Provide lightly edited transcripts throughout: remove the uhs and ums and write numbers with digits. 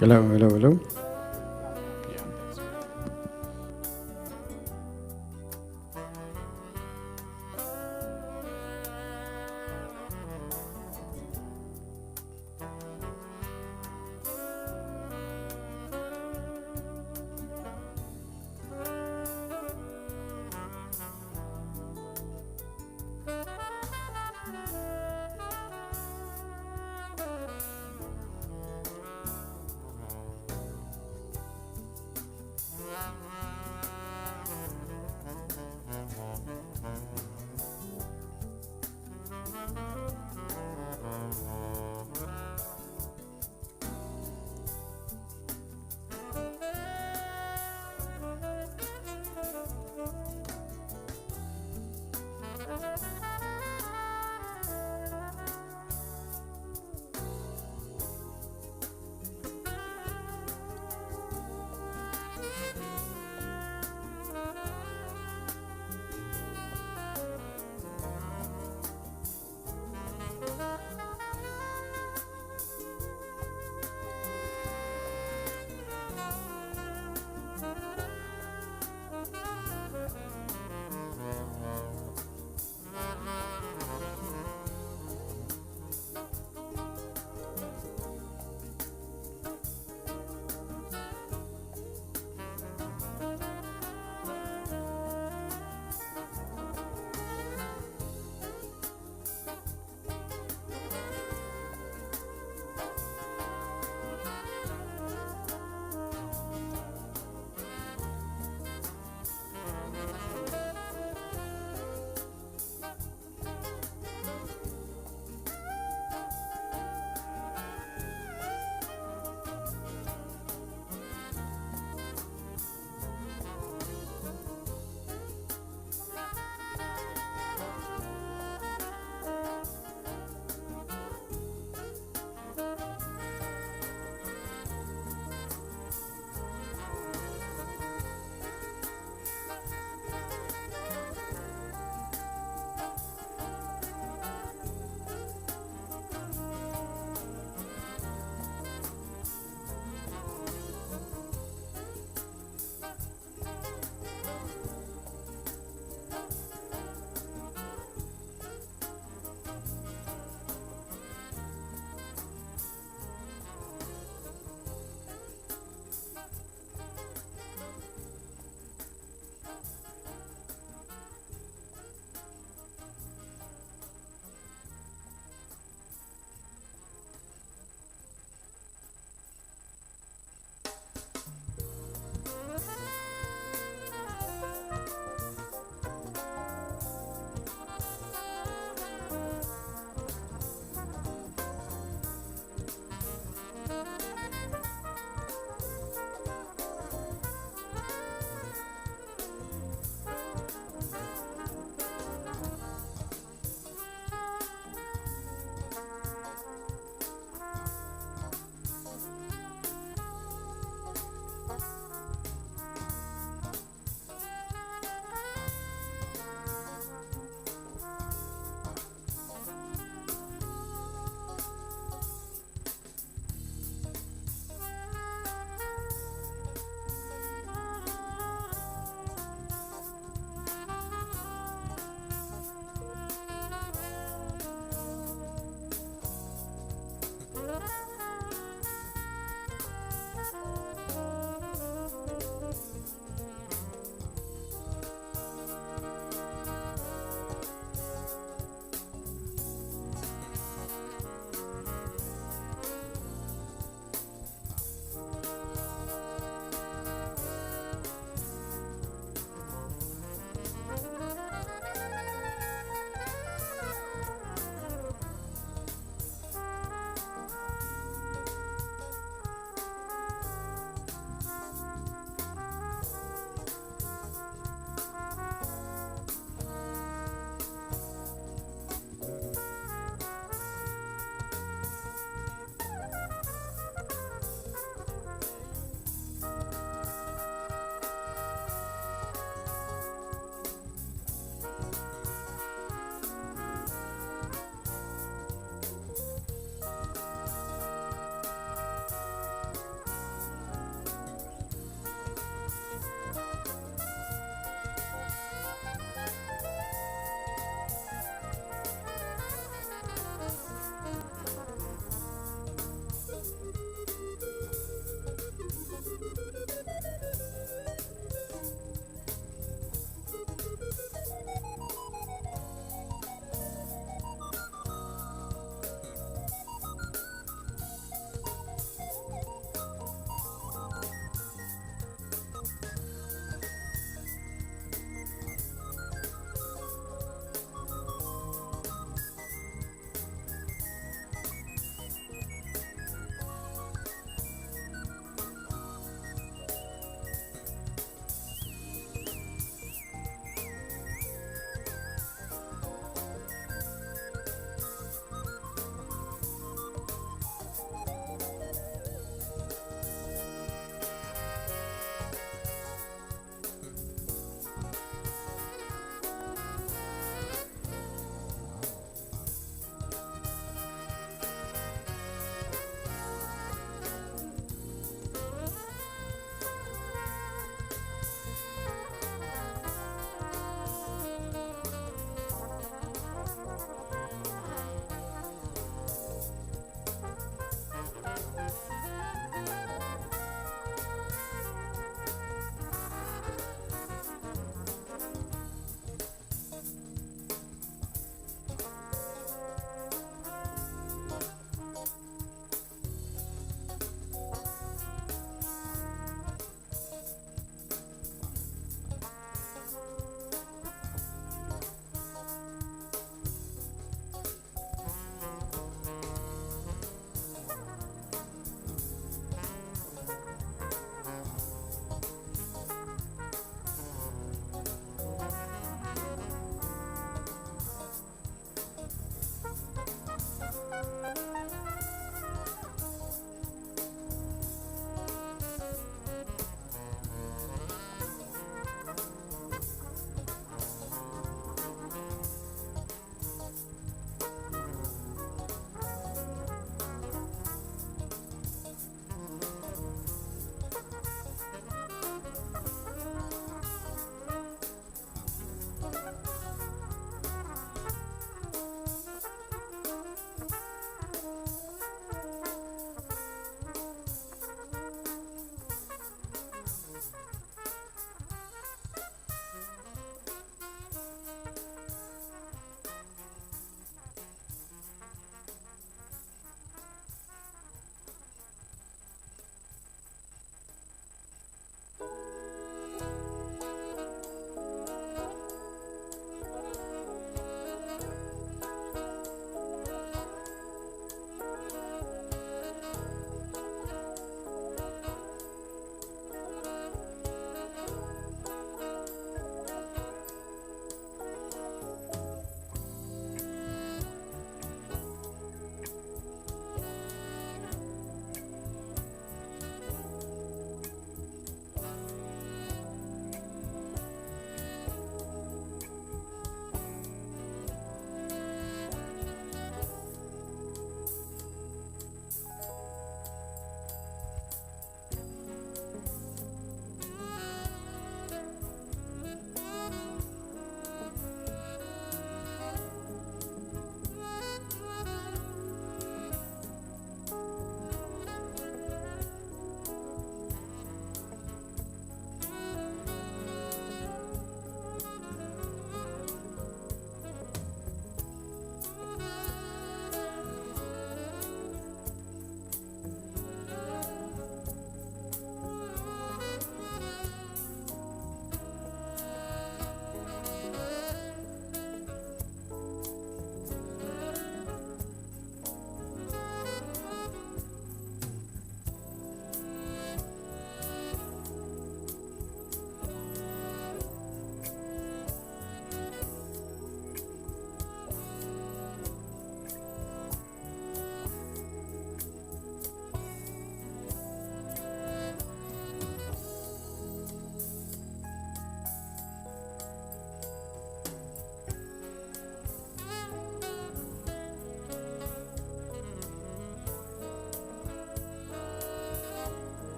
Hello, hello, hello.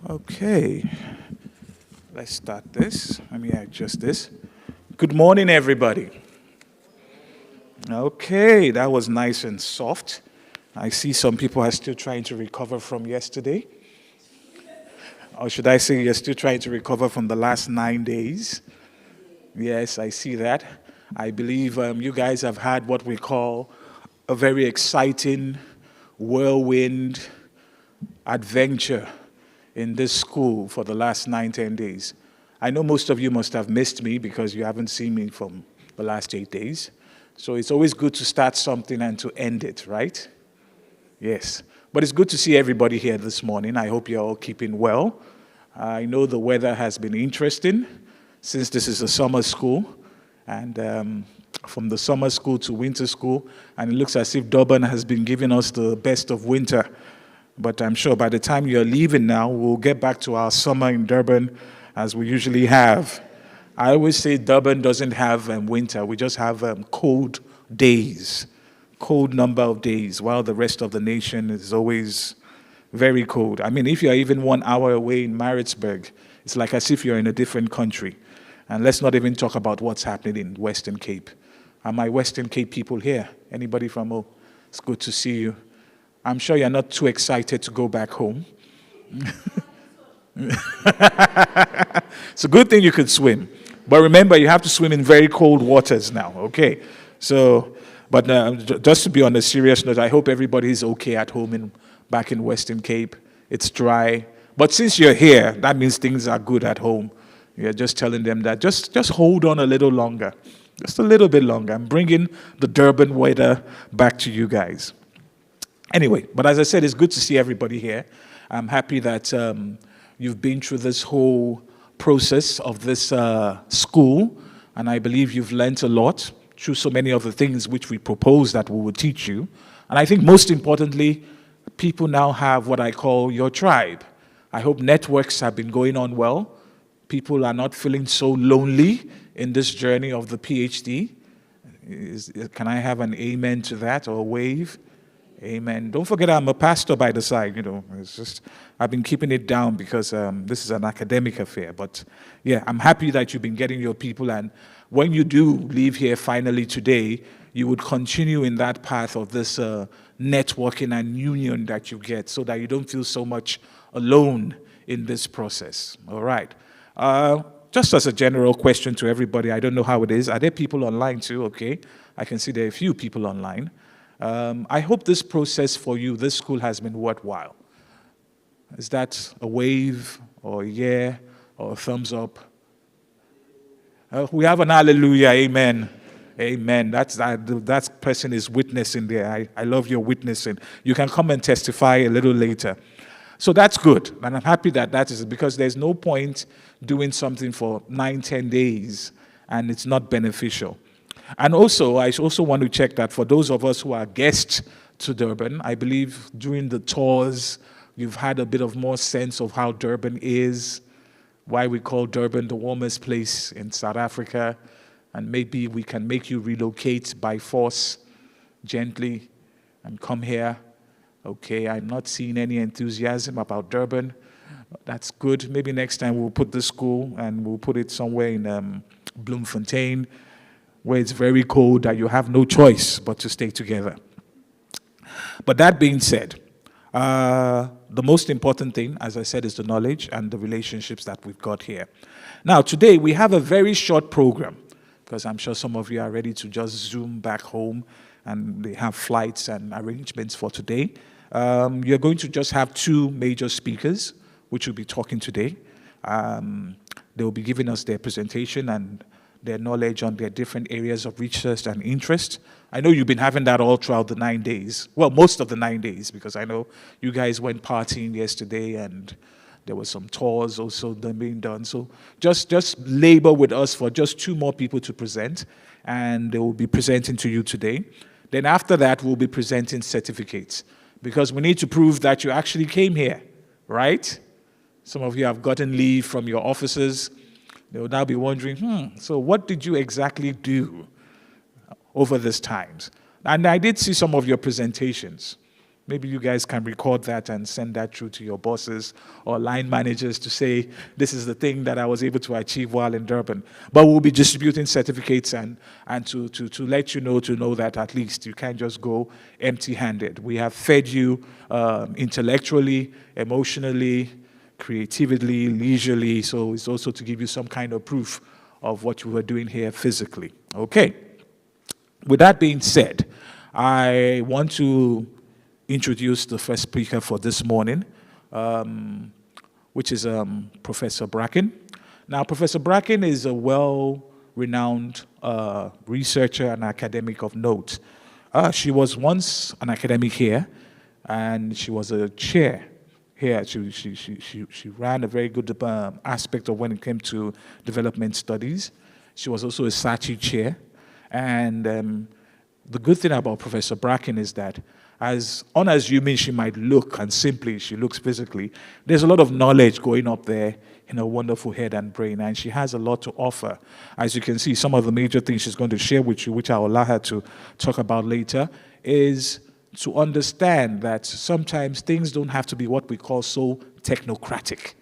Okay, let's start this. Let me adjust this. Good morning, everybody. Okay, that was nice and soft. I see some people are still trying to recover from yesterday. Or should I say you're still trying to recover from the last 9 days? Yes, I see that. I believe you guys have had what we call a very exciting whirlwind adventure in this school for the last 9-10 days. I know most of you must have missed me because you haven't seen me from the last 8 days. So it's always good to start something and to end it, right? Yes. But it's good to see everybody here this morning. I hope you're all keeping well. I know the weather has been interesting since this is a summer school. And from the summer school to winter school, and it looks as if Durban has been giving us the best of winter. But I'm sure by the time you're leaving now, we'll get back to our summer in Durban as we usually have. I always say Durban doesn't have winter. We just have cold days, cold number of days, while the rest of the nation is always very cold. I mean, if you're even 1 hour away in Maritzburg, it's like as if you're in a different country. And let's not even talk about what's happening in Western Cape. Are my Western Cape people here? Anybody from home? It's good to see you. I'm sure you're not too excited to go back home. It's a good thing you could swim. But remember, you have to swim in very cold waters now, okay? So, but just to be on a serious note, I hope everybody's okay at home back in Western Cape. It's dry. But since you're here, that means things are good at home. You're just telling them that just hold on a little longer. Just a little bit longer. I'm bringing the Durban weather back to you guys. Anyway, but as I said, it's good to see everybody here. I'm happy that you've been through this whole process of this school, and I believe you've learned a lot through so many of the things which we propose that we will teach you. And I think most importantly, people now have what I call your tribe. I hope networks have been going on well. People are not feeling so lonely in this journey of the PhD. Can I have an amen to that, or a wave? Amen. Don't forget I'm a pastor by the side, It's just, I've been keeping it down because this is an academic affair. But yeah, I'm happy that you've been getting your people. And when you do leave here finally today, you would continue in that path of this networking and union that you get, so that you don't feel so much alone in this process. All right. Just as a general question to everybody, I don't know how it is. Are there people online too? Okay. I can see there are a few people online. I hope this process for you, this school, has been worthwhile. Is that a wave, or a yeah, or a thumbs up? We have an hallelujah, amen. Amen. That person is witnessing there. I love your witnessing. You can come and testify a little later. So that's good, and I'm happy that is, because there's no point doing something for 9-10 days and it's not beneficial. And also, I also want to check that for those of us who are guests to Durban, I believe during the tours, you've had a bit of more sense of how Durban is, why we call Durban the warmest place in South Africa, and maybe we can make you relocate by force gently and come here. Okay, I'm not seeing any enthusiasm about Durban. That's good. Maybe next time we'll put the school and we'll put it somewhere in Bloemfontein, where it's very cold, that you have no choice but to stay together. But that being said, the most important thing, as I said, is the knowledge and the relationships that we've got here. Now, today we have a very short program, because I'm sure some of you are ready to just zoom back home, and they have flights and arrangements for today. You're going to just have two major speakers, which will be talking today. They will be giving us their presentation and their knowledge on their different areas of research and interest. I know you've been having that all throughout the 9 days. Well, most of the 9 days, because I know you guys went partying yesterday and there were some tours also being done. So just labor with us for just two more people to present, and they will be presenting to you today. Then after that, we'll be presenting certificates, because we need to prove that you actually came here, right? Some of you have gotten leave from your offices. They will now be wondering, so what did you exactly do over this time? And I did see some of your presentations. Maybe you guys can record that and send that through to your bosses or line managers to say, this is the thing that I was able to achieve while in Durban. But we'll be distributing certificates and to let you know, that at least you can't just go empty-handed. We have fed you intellectually, emotionally, creatively, leisurely, so it's also to give you some kind of proof of what you were doing here physically. Okay. With that being said, I want to introduce the first speaker for this morning, which is Professor Bracken. Now, Professor Bracken is a well-renowned researcher and academic of note. She was once an academic here, and she was a chair here. She ran a very good aspect of when it came to development studies. She was also a SACHI chair. And the good thing about Professor Bracken is that as unassuming she might look, and simply she looks physically, there's a lot of knowledge going up there in her wonderful head and brain, and she has a lot to offer. As you can see, some of the major things she's going to share with you, which I'll allow her to talk about later, is to understand that sometimes things don't have to be what we call so technocratic.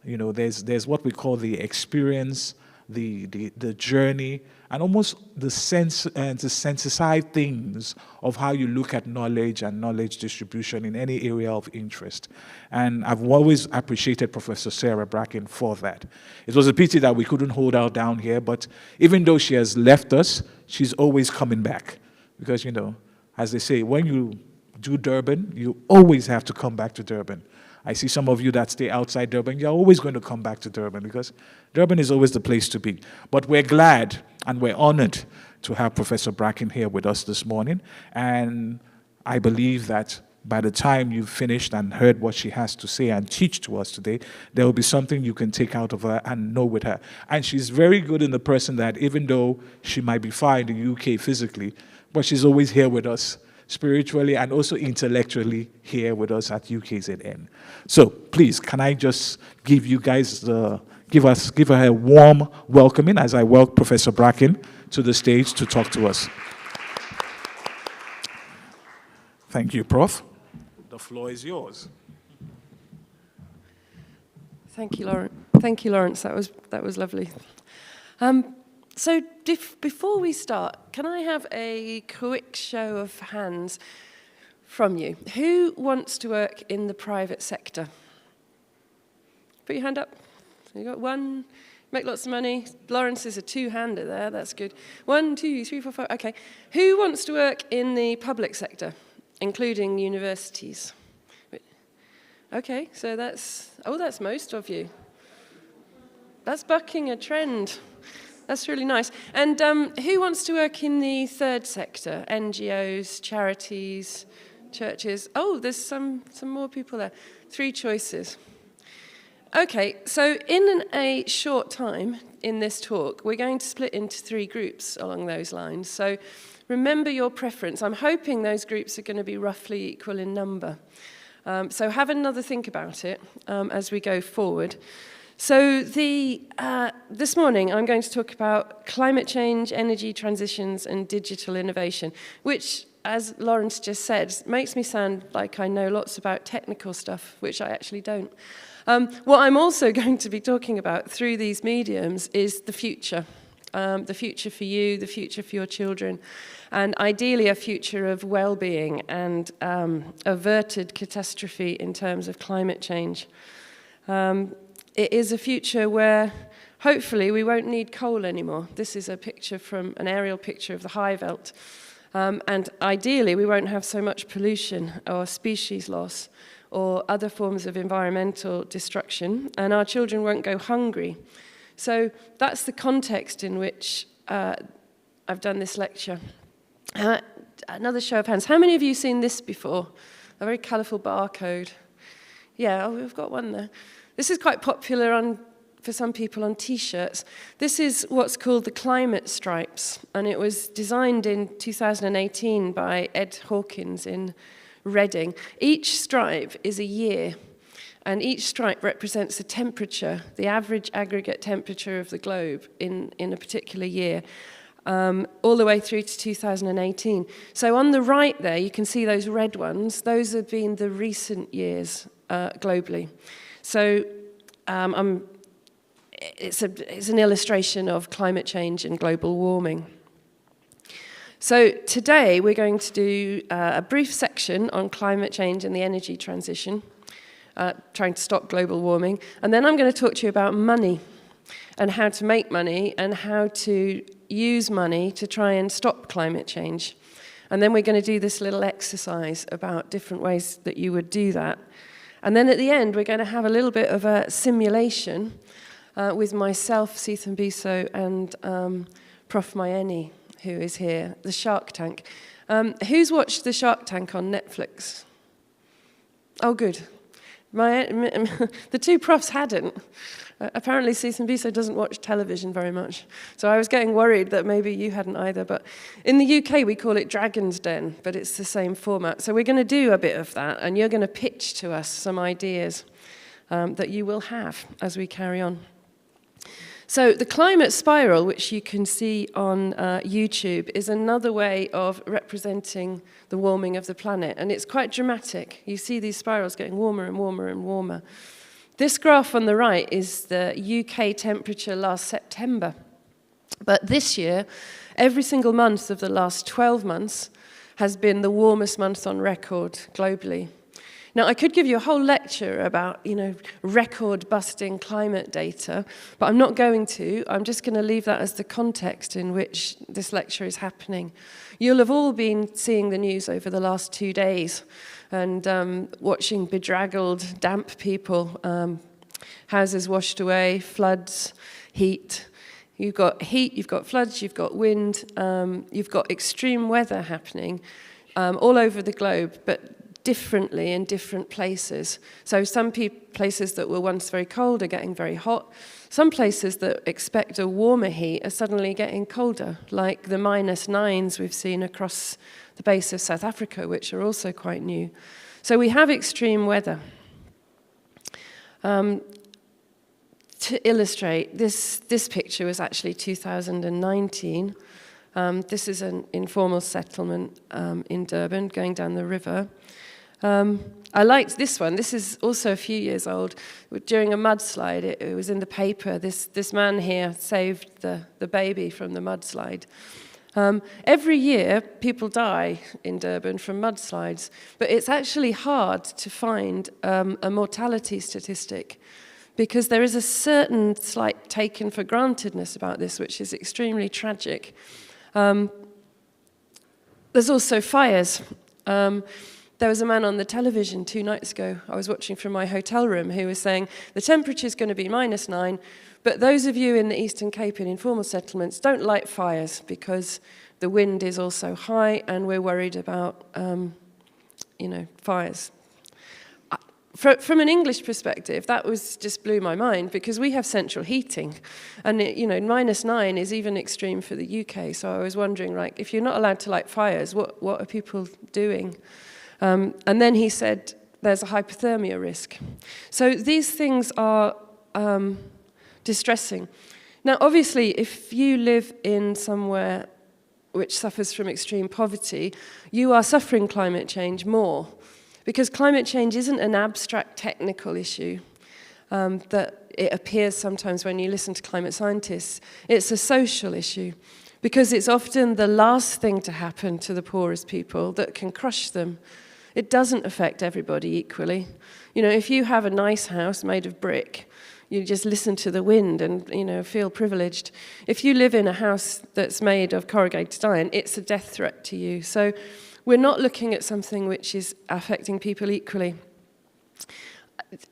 There's what we call the experience, the journey, and almost the sense and to sensitize things of how you look at knowledge and knowledge distribution in any area of interest. And I've always appreciated Professor Sarah Bracken for that. It was a pity that we couldn't hold her down here, but even though she has left us, she's always coming back. Because, as they say, when you do Durban, you always have to come back to Durban. I see some of you that stay outside Durban, you're always going to come back to Durban, because Durban is always the place to be. But we're glad and we're honored to have Professor Bracken here with us this morning. And I believe that by the time you've finished and heard what she has to say and teach to us today, there will be something you can take out of her and know with her. And she's very good in the person that, even though she might be far in the UK physically, but she's always here with us. spiritually, and also intellectually here with us at UKZN. So please, can I just give you guys give her a warm welcoming as I welcome Professor Bracken to the stage to talk to us. Thank you, Prof. The floor is yours. Thank you, Lawrence. Thank you, Lawrence. That was lovely. So before we start, can I have a quick show of hands from you? Who wants to work in the private sector? Put your hand up. You got one. Make lots of money. Lawrence is a two-hander there. That's good. 1, 2, 3, 4, 5. Okay. Who wants to work in the public sector, including universities? Okay, so that's most of you. That's bucking a trend. That's really nice. And who wants to work in the third sector? NGOs, charities, churches. Oh, there's some more people there. 3 choices. Okay, so in a short time in this talk, we're going to split into 3 groups along those lines. So remember your preference. I'm hoping those groups are going to be roughly equal in number. So have another think about it as we go forward. So this morning I'm going to talk about climate change, energy transitions, and digital innovation, which, as Lawrence just said, makes me sound like I know lots about technical stuff, which I actually don't. What I'm also going to be talking about through these mediums is the future for you, the future for your children, and ideally a future of well-being and averted catastrophe in terms of climate change. It is a future where hopefully we won't need coal anymore. This is a picture from an aerial picture of the high veld. And ideally we won't have so much pollution or species loss or other forms of environmental destruction, and our children won't go hungry. So that's the context in which I've done this lecture. Another show of hands. How many of you seen this before? A very colourful barcode. Yeah, we've got one there. This is quite popular for some people on T-shirts. This is what's called the climate stripes, and it was designed in 2018 by Ed Hawkins in Reading. Each stripe is a year, and each stripe represents the temperature, the average aggregate temperature of the globe in a particular year, all the way through to 2018. So on the right there, you can see those red ones. Those have been the recent years globally. So it's an illustration of climate change and global warming. So today we're going to do a brief section on climate change and the energy transition, trying to stop global warming. And then I'm going to talk to you about money and how to make money and how to use money to try and stop climate change. And then we're going to do this little exercise about different ways that you would do that. And then at the end, we're going to have a little bit of a simulation with myself, Seethan Biso, and Prof. Mayeni, who is here, the Shark Tank. Who's watched the Shark Tank on Netflix? Oh, good. The 2 profs hadn't. Apparently, Seethan Biso doesn't watch television very much. So I was getting worried that maybe you hadn't either. But in the UK, we call it Dragon's Den, but it's the same format. So we're going to do a bit of that, and you're going to pitch to us some ideas that you will have as we carry on. So the climate spiral, which you can see on YouTube, is another way of representing the warming of the planet. And it's quite dramatic. You see these spirals getting warmer and warmer and warmer. This graph on the right is the UK temperature last September. But this year, every single month of the last 12 months has been the warmest month on record globally. Now, I could give you a whole lecture about, record-busting climate data, but I'm not going to. I'm just going to leave that as the context in which this lecture is happening. You'll have all been seeing the news over the last 2 days and watching bedraggled, damp people, houses washed away, floods, heat. You've got heat, you've got floods, you've got wind, you've got extreme weather happening all over the globe, but differently in different places. So some places that were once very cold are getting very hot. Some places that expect a warmer heat are suddenly getting colder, like the -9s we've seen across the the base of South Africa, which are also quite new. So we have extreme weather. To illustrate, this picture was actually 2019. This is an informal settlement in Durban, going down the river. I liked this one. This is also a few years old. During a mudslide, it was in the paper. This man here saved the baby from the mudslide. Every year, people die in Durban from mudslides, but it's actually hard to find a mortality statistic because there is a certain slight taken for grantedness about this, which is extremely tragic. There's also fires. There was a man on the television 2 nights ago, I was watching from my hotel room, who was saying, the temperature is going to be -9, but those of you in the Eastern Cape in informal settlements don't light fires because the wind is also high and we're worried about, fires. From an English perspective, that just blew my mind because we have central heating, and -9 is even extreme for the UK. So I was wondering, like, if you're not allowed to light fires, what are people doing? And then he said there's a hypothermia risk. So these things are distressing. Now, obviously, if you live in somewhere which suffers from extreme poverty, you are suffering climate change more. Because climate change isn't an abstract technical issue that it appears sometimes when you listen to climate scientists. It's a social issue because it's often the last thing to happen to the poorest people that can crush them. It doesn't affect everybody equally. If you have a nice house made of brick, you just listen to the wind and feel privileged. If you live in a house that's made of corrugated iron, it's a death threat to you. So we're not looking at something which is affecting people equally.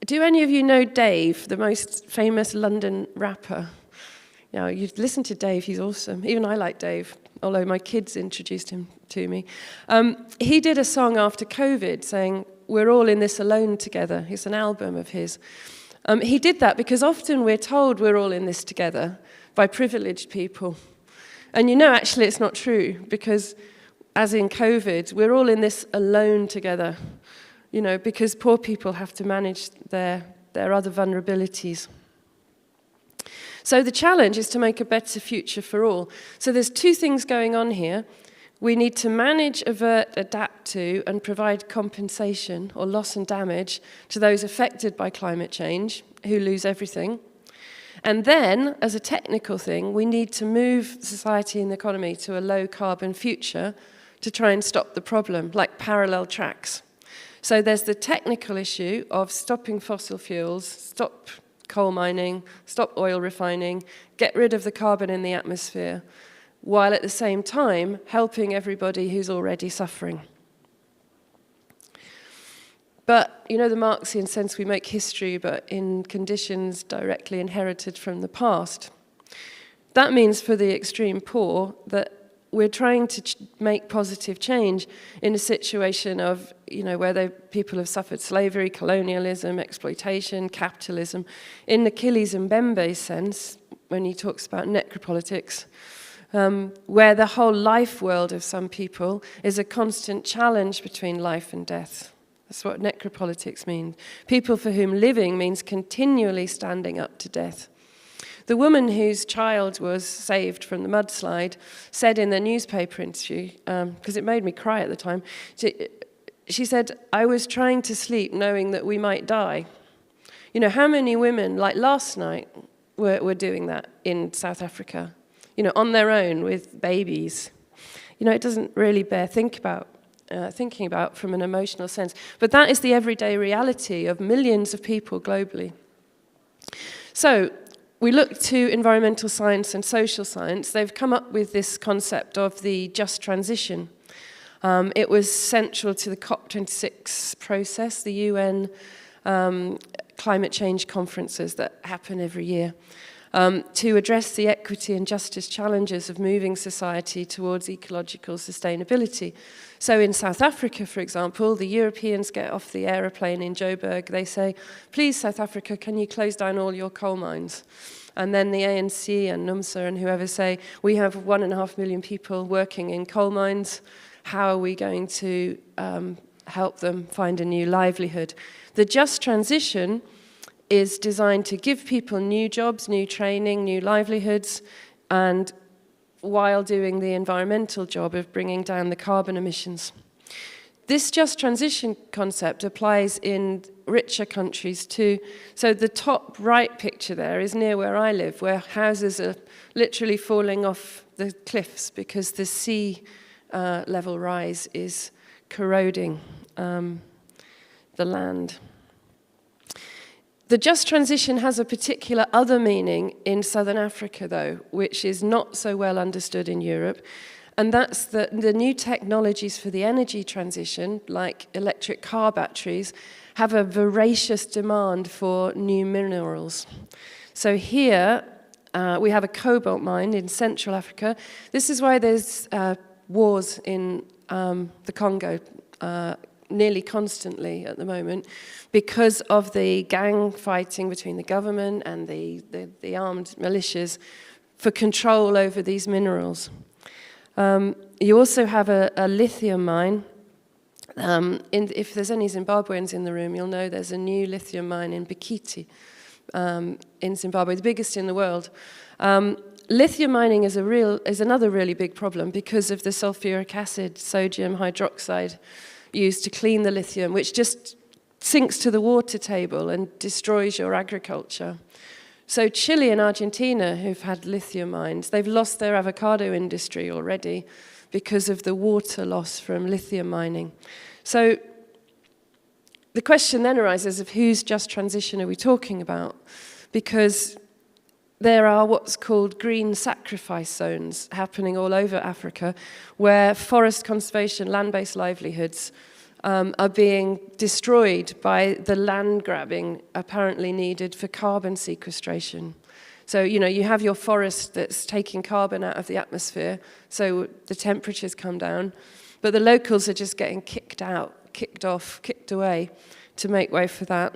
Do any of you know Dave, the most famous London rapper? You've listened to Dave, he's awesome. Even I like Dave, although my kids introduced him to me. He did a song after COVID saying, we're all in this alone together. It's an album of his. He did that because often we're told we're all in this together by privileged people. And actually it's not true because as in COVID, we're all in this alone together, because poor people have to manage their other vulnerabilities. So the challenge is to make a better future for all. So there's 2 things going on here. We need to manage, avert, adapt to, and provide compensation or loss and damage to those affected by climate change, who lose everything. And then, as a technical thing, we need to move society and the economy to a low-carbon future to try and stop the problem, like parallel tracks. So there's the technical issue of stopping fossil fuels, stop coal mining, stop oil refining, get rid of the carbon in the atmosphere, while at the same time helping everybody who's already suffering. But, the Marxian sense, we make history, but in conditions directly inherited from the past. That means for the extreme poor that we're trying to make positive change in a situation of, where people have suffered slavery, colonialism, exploitation, capitalism. In Achilles Mbembe's sense, when he talks about necropolitics, where the whole life world of some people is a constant challenge between life and death. That's what necropolitics means. People for whom living means continually standing up to death. The woman whose child was saved from the mudslide said in the newspaper interview, because it made me cry at the time, she said, I was trying to sleep knowing that we might die. How many women, like last night, were doing that in South Africa, on their own with babies? It doesn't really bear thinking about from an emotional sense. But that is the everyday reality of millions of people globally. So we look to environmental science and social science. They've come up with this concept of the just transition. It was central to the COP26 process, the UN climate change conferences that happen every year, to address the equity and justice challenges of moving society towards ecological sustainability. So in South Africa, for example, the Europeans get off the aeroplane in Joburg. They say, please, South Africa, can you close down all your coal mines? And then the ANC and NUMSA and whoever say, we have 1.5 million people working in coal mines. how are we going to help them find a new livelihood. The Just Transition is designed to give people new jobs, new training, new livelihoods, and while doing the environmental job of bringing down the carbon emissions. This Just Transition concept applies in richer countries too. So the top right picture there is near where I live, where houses are literally falling off the cliffs because the sea level rise is corroding the land. The Just Transition has a particular other meaning in Southern Africa, though, which is not so well understood in Europe. And that's that the new technologies for the energy transition, like electric car batteries, have a voracious demand for new minerals. So here, we have a cobalt mine in Central Africa. This is why there's wars in the Congo nearly constantly at the moment, because of the gang fighting between the government and the armed militias for control over these minerals. You also have a lithium mine. If there's any Zimbabweans in the room, you'll know there's a new lithium mine in Bikiti in Zimbabwe, the biggest in the world. Lithium mining is another really big problem because of the sulfuric acid, sodium hydroxide used to clean the lithium, which just sinks to the water table and destroys your agriculture. So Chile and Argentina, who've had lithium mines, they've lost their avocado industry already because of the water loss from lithium mining. So the question then arises of whose just transition are we talking about? Because there are what's called green sacrifice zones happening all over Africa, where forest conservation, land-based livelihoods are being destroyed by the land grabbing apparently needed for carbon sequestration. So, you have your forest that's taking carbon out of the atmosphere, so the temperatures come down, but the locals are just getting kicked out, kicked off, kicked away to make way for that.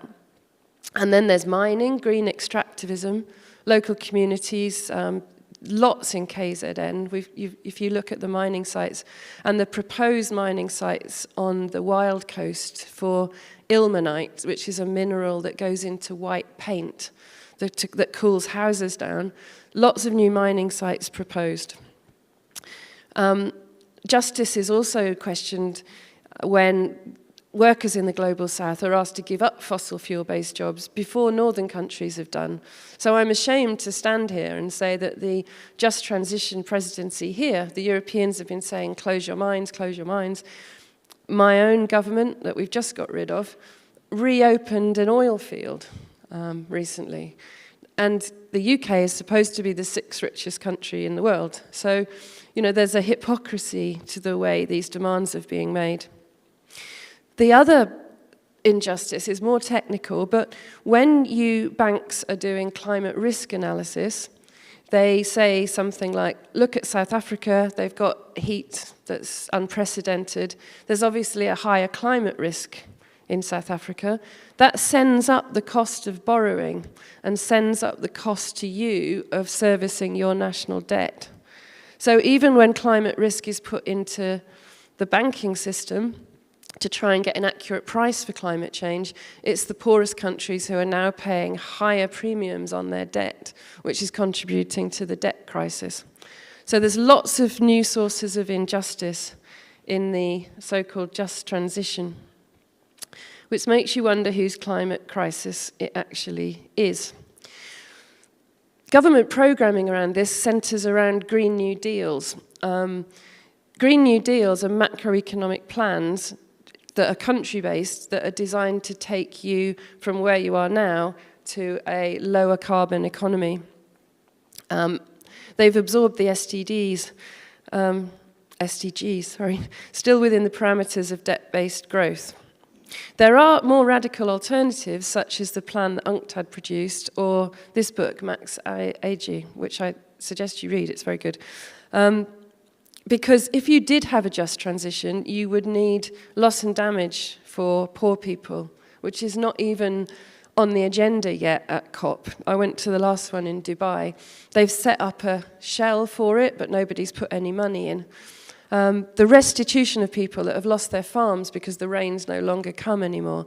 And then there's mining, green extractivism, local communities, lots in KZN. If you look at the mining sites and the proposed mining sites on the Wild Coast for ilmenite, which is a mineral that goes into white paint that cools houses down, lots of new mining sites proposed. Justice is also questioned when workers in the Global South are asked to give up fossil fuel-based jobs before northern countries have done. So I'm ashamed to stand here and say that the Just Transition presidency here, the Europeans have been saying, close your mines, close your mines. My own government, that we've just got rid of, reopened an oil field recently. And the UK is supposed to be the 6th richest country in the world. So, there's a hypocrisy to the way these demands are being made. The other injustice is more technical, but when banks are doing climate risk analysis, they say something like, look at South Africa, they've got heat that's unprecedented. There's obviously a higher climate risk in South Africa. That sends up the cost of borrowing and sends up the cost to you of servicing your national debt. So even when climate risk is put into the banking system, to try and get an accurate price for climate change, it's the poorest countries who are now paying higher premiums on their debt, which is contributing to the debt crisis. So there's lots of new sources of injustice in the so-called just transition, which makes you wonder whose climate crisis it actually is. Government programming around this centres around Green New Deals. Green New Deals are macroeconomic plans that are country-based, that are designed to take you from where you are now to a lower carbon economy. They've absorbed the SDGs, still within the parameters of debt-based growth. There are more radical alternatives, such as the plan that UNCTAD produced, or this book, Max Ag, which I suggest you read, it's very good. Because if you did have a just transition, you would need loss and damage for poor people, which is not even on the agenda yet at COP. I went to the last one in Dubai. They've set up a shell for it, but nobody's put any money in. the restitution of people that have lost their farms because the rains no longer come anymore.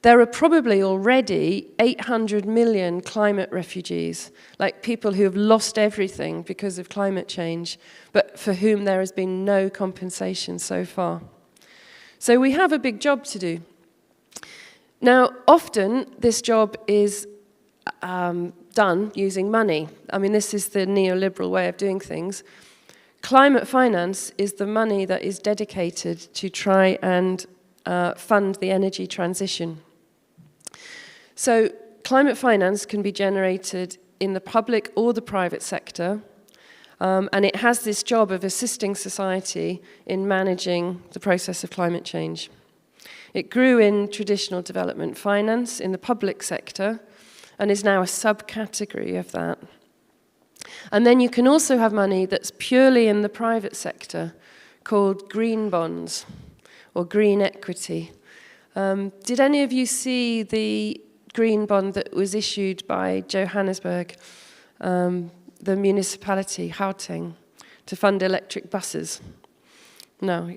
There are probably already 800 million climate refugees, like people who have lost everything because of climate change, but for whom there has been no compensation so far. So we have a big job to do. Now, often this job is done using money. I mean, this is the neoliberal way of doing things. Climate finance is the money that is dedicated to try and fund the energy transition. So climate finance can be generated in the public or the private sector, and it has this job of assisting society in managing the process of climate change. It grew in traditional development finance in the public sector and is now a subcategory of that. And then you can also have money that's purely in the private sector called green bonds or green equity. Did any of you see the green bond that was issued by Johannesburg, the municipality, Gauteng, to fund electric buses? No,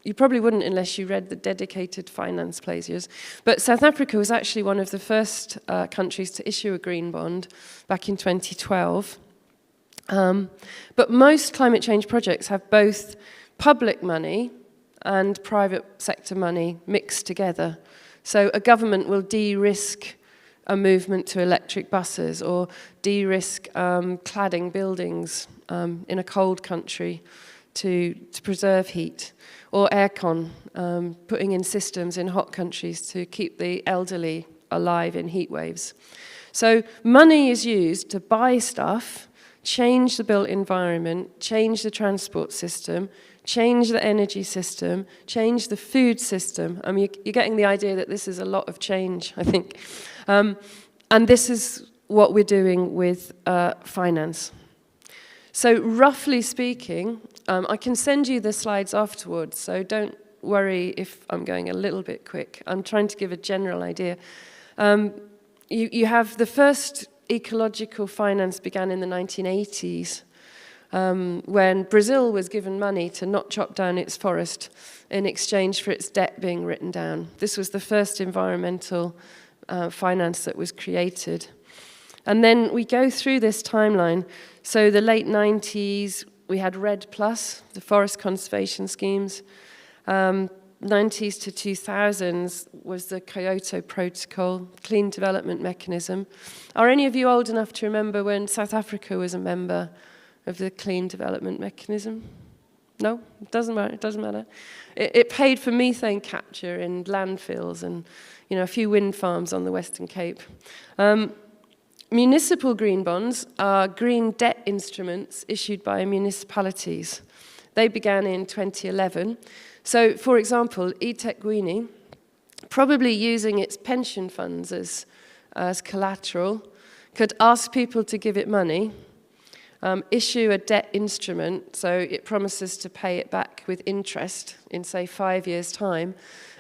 you probably wouldn't unless you read the dedicated finance plagiars. But South Africa was actually one of the first countries to issue a green bond back in 2012. But most climate change projects have both public money and private sector money mixed together. So a government will de-risk a movement to electric buses or de-risk cladding buildings in a cold country to preserve heat, or aircon, putting in systems in hot countries to keep the elderly alive in heat waves. So money is used to buy stuff, change the built environment, change the transport system, change the energy system, change the food system. I mean, you're getting the idea that this is a lot of change, I think. And this is what we're doing with finance. So roughly speaking, I can send you the slides afterwards, so don't worry if I'm going a little bit quick. I'm trying to give a general idea. You have the first ecological finance began in the 1980s, when Brazil was given money to not chop down its forest in exchange for its debt being written down. This was the first environmental finance that was created. And then we go through this timeline. So the late 90s, we had REDD+, the forest conservation schemes. 90s to 2000s was the Kyoto Protocol, Clean Development Mechanism. Are any of you old enough to remember when South Africa was a member of the Clean Development Mechanism? No? It doesn't matter. It doesn't matter. It paid for methane capture in landfills and, you know, a few wind farms on the Western Cape. Municipal green bonds are green debt instruments issued by municipalities. They began in 2011. So, for example, eThekwini, probably using its pension funds as collateral, could ask people to give it money, issue a debt instrument, so it promises to pay it back with interest in, say, 5 years' time,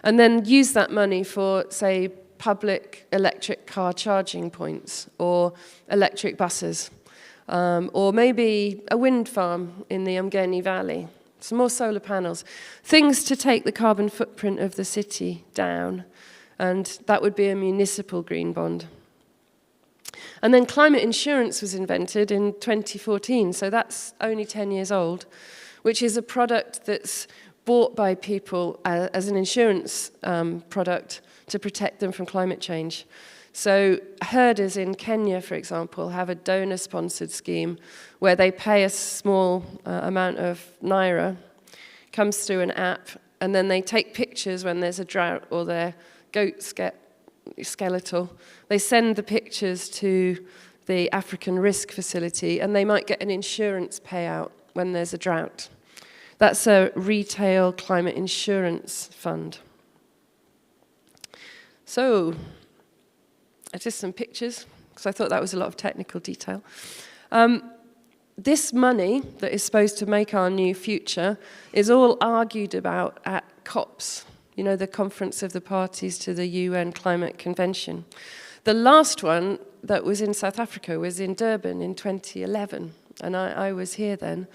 and then use that money for, say, public electric car charging points or electric buses, or maybe a wind farm in the Umgeni Valley. Some more solar panels, things to take the carbon footprint of the city down, and that would be a municipal green bond. And then climate insurance was invented in 2014, so that's only 10 years old, which is a product that's bought by people as an insurance product to protect them from climate change. So herders in Kenya, for example, have a donor-sponsored scheme where they pay a small amount of naira, comes through an app, and then they take pictures when there's a drought or their goats get skeletal. They send the pictures to the African Risk Facility, and they might get an insurance payout when there's a drought. That's a retail climate insurance fund. So, just some pictures, because I thought that was a lot of technical detail. This money that is supposed to make our new future is all argued about at COPs, you know, the Conference of the Parties to the UN Climate Convention. The last one that was in South Africa was in Durban in 2011, and I was here then.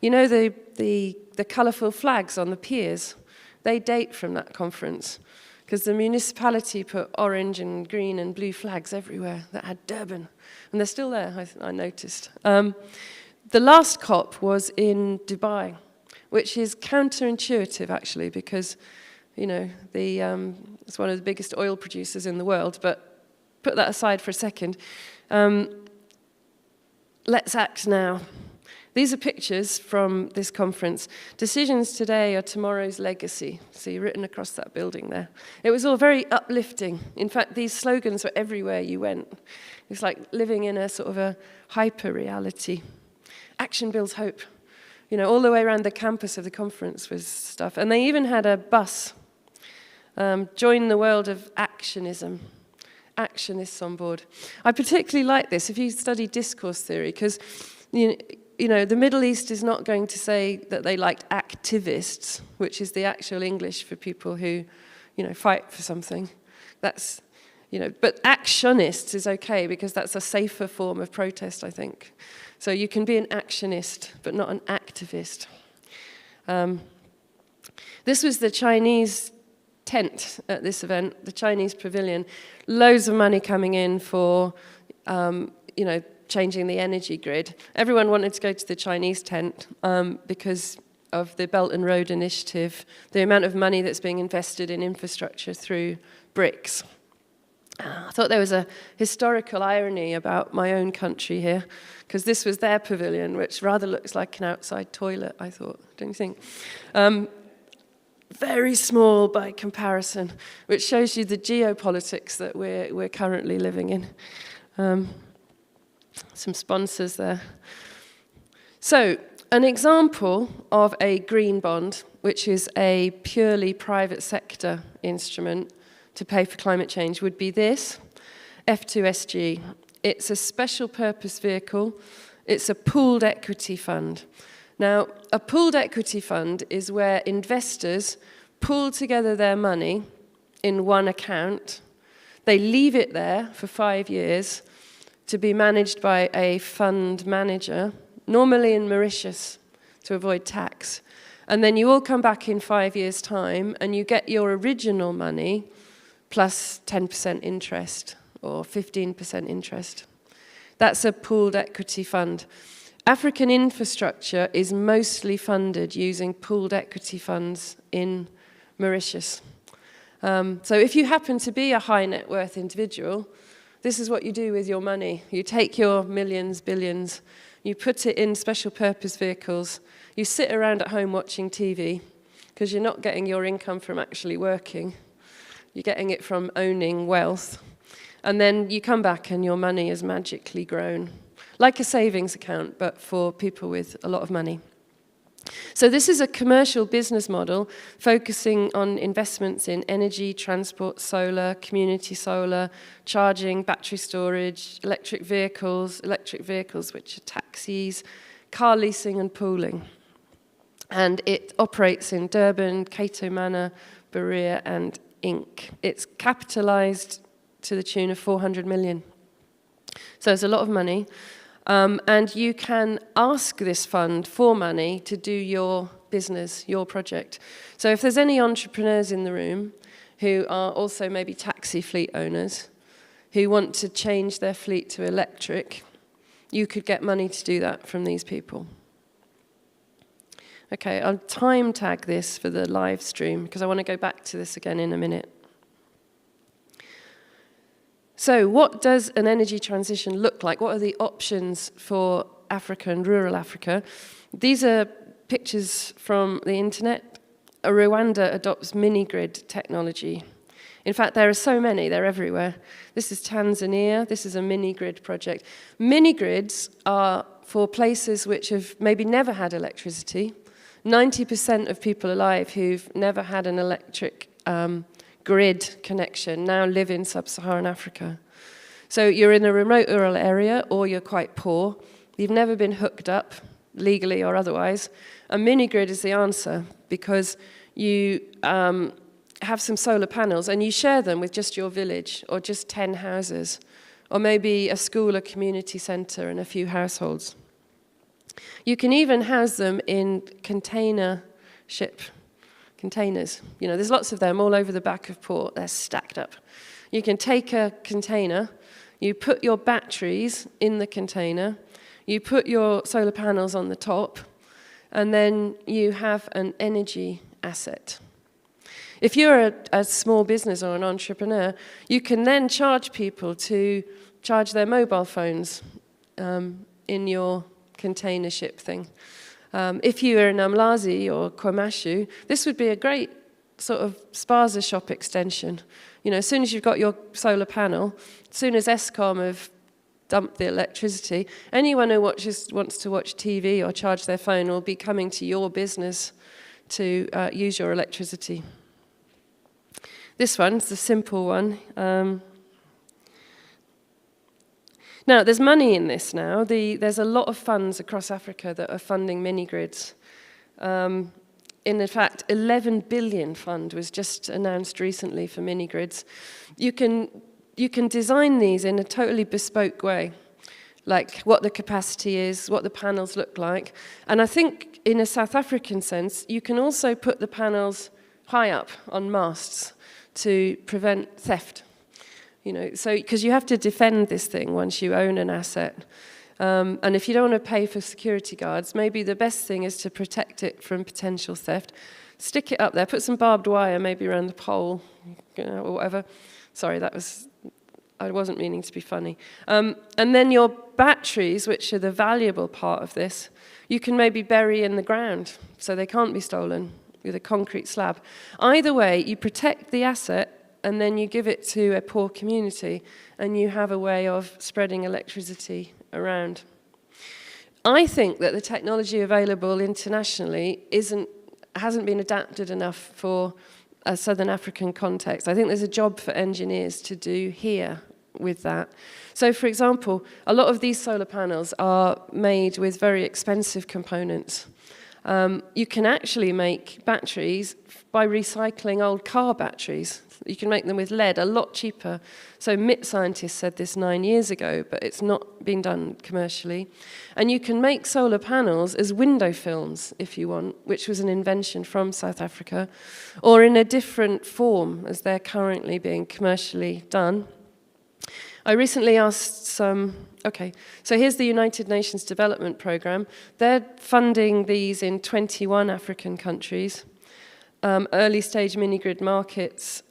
You know the colourful flags on the piers? They date from that conference, because the municipality put orange and green and blue flags everywhere that had Durban, and they're still there, I noticed. The last COP was in Dubai, which is counterintuitive, actually, because, you know, it's one of the biggest oil producers in the world, but put that aside for a second. Let's act now. These are pictures from this conference. Decisions today are tomorrow's legacy. See, written across that building there. It was all very uplifting. In fact, these slogans were everywhere you went. It's like living in a sort of a hyper-reality. Action builds hope. You know, all the way around the campus of the conference was stuff. And they even had a bus. Join the world of actionism. Actionists on board. I particularly like this if you study discourse theory, because you know, the Middle East is not going to say that they liked activists, which is the actual English for people who, you know, fight for something. That's, you know, but actionists is okay because that's a safer form of protest, I think. So you can be an actionist, but not an activist. This was the Chinese tent at this event, the Chinese pavilion. Loads of money coming in for, you know, changing the energy grid. Everyone wanted to go to the Chinese tent because of the Belt and Road Initiative, the amount of money that's being invested in infrastructure through BRICS. I thought there was a historical irony about my own country here, because this was their pavilion, which rather looks like an outside toilet, I thought, don't you think? Very small by comparison, which shows you the geopolitics that we're currently living in. Some sponsors there. So, an example of a green bond, which is a purely private sector instrument to pay for climate change, would be this, F2SG. It's a special purpose vehicle. It's a pooled equity fund. Now, a pooled equity fund is where investors pool together their money in one account. They leave it there for 5 years to be managed by a fund manager, normally in Mauritius, to avoid tax. And then you all come back in 5 years' time and you get your original money plus 10% interest or 15% interest. That's a pooled equity fund. African infrastructure is mostly funded using pooled equity funds in Mauritius. So if you happen to be a high net worth individual, this is what you do with your money. You take your millions, billions, you put it in special purpose vehicles, you sit around at home watching TV, because you're not getting your income from actually working. You're getting it from owning wealth. And then you come back and your money is magically grown. Like a savings account, but for people with a lot of money. So this is a commercial business model focusing on investments in energy, transport, solar, community solar, charging, battery storage, electric vehicles, which are taxis, car leasing and pooling. And it operates in Durban, Cato Manor, Berea and Inc. It's capitalized to the tune of 400 million. So it's a lot of money. And you can ask this fund for money to do your business, your project. So if there's any entrepreneurs in the room who are also maybe taxi fleet owners who want to change their fleet to electric, you could get money to do that from these people. Okay, I'll time tag this for the live stream because I want to go back to this again in a minute. So what does an energy transition look like? What are the options for Africa and rural Africa? These are pictures from the internet. Rwanda adopts mini-grid technology. In fact, there are so many, they're everywhere. This is Tanzania, this is a mini-grid project. Mini-grids are for places which have maybe never had electricity. 90% of people alive who've never had an electric grid connection now live in sub-Saharan Africa. So you're in a remote rural area or you're quite poor, you've never been hooked up, legally or otherwise. A mini-grid is the answer because you have some solar panels and you share them with just your village or just 10 houses or maybe a school, a community centre and a few households. You can even house them in containers. You know, there's lots of them all over the back of port. They're stacked up. You can take a container, you put your batteries in the container, you put your solar panels on the top, and then you have an energy asset. If you're a small business or an entrepreneur, you can then charge people to charge their mobile phones in your container ship thing. If you were in Umlazi or KwaMashu, this would be a great sort of spaza shop extension. You know, as soon as you've got your solar panel, as soon as Eskom have dumped the electricity, anyone who wants to watch TV or charge their phone will be coming to your business to use your electricity. This one's the simple one. Now, there's money in this now. There's a lot of funds across Africa that are funding mini-grids. In fact, 11 billion fund was just announced recently for mini-grids. You can design these in a totally bespoke way, like what the capacity is, what the panels look like. And I think in a South African sense, you can also put the panels high up on masts to prevent theft. You know, so because you have to defend this thing once you own an asset. And if you don't want to pay for security guards, maybe the best thing is to protect it from potential theft. Stick it up there, put some barbed wire maybe around the pole, you know, or whatever. Sorry, I wasn't meaning to be funny. And then your batteries, which are the valuable part of this, you can maybe bury in the ground so they can't be stolen with a concrete slab. Either way, you protect the asset and then you give it to a poor community, and you have a way of spreading electricity around. I think that the technology available internationally hasn't been adapted enough for a Southern African context. I think there's a job for engineers to do here with that. So, for example, a lot of these solar panels are made with very expensive components. You can actually make batteries by recycling old car batteries. You can make them with lead a lot cheaper. So MIT scientists said this 9 years ago, but it's not been done commercially. And you can make solar panels as window films, if you want, which was an invention from South Africa, or in a different form as they're currently being commercially done. I recently asked so here's the United Nations Development Programme. They're funding these in 21 African countries, early stage mini-grid markets,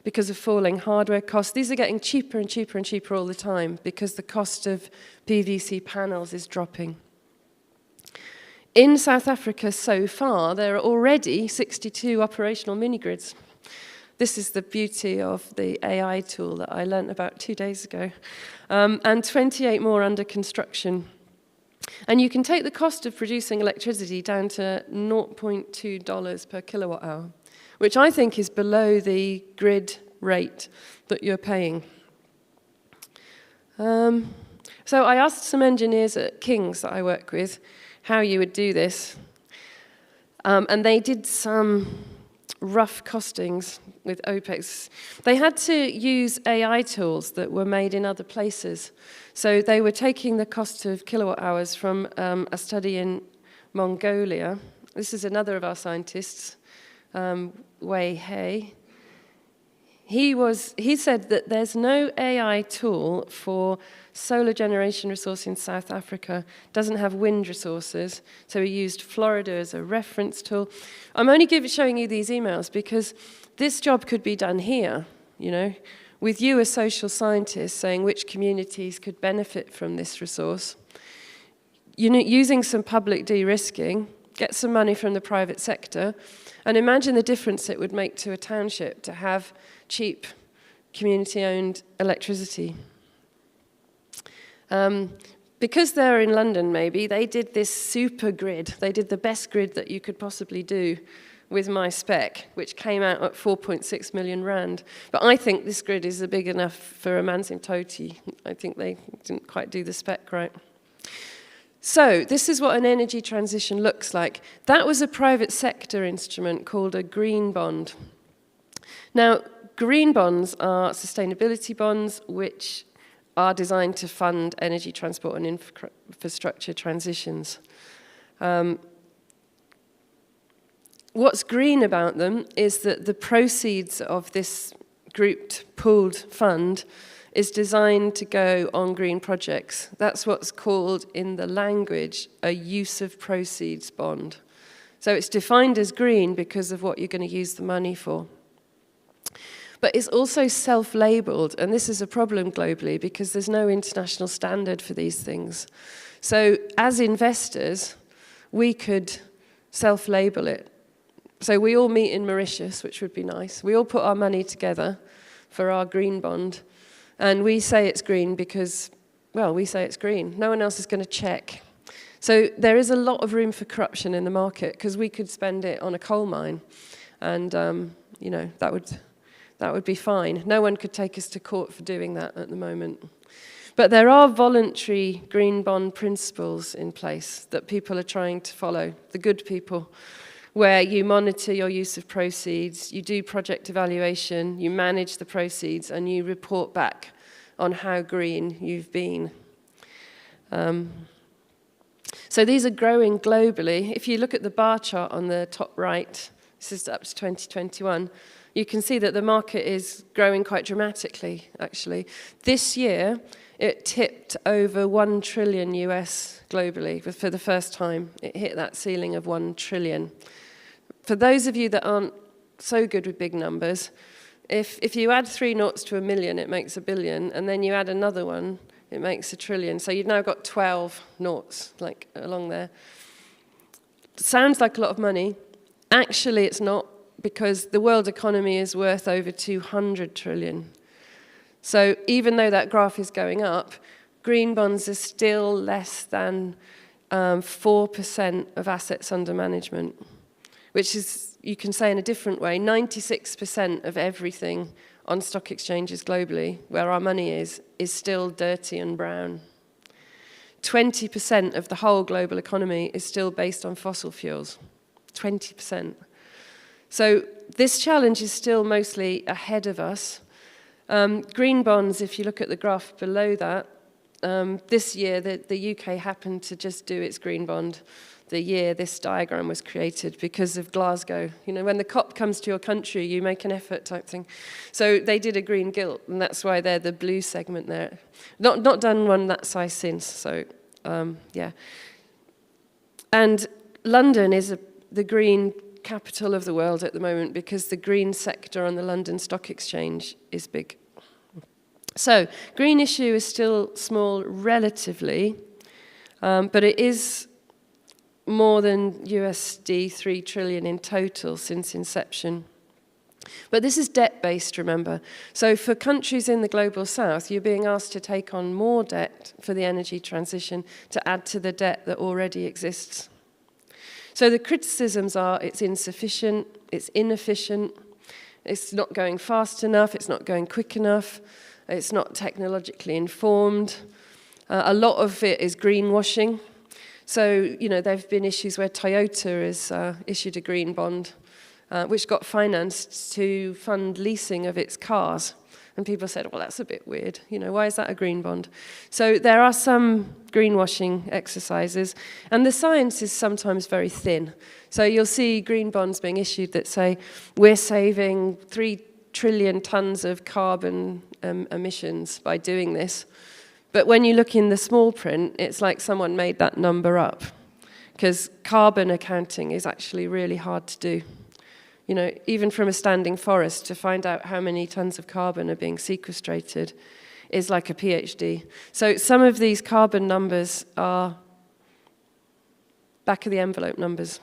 because of falling hardware costs. These are getting cheaper and cheaper and cheaper all the time because the cost of PVC panels is dropping. In South Africa so far, there are already 62 operational mini-grids. This is the beauty of the AI tool that I learnt about 2 days ago. And 28 more under construction. And you can take the cost of producing electricity down to $0.2 per kilowatt hour, which I think is below the grid rate that you're paying. So I asked some engineers at King's that I work with how you would do this. And they did some rough costings with OPEX. They had to use AI tools that were made in other places. So they were taking the cost of kilowatt hours from a study in Mongolia. This is another of our scientists, Wei He. He said that there's no AI tool for solar generation resource in South Africa, doesn't have wind resources, so he used Florida as a reference tool. I'm only showing you these emails because this job could be done here, you know, with you as social scientists saying which communities could benefit from this resource. You know, using some public de-risking, get some money from the private sector, and imagine the difference it would make to a township to have cheap, community-owned electricity. Because they're in London, maybe, they did this super grid. They did the best grid that you could possibly do with my spec, which came out at 4.6 million rand. But I think this grid is big enough for a Mansimtoti. I think they didn't quite do the spec right. So this is what an energy transition looks like. That was a private sector instrument called a green bond. Now, green bonds are sustainability bonds which are designed to fund energy transport and infrastructure transitions. What's green about them is that the proceeds of this grouped pooled fund is designed to go on green projects. That's what's called in the language a use of proceeds bond. So it's defined as green because of what you're going to use the money for. But it's also self-labeled, and this is a problem globally because there's no international standard for these things. So as investors, we could self-label it. So we all meet in Mauritius, which would be nice. We all put our money together for our green bond, and we say it's green because, well, we say it's green. No one else is going to check. So there is a lot of room for corruption in the market because we could spend it on a coal mine, and that would be fine. No one could take us to court for doing that at the moment. But there are voluntary green bond principles in place that people are trying to follow, the good people, where you monitor your use of proceeds, you do project evaluation, you manage the proceeds, and you report back on how green you've been. So these are growing globally. If you look at the bar chart on the top right, this is up to 2021, you can see that the market is growing quite dramatically, actually. This year, it tipped over 1 trillion US globally for the first time. It hit that ceiling of 1 trillion. For those of you that aren't so good with big numbers, if you add 3 noughts to a million, it makes a billion, and then you add another one, it makes a trillion. So you've now got 12 noughts, like along there. Sounds like a lot of money. Actually, it's not, because the world economy is worth over 200 trillion. So even though that graph is going up, green bonds are still less than 4% of assets under management, which is, you can say in a different way, 96% of everything on stock exchanges globally, where our money is still dirty and brown. 20% of the whole global economy is still based on fossil fuels. 20%. So this challenge is still mostly ahead of us. Green bonds, if you look at the graph below that, this year the UK happened to just do its green bond the year this diagram was created because of Glasgow. You know, when the COP comes to your country, you make an effort type thing. So they did a green gilt, and that's why they're the blue segment there. Not done one that size since, so yeah. And London is the green capital of the world at the moment because the green sector on the London Stock Exchange is big. So green issue is still small relatively, but it is more than USD 3 trillion in total since inception. But this is debt-based, remember. So for countries in the global south, you're being asked to take on more debt for the energy transition to add to the debt that already exists. So the criticisms are it's insufficient, it's inefficient, it's not going fast enough, it's not going quick enough, it's not technologically informed. A lot of it is greenwashing. So, you know, there have been issues where Toyota has issued a green bond, which got financed to fund leasing of its cars. And people said, well, that's a bit weird. You know, why is that a green bond? So there are some greenwashing exercises. And the science is sometimes very thin. So you'll see green bonds being issued that say, we're saving 3 trillion tons of carbon emissions by doing this. But when you look in the small print, it's like someone made that number up, because carbon accounting is actually really hard to do. You know, even from a standing forest, to find out how many tons of carbon are being sequestrated is like a PhD. So some of these carbon numbers are back of the envelope numbers.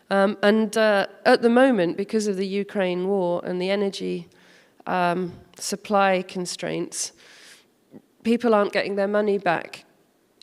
And at the moment, because of the Ukraine war and the energy supply constraints, people aren't getting their money back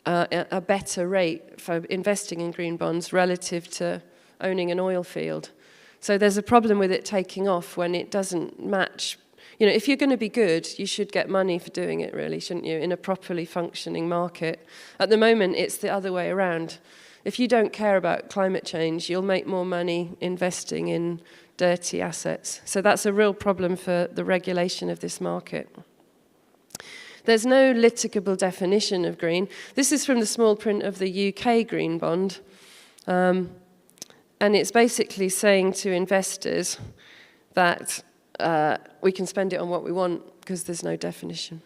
at a better rate for investing in green bonds relative to owning an oil field. So there's a problem with it taking off when it doesn't match. You know, if you're going to be good, you should get money for doing it, really, shouldn't you, in a properly functioning market. At the moment, it's the other way around. If you don't care about climate change, you'll make more money investing in dirty assets. So that's a real problem for the regulation of this market. There's no litigable definition of green. This is from the small print of the UK green bond. And it's basically saying to investors that we can spend it on what we want because there's no definition.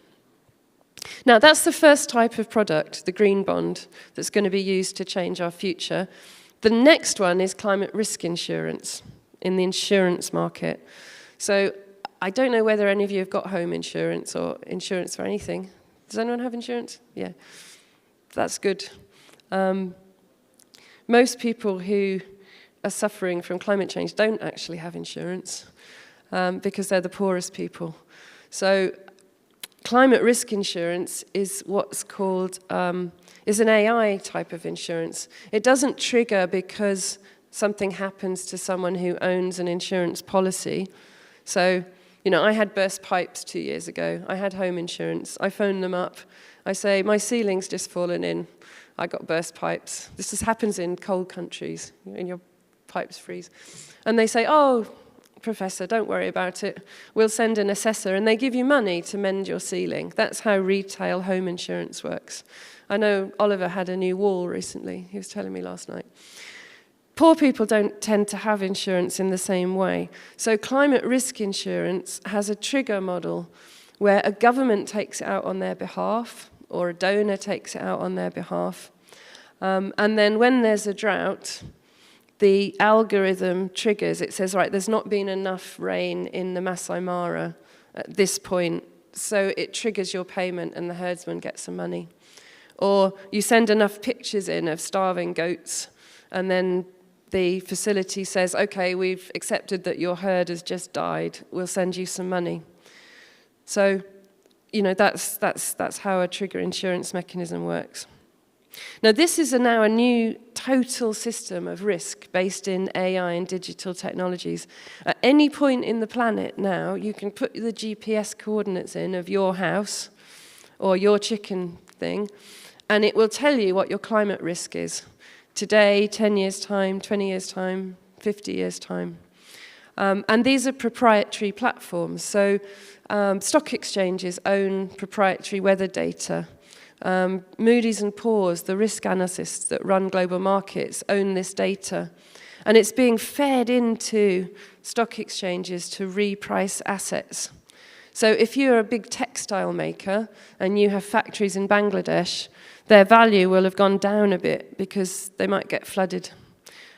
Now, that's the first type of product, the green bond, that's going to be used to change our future. The next one is climate risk insurance in the insurance market. So I don't know whether any of you have got home insurance or insurance for anything. Does anyone have insurance? Yeah, that's good. Most people who are suffering from climate change don't actually have insurance because they're the poorest people. So climate risk insurance is what's called, is an AI type of insurance. It doesn't trigger because something happens to someone who owns an insurance policy. So, you know, I had burst pipes 2 years ago. I had home insurance. I phoned them up. I say, my ceiling's just fallen in. I got burst pipes. This just happens in cold countries, and your pipes freeze. And they say, oh, Professor, don't worry about it. We'll send an assessor, and they give you money to mend your ceiling. That's how retail home insurance works. I know Oliver had a new wall recently. He was telling me last night. Poor people don't tend to have insurance in the same way. So climate risk insurance has a trigger model where a government takes it out on their behalf or a donor takes it out on their behalf. And then when there's a drought, the algorithm triggers. It says, right, there's not been enough rain in the Masai Mara at this point, so it triggers your payment and the herdsman gets some money. Or you send enough pictures in of starving goats, and then the facility says, okay, we've accepted that your herd has just died, we'll send you some money. So, you know, that's how a trigger insurance mechanism works. Now, this is now a new total system of risk based in AI and digital technologies. At any point in the planet now, you can put the GPS coordinates in of your house or your chicken thing, and it will tell you what your climate risk is. Today, 10 years' time, 20 years' time, 50 years' time. And these are proprietary platforms. So stock exchanges own proprietary weather data. Moody's and Poor's, the risk analysts that run global markets, own this data. And it's being fed into stock exchanges to reprice assets. So if you're a big textile maker and you have factories in Bangladesh, their value will have gone down a bit because they might get flooded.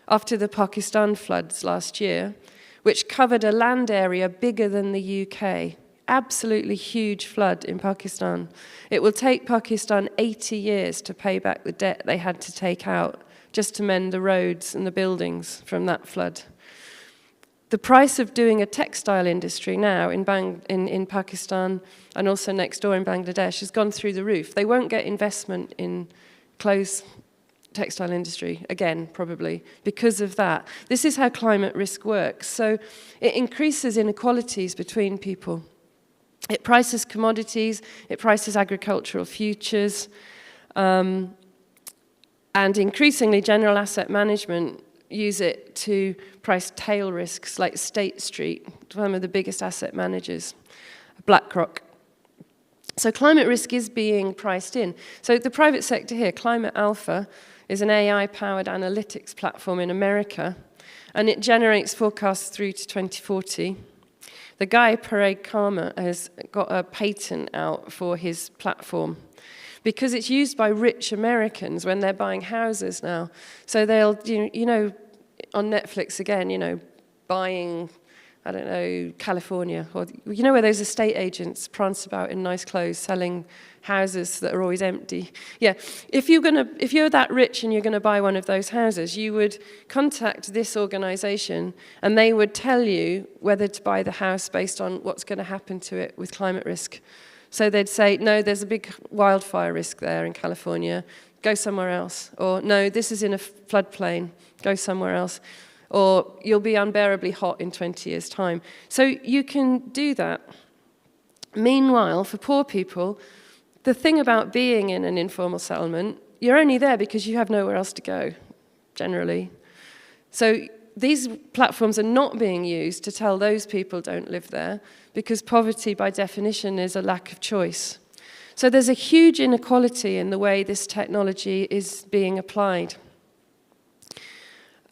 After the Pakistan floods last year, which covered a land area bigger than the UK, absolutely huge flood in Pakistan. It will take Pakistan 80 years to pay back the debt they had to take out just to mend the roads and the buildings from that flood. The price of doing a textile industry now in Pakistan and also next door in Bangladesh has gone through the roof. They won't get investment in clothes textile industry again, probably, because of that. This is how climate risk works. So it increases inequalities between people. It prices commodities, it prices agricultural futures, and increasingly general asset management use it to price tail risks like State Street, one of the biggest asset managers, BlackRock. So climate risk is being priced in. So the private sector here, Climate Alpha, is an AI-powered analytics platform in America, and it generates forecasts through to 2040. The guy, Parag Kama, has got a patent out for his platform because it's used by rich Americans when they're buying houses now. So they'll, you know, on Netflix again, you know, buying, I don't know, California, or you know where those estate agents prance about in nice clothes selling houses that are always empty. Yeah, if you're that rich and you're going to buy one of those houses, you would contact this organization and they would tell you whether to buy the house based on what's going to happen to it with climate risk. So they'd say, no, there's a big wildfire risk there in California, go somewhere else. Or no, this is in a floodplain, go somewhere else. Or you'll be unbearably hot in 20 years' time. So you can do that. Meanwhile, for poor people, the thing about being in an informal settlement, you're only there because you have nowhere else to go, generally. So these platforms are not being used to tell those people don't live there because poverty, by definition, is a lack of choice. So there's a huge inequality in the way this technology is being applied.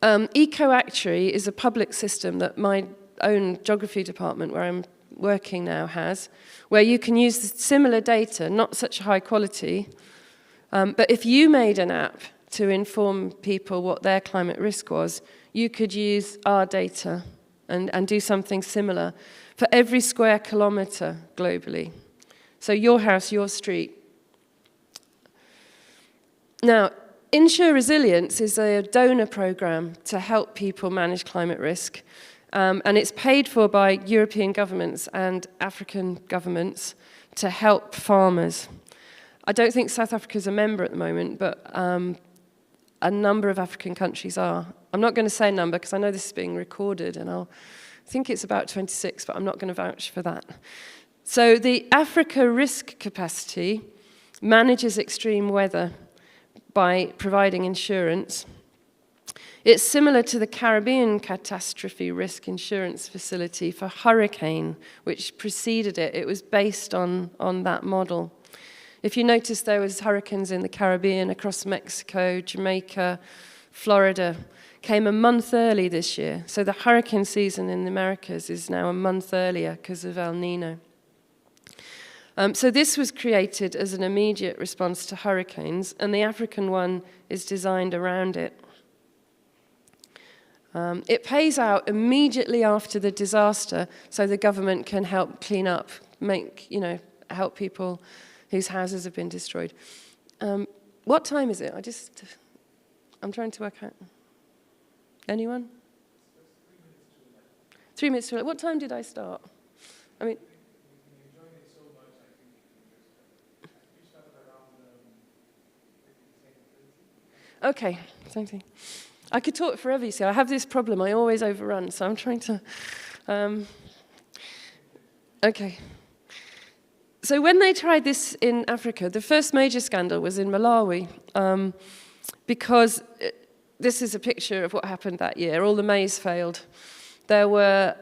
EcoActuary is a public system that my own geography department, where I'm working now, has, where you can use similar data, not such high quality, but if you made an app to inform people what their climate risk was, you could use our data and do something similar for every square kilometre globally. So your house, your street. Now, Insure Resilience is a donor program to help people manage climate risk, and it's paid for by European governments and African governments to help farmers. I don't think South Africa is a member at the moment, but a number of African countries are. I'm not going to say a number because I know this is being recorded, and I think it's about 26, but I'm not going to vouch for that. So the Africa Risk Capacity manages extreme weather by providing insurance. It's similar to the Caribbean Catastrophe Risk Insurance Facility for hurricane, which preceded it. It was based on that model. If you notice, there was hurricanes in the Caribbean, across Mexico, Jamaica, Florida, came a month early this year. So the hurricane season in the Americas is now a month earlier because of El Nino. So this was created as an immediate response to hurricanes, and the African one is designed around it. It pays out immediately after the disaster, so the government can help clean up, help people whose houses have been destroyed. What time is it? I'm trying to work out. Anyone? 3 minutes to 11. What time did I start? I mean, okay, same thing. I could talk forever, you see. I have this problem. I always overrun, so I'm trying to... Okay. So when they tried this in Africa, the first major scandal was in Malawi, because this is a picture of what happened that year. All the maize failed. There were...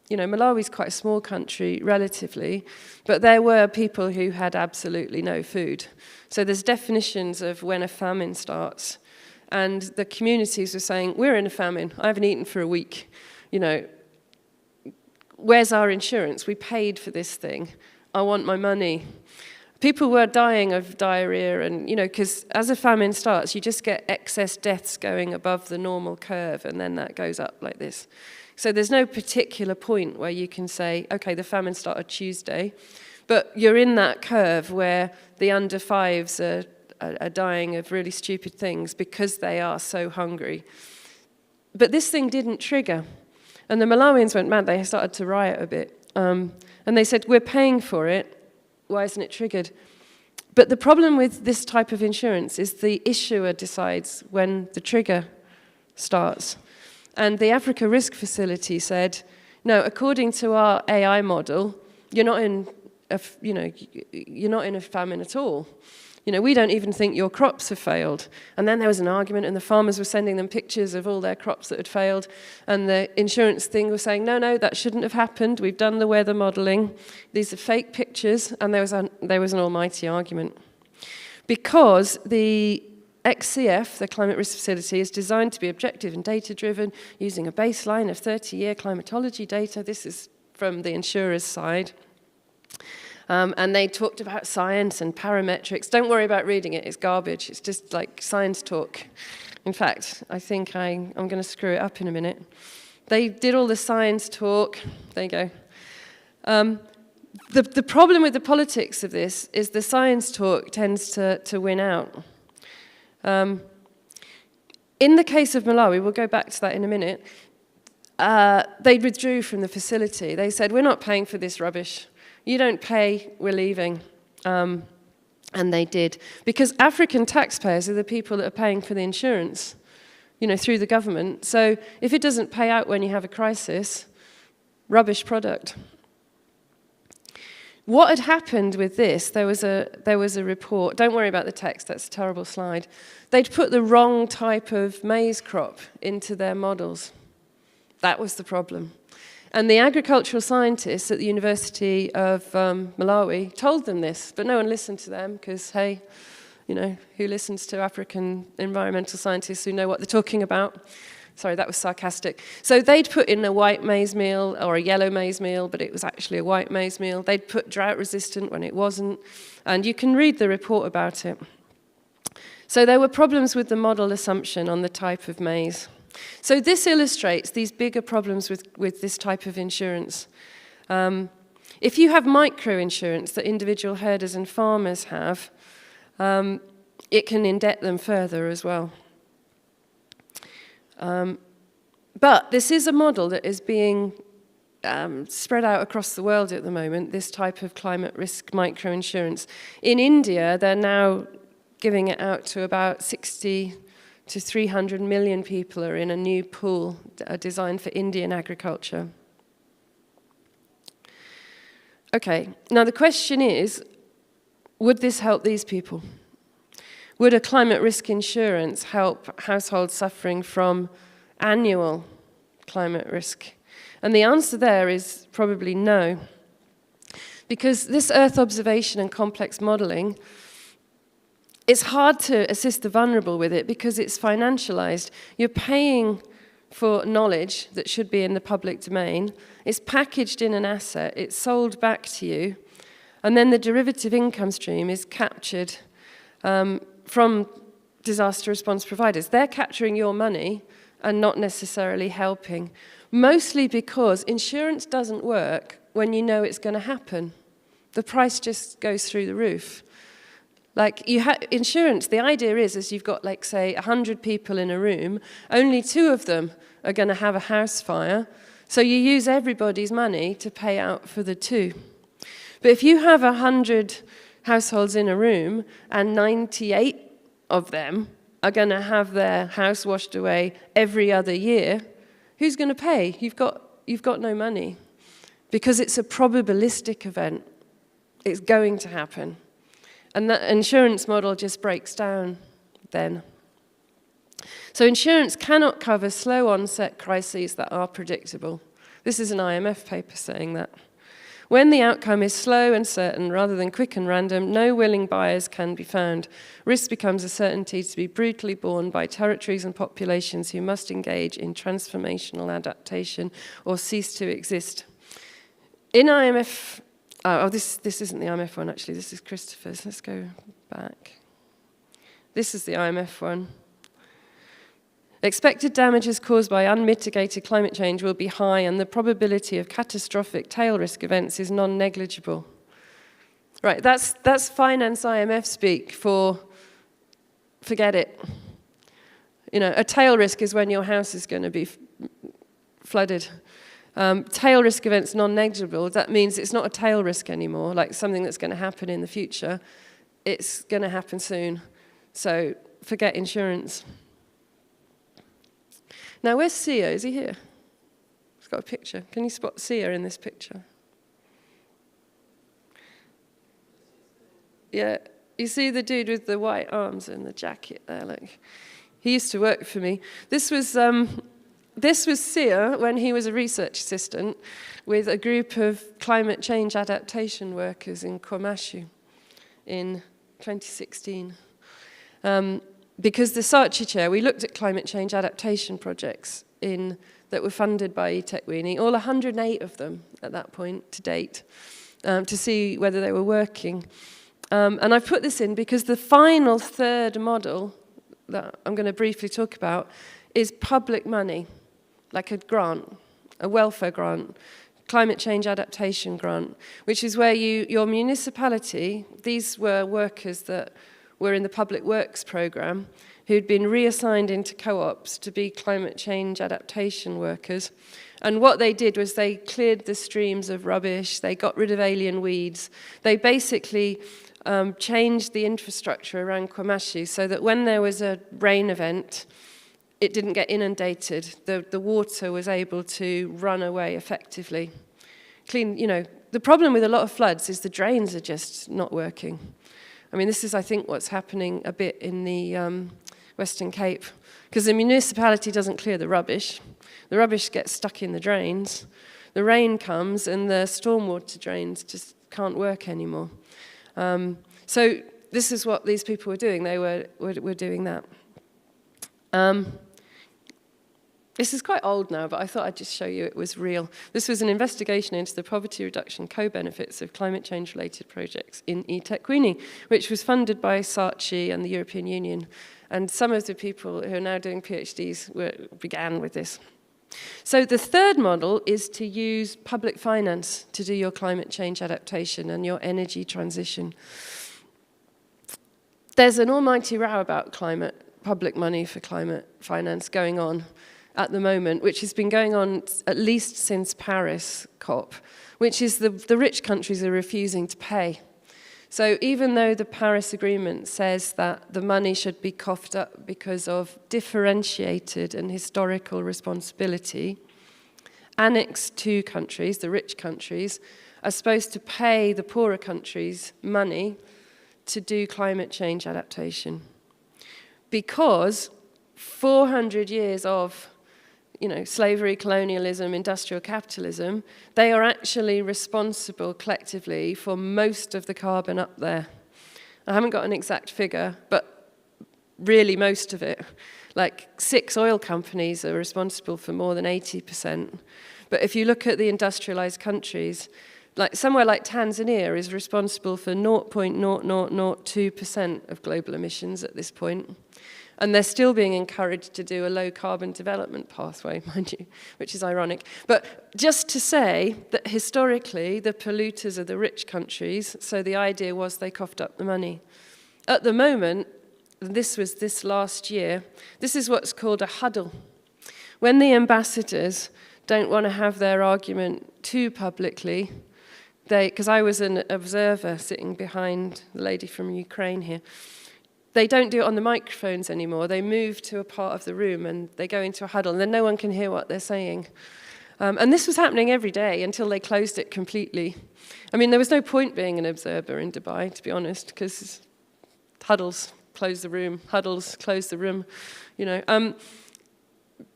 Malawi's quite a small country, relatively, but there were people who had absolutely no food. So there's definitions of when a famine starts. And the communities were saying, we're in a famine. I haven't eaten for a week. Where's our insurance? We paid for this thing. I want my money. People were dying of diarrhea, and, because as a famine starts, you just get excess deaths going above the normal curve, and then that goes up like this. So there's no particular point where you can say, okay, the famine started Tuesday, but you're in that curve where the under fives are dying of really stupid things because they are so hungry. But this thing didn't trigger. And the Malawians went mad. They started to riot a bit. And they said, we're paying for it. Why isn't it triggered? But the problem with this type of insurance is the issuer decides when the trigger starts. And the Africa Risk Facility said, no, according to our AI model, you're not in a famine at all. We don't even think your crops have failed. And then there was an argument, and the farmers were sending them pictures of all their crops that had failed. And the insurance thing was saying, no, that shouldn't have happened. We've done the weather modeling. These are fake pictures. And there was an almighty argument. Because the XCF, the Climate Risk Facility, is designed to be objective and data-driven, using a baseline of 30-year climatology data. This is from the insurer's side. And they talked about science and parametrics. Don't worry about reading it. It's garbage. It's just like science talk. In fact, I think I'm going to screw it up in a minute. They did all the science talk. There you go. The problem with the politics of this is the science talk tends to win out. In the case of Malawi, we'll go back to that in a minute, they withdrew from the facility. They said, we're not paying for this rubbish. You don't pay, we're leaving. And they did. Because African taxpayers are the people that are paying for the insurance, through the government. So if it doesn't pay out when you have a crisis, rubbish product. What had happened with this, there was a report. Don't worry about the text, that's a terrible slide. They'd put the wrong type of maize crop into their models. That was the problem. And the agricultural scientists at the University of Malawi told them this, but no one listened to them because, hey, you know, who listens to African environmental scientists who know what they're talking about? Sorry, that was sarcastic. So they'd put in a white maize meal or a yellow maize meal, but it was actually a white maize meal. They'd put drought resistant when it wasn't. And you can read the report about it. So there were problems with the model assumption on the type of maize. So this illustrates these bigger problems with this type of insurance. If you have micro-insurance that individual herders and farmers have, it can indebt them further as well. But this is a model that is being spread out across the world at the moment, this type of climate risk microinsurance. In India, they're now giving it out to about 60 to 300 million people are in a new pool designed for Indian agriculture. Okay, now the question is, would this help these people? Would a climate risk insurance help households suffering from annual climate risk? And the answer there is probably no. Because this Earth observation and complex modelling, it's hard to assist the vulnerable with it because it's financialized. You're paying for knowledge that should be in the public domain. It's packaged in an asset. It's sold back to you. And then the derivative income stream is captured from disaster response providers. They're capturing your money and not necessarily helping, mostly because insurance doesn't work when you know it's going to happen. The price just goes through the roof. Like insurance, the idea is you've got, like, say, 100 people in a room, only 2 of them are going to have a house fire, so you use everybody's money to pay out for the 2. But if you have 100 households in a room and 98 of them are going to have their house washed away every other year, who's going to pay? You've got no money because it's a probabilistic event. It's going to happen. And that insurance model just breaks down then. So insurance cannot cover slow onset crises that are predictable. This is an IMF paper saying that. When the outcome is slow and certain rather than quick and random, no willing buyers can be found. Risk becomes a certainty to be brutally borne by territories and populations who must engage in transformational adaptation or cease to exist. In IMF, this isn't the IMF one actually, this is Christopher's. Let's go back. This is the IMF one. Expected damages caused by unmitigated climate change will be high and the probability of catastrophic tail risk events is non-negligible. Right, that's finance IMF speak for forget it. You know, a tail risk is when your house is going to be flooded. Tail risk events non-negligible, that means it's not a tail risk anymore, like something that's going to happen in the future. It's going to happen soon. So forget insurance. Now, where's Sia? Is he here? He's got a picture. Can you spot Sia in this picture? Yeah, you see the dude with the white arms and the jacket there, like, he used to work for me. This was Sia when he was a research assistant with a group of climate change adaptation workers in KwaZulu-Natal in 2016. Because the Saatchi Chair, we looked at climate change adaptation projects that were funded by eTechweenie, all 108 of them at that point to date, to see whether they were working. And I've put this in because the final third model that I'm going to briefly talk about is public money, like a grant, a welfare grant, climate change adaptation grant, which is where your municipality, these were workers that were in the public works program who'd been reassigned into co-ops to be climate change adaptation workers. And what they did was they cleared the streams of rubbish, they got rid of alien weeds, they basically changed the infrastructure around KwaZulu so that when there was a rain event, it didn't get inundated. The water was able to run away effectively. The problem with a lot of floods is the drains are just not working. I mean, this is, I think, what's happening a bit in the Western Cape, because the municipality doesn't clear the rubbish. The rubbish gets stuck in the drains. the rain comes and the stormwater drains just can't work anymore. So this is what these people were doing. They were doing that. This is quite old now, but I thought I'd just show you it was real. This was an investigation into the poverty reduction co-benefits of climate change-related projects in eTechweenie, which was funded by Saatchi and the European Union. And some of the people who are now doing PhDs began with this. So the third model is to use public finance to do your climate change adaptation and your energy transition. There's an almighty row about public money for climate finance going on at the moment, which has been going on at least since Paris COP, which is the rich countries are refusing to pay. So even though the Paris Agreement says that the money should be coughed up because of differentiated and historical responsibility, Annex 2 countries, the rich countries, are supposed to pay the poorer countries money to do climate change adaptation. Because 400 years of slavery, colonialism, industrial capitalism, they are actually responsible collectively for most of the carbon up there. I haven't got an exact figure, but really most of it. Like 6 oil companies are responsible for more than 80%. But if you look at the industrialized countries, like somewhere like Tanzania is responsible for 0.0002% of global emissions at this point. And they're still being encouraged to do a low-carbon development pathway, mind you, which is ironic. But just to say that historically, the polluters are the rich countries, so the idea was they coughed up the money. At the moment, this was this last year, this is what's called a huddle. When the ambassadors don't want to have their argument too publicly, because I was an observer sitting behind the lady from Ukraine here, they don't do it on the microphones anymore. They move to a part of the room and they go into a huddle, and then no one can hear what they're saying. And this was happening every day until they closed it completely. I mean, there was no point being an observer in Dubai, to be honest, because huddles, close the room, huddles, close the room,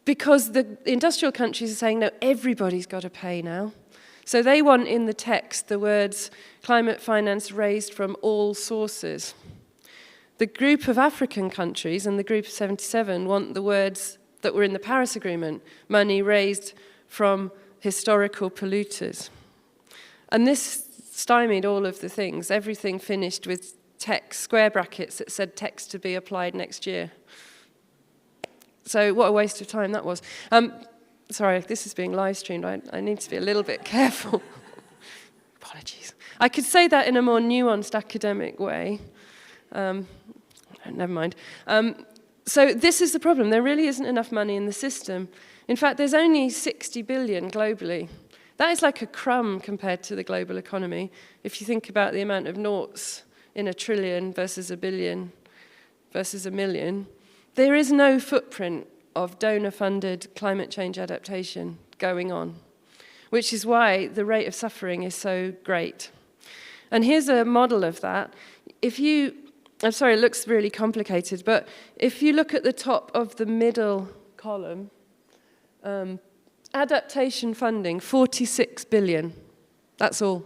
because the industrial countries are saying, no, everybody's got to pay now. So they want in the text the words, climate finance raised from all sources. The group of African countries and the group of 77 want the words that were in the Paris Agreement, money raised from historical polluters. And this stymied all of the things. Everything finished with text, square brackets that said text to be applied next year. So what a waste of time that was. Sorry, this is being live streamed. I need to be a little bit careful. Apologies. I could say that in a more nuanced academic way. Never mind. So this is the problem. There really isn't enough money in the system. In fact, there's only 60 billion globally. That is like a crumb compared to the global economy. If you think about the amount of noughts in a trillion versus a billion versus a million, there is no footprint of donor-funded climate change adaptation going on, which is why the rate of suffering is so great. And here's a model of that. I'm sorry, it looks really complicated, but if you look at the top of the middle column, adaptation funding, 46 billion. That's all.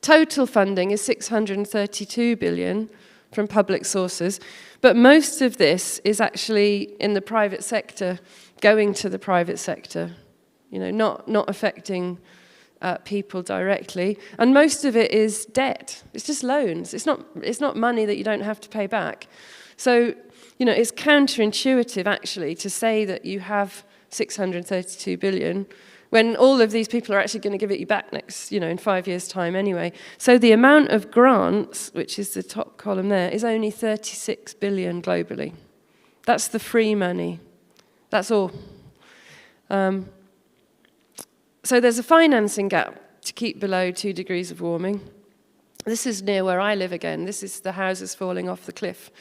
Total funding is 632 billion from public sources, but most of this is actually in the private sector, going to the private sector, not affecting people directly, and most of it is debt. It's just loans. It's not money that you don't have to pay back. So, it's counterintuitive actually to say that you have 632 billion when all of these people are actually going to give it you back next, in 5 years' time anyway. So the amount of grants, which is the top column there, is only 36 billion globally. That's the free money. That's all. So there's a financing gap to keep below 2 degrees of warming. This is near where I live again. This is the houses falling off the cliff.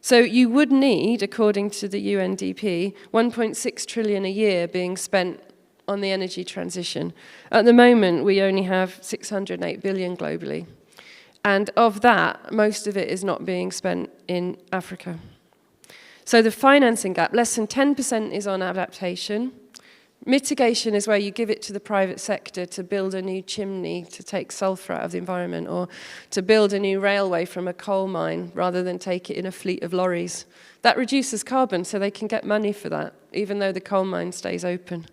So you would need, according to the UNDP, 1.6 trillion a year being spent on the energy transition. At the moment, we only have 608 billion globally. And of that, most of it is not being spent in Africa. So the financing gap, less than 10% is on adaptation, Mitigation is where you give it to the private sector to build a new chimney to take sulfur out of the environment, or to build a new railway from a coal mine rather than take it in a fleet of lorries. That reduces carbon, so they can get money for that, even though the coal mine stays open.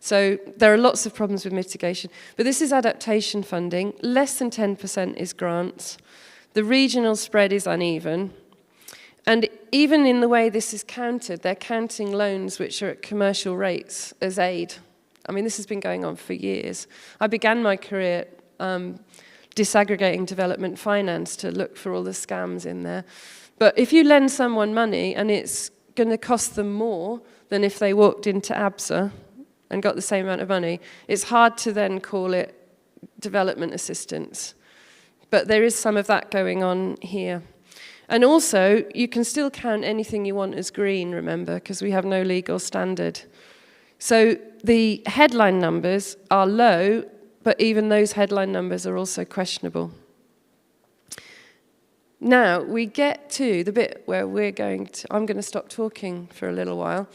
So there are lots of problems with mitigation. But this is adaptation funding. Less than 10% is grants. The regional spread is uneven. And even in the way this is counted, they're counting loans which are at commercial rates as aid. I mean, this has been going on for years. I began my career disaggregating development finance to look for all the scams in there. But if you lend someone money and it's going to cost them more than if they walked into ABSA and got the same amount of money, it's hard to then call it development assistance. But there is some of that going on here. And also, you can still count anything you want as green, remember, because we have no legal standard. So the headline numbers are low, but even those headline numbers are also questionable. Now, we get to the bit where I'm going to stop talking for a little while.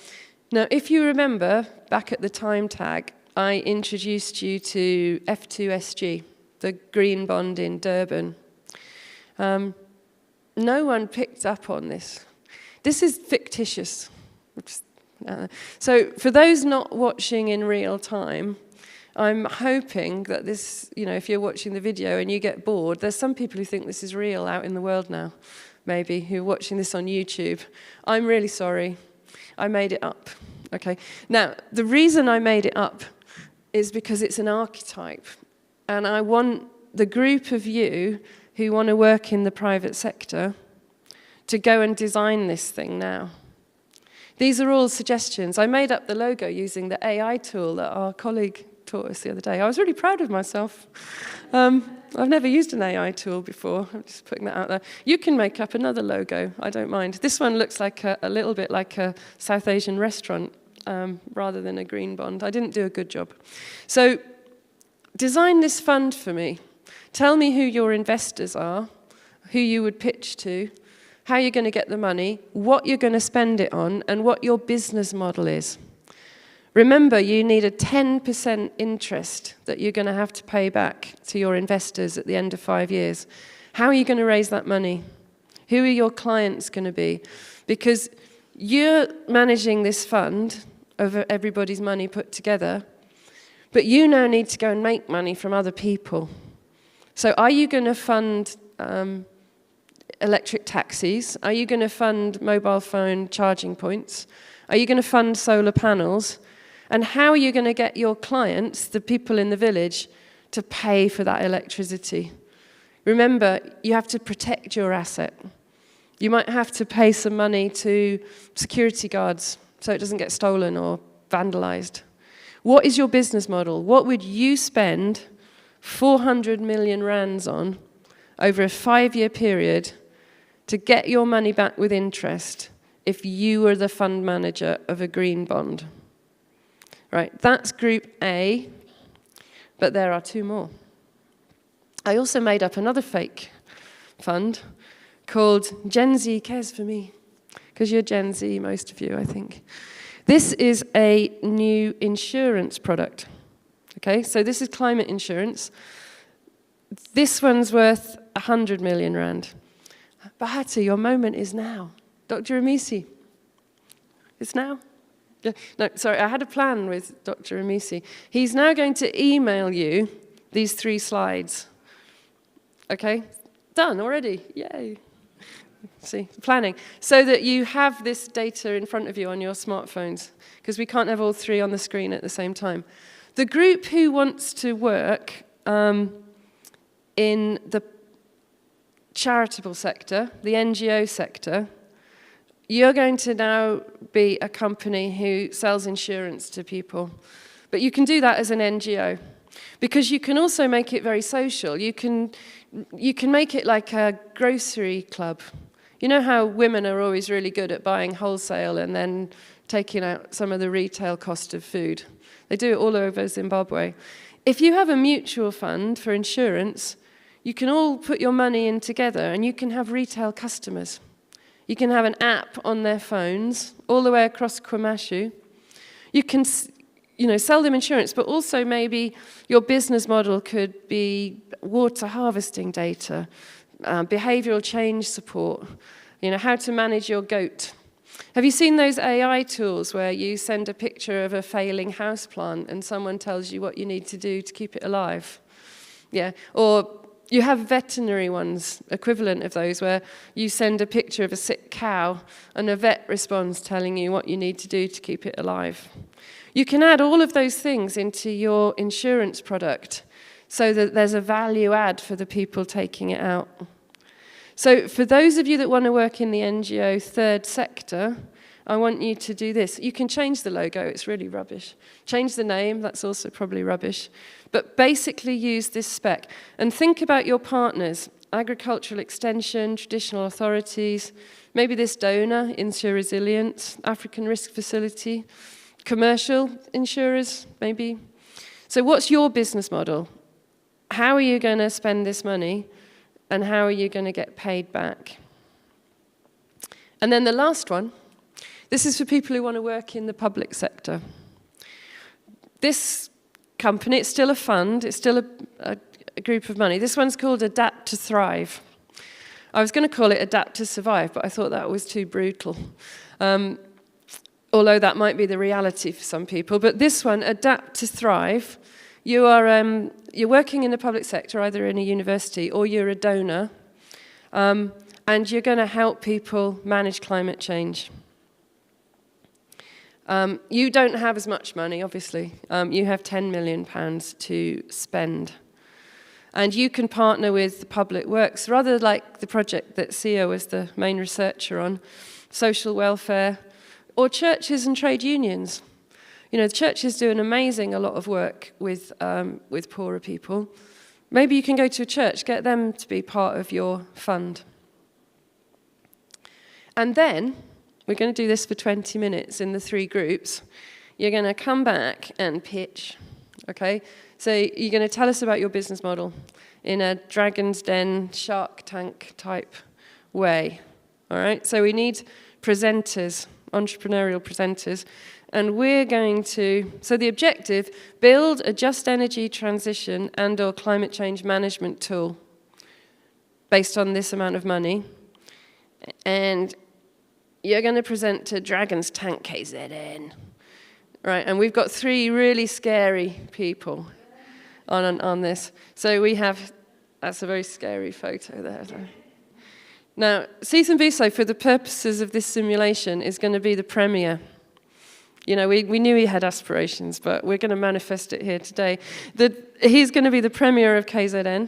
Now, if you remember, back at the time tag, I introduced you to F2SG, the green bond in Durban. No one picked up on this. This is fictitious. So for those not watching in real time, I'm hoping that this, if you're watching the video and you get bored, there's some people who think this is real out in the world now, maybe, who are watching this on YouTube. I'm really sorry. I made it up. Okay. Now, the reason I made it up is because it's an archetype. And I want the group of you who want to work in the private sector to go and design this thing now. These are all suggestions. I made up the logo using the AI tool that our colleague taught us the other day. I was really proud of myself. I've never used an AI tool before. I'm just putting that out there. You can make up another logo. I don't mind. This one looks like a little bit like a South Asian restaurant rather than a green bond. I didn't do a good job. So design this fund for me. Tell me who your investors are, who you would pitch to, how you're going to get the money, what you're going to spend it on, and what your business model is. Remember, you need a 10% interest that you're going to have to pay back to your investors at the end of 5 years. How are you going to raise that money? Who are your clients going to be? Because you're managing this fund of everybody's money put together, but you now need to go and make money from other people. So are you going to fund electric taxis? Are you going to fund mobile phone charging points? Are you going to fund solar panels? And how are you going to get your clients, the people in the village, to pay for that electricity? Remember, you have to protect your asset. You might have to pay some money to security guards so it doesn't get stolen or vandalized. What is your business model? What would you spend 400 million rands on over a 5-year period to get your money back with interest if you were the fund manager of a green bond? Right, that's group A, but there are 2 more. I also made up another fake fund called Gen Z Cares for Me, because you're Gen Z, most of you, I think. This is a new insurance product. Okay, so this is climate insurance. This one's worth 100 million rand. Bahati, your moment is now. Dr. Amisi, it's now. Yeah, no, sorry, I had a plan with Dr. Amisi. He's now going to email you these 3 slides. Okay, done already, yay. See, planning. So that you have this data in front of you on your smartphones, because we can't have all 3 on the screen at the same time. The group who wants to work in the charitable sector, the NGO sector, you're going to now be a company who sells insurance to people. But you can do that as an NGO, because you can also make it very social. You can make it like a grocery club. You know how women are always really good at buying wholesale and then taking out some of the retail cost of food? They do it all over Zimbabwe. If you have a mutual fund for insurance, you can all put your money in together and you can have retail customers. You can have an app on their phones all the way across KwaMashu. You can sell them insurance, but also maybe your business model could be water harvesting data, behavioral change support, how to manage your goat. Have you seen those AI tools where you send a picture of a failing houseplant and someone tells you what you need to do to keep it alive? Yeah, or you have veterinary ones, equivalent of those, where you send a picture of a sick cow and a vet responds telling you what you need to do to keep it alive. You can add all of those things into your insurance product so that there's a value add for the people taking it out. So for those of you that want to work in the NGO third sector, I want you to do this. You can change the logo, it's really rubbish. Change the name, that's also probably rubbish. But basically use this spec. And think about your partners, agricultural extension, traditional authorities, maybe this donor, Insure Resilience, African Risk Facility, commercial insurers, maybe. So what's your business model? How are you going to spend this money? And how are you going to get paid back? And then the last one, this is for people who want to work in the public sector. This company, it's still a fund, it's still a group of money. This one's called Adapt to Thrive. I was going to call it Adapt to Survive, but I thought that was too brutal. Although that might be the reality for some people. But this one, Adapt to Thrive, you're working in the public sector, either in a university or you're a donor, and you're going to help people manage climate change. You don't have as much money, obviously. You have £10 million to spend. And you can partner with the public works, rather like the project that Sia was the main researcher on, social welfare, or churches and trade unions. The churches do a lot of work with poorer people. Maybe you can go to a church, get them to be part of your fund. And then, we're going to do this for 20 minutes in the 3 groups. You're going to come back and pitch, okay? So you're going to tell us about your business model in a Dragon's Den, Shark Tank type way, all right? So we need presenters, entrepreneurial presenters, and we're going to, so the objective, build a just energy transition and/or climate change management tool based on this amount of money. And you're going to present to Dragon's Tank KZN. Right, and we've got 3 really scary people on this. So we have, that's a very scary photo there. Now, Season Buso, for the purposes of this simulation, is going to be the premier. We knew he had aspirations, but we're going to manifest it here today. He's going to be the premier of KZN.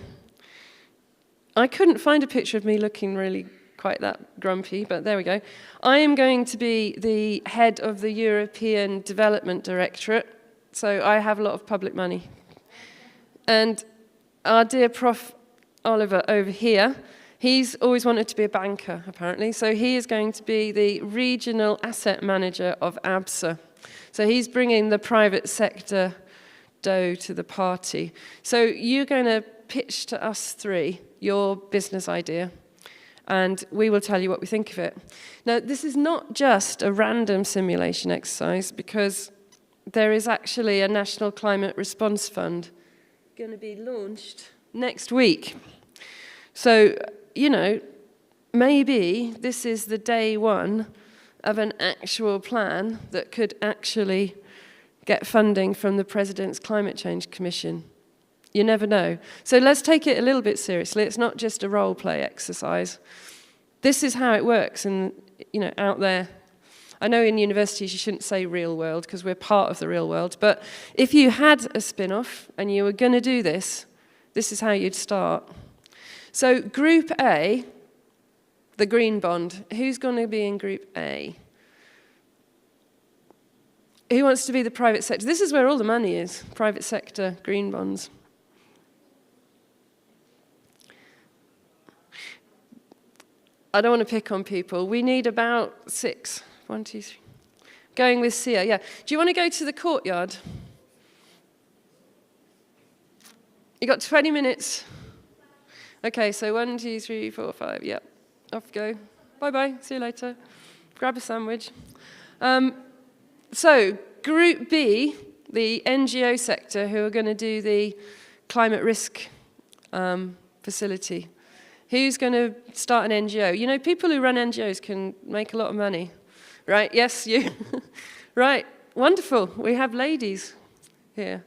I couldn't find a picture of me looking really quite that grumpy, but there we go. I am going to be the head of the European Development Directorate, so I have a lot of public money. And our dear Prof. Oliver over here, he's always wanted to be a banker, apparently, so he is going to be the regional asset manager of ABSA. So he's bringing the private sector dough to the party. So you're going to pitch to us 3 your business idea, and we will tell you what we think of it. Now, this is not just a random simulation exercise, because there is actually a National Climate Response Fund going to be launched next week. So, maybe this is the day 1 of an actual plan that could actually get funding from the President's Climate Change Commission. You never know. So let's take it a little bit seriously. It's not just a role play exercise. This is how it works out there. I know in universities you shouldn't say real world because we're part of the real world, but if you had a spin-off and you were going to do this, this is how you'd start. So Group A, the green bond, who's going to be in Group A? Who wants to be the private sector? This is where all the money is, private sector, green bonds. I don't want to pick on people. We need about 6. 1, 2, 3. Going with Sia, yeah. Do you want to go to the courtyard? You got 20 minutes. Okay, so 1, 2, 3, 4, 5. Yep. Off you go. Bye-bye. See you later. Grab a sandwich. So, Group B, the NGO sector who are going to do the climate risk facility? Who's going to start an NGO? You know, people who run NGOs can make a lot of money, right? Yes, you. Right, wonderful. We have ladies here.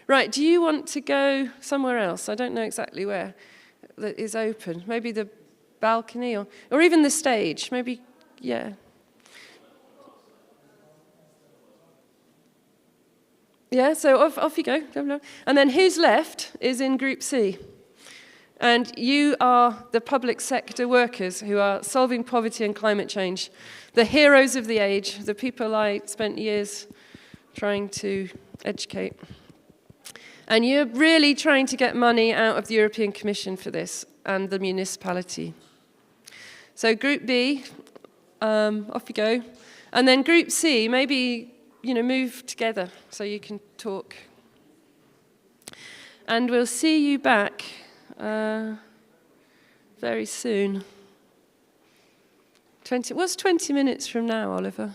Right, do you want to go somewhere else? I don't know exactly where that is open. Maybe the balcony or even the stage. Maybe, yeah. Yeah, so off you go. And then who's left is in Group C. And you are the public sector workers who are solving poverty and climate change, the heroes of the age, the people I spent years trying to educate. And you're really trying to get money out of the European Commission for this and the municipality. So Group B, off you go. And then Group C, maybe, you know, move together so you can talk. And we'll see you back very soon. What's 20 minutes from now, Oliver?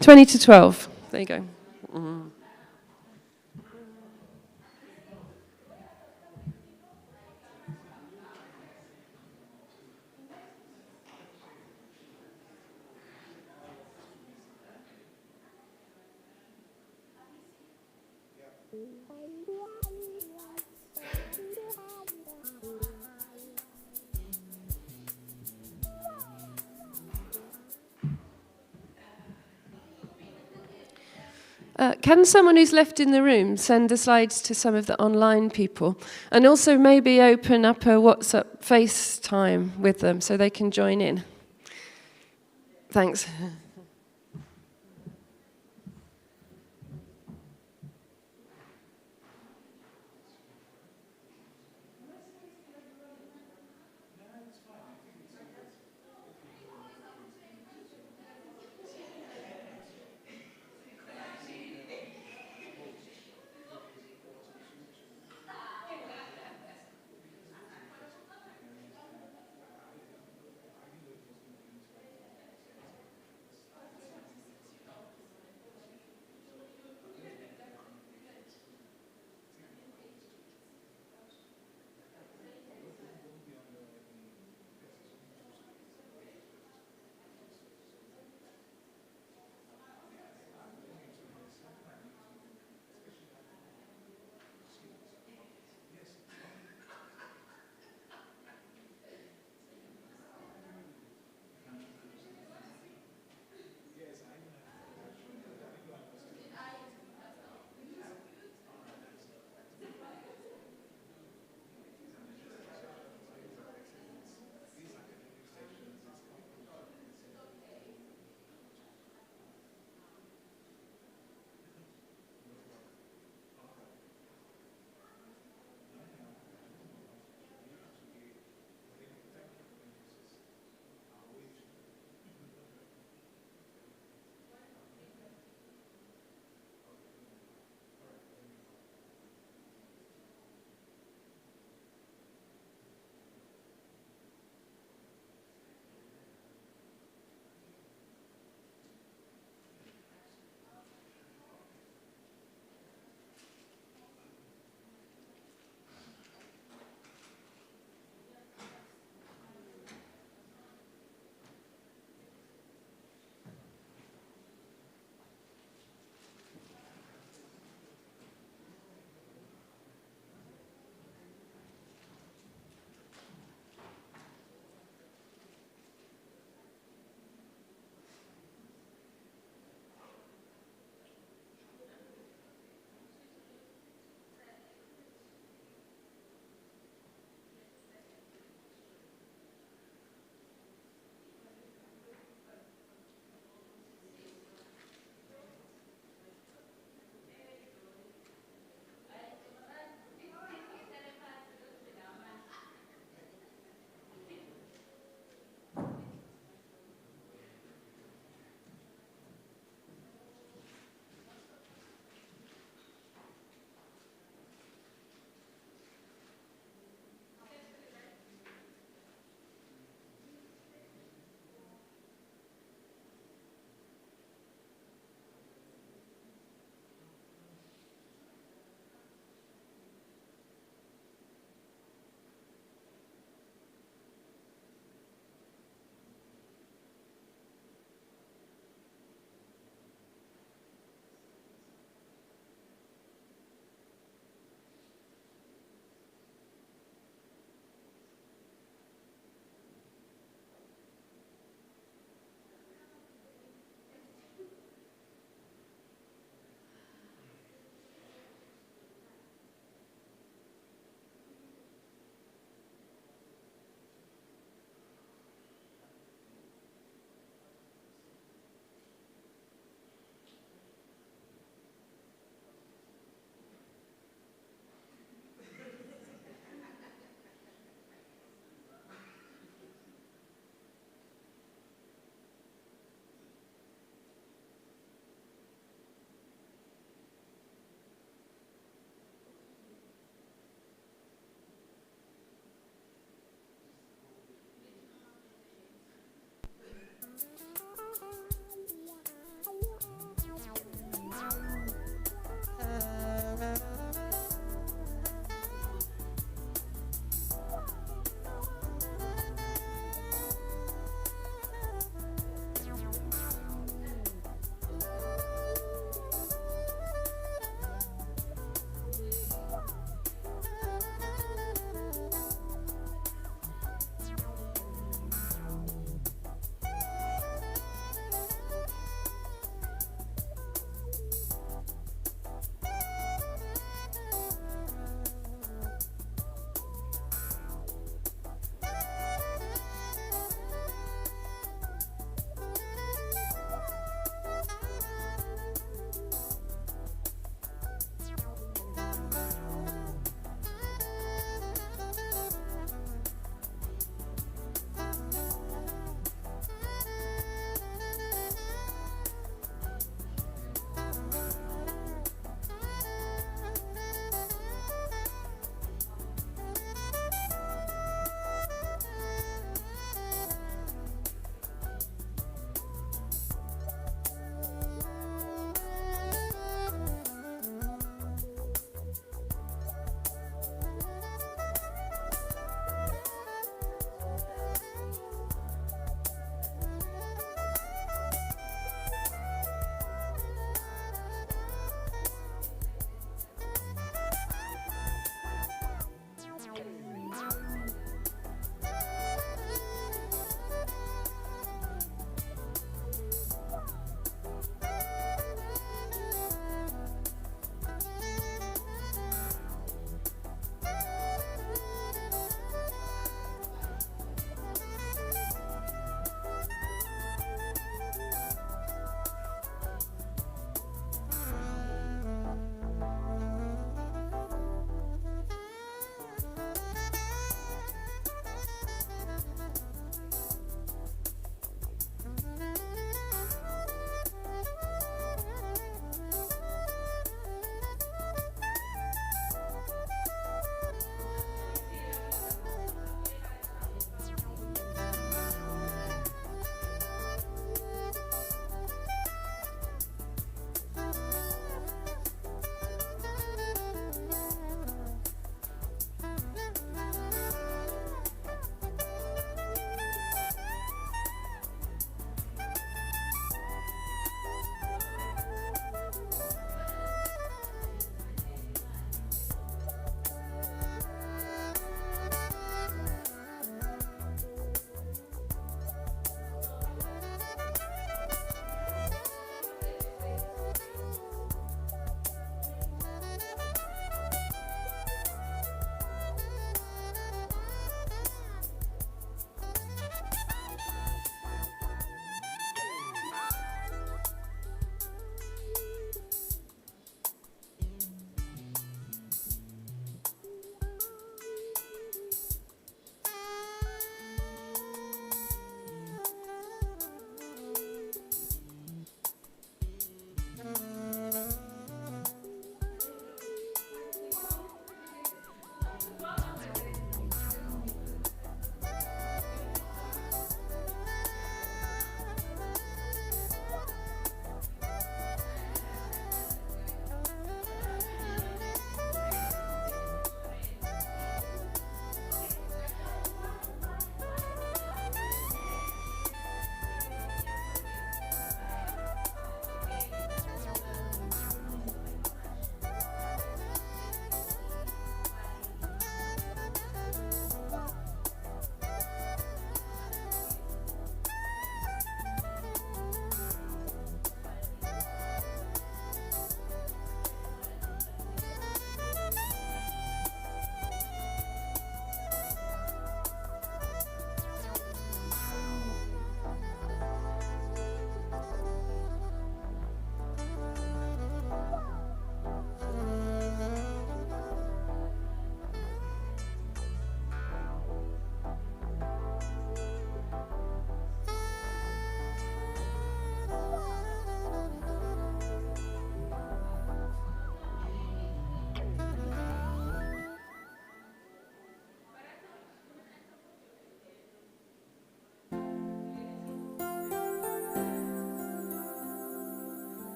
20 to 12. There you go. Mm. Can someone who's left in the room send the slides to some of the online people? And also maybe open up a WhatsApp FaceTime with them so they can join in. Thanks.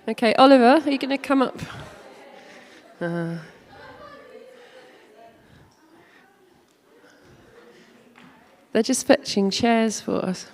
Okay, Oliver, are you going to come up? They're just fetching chairs for us.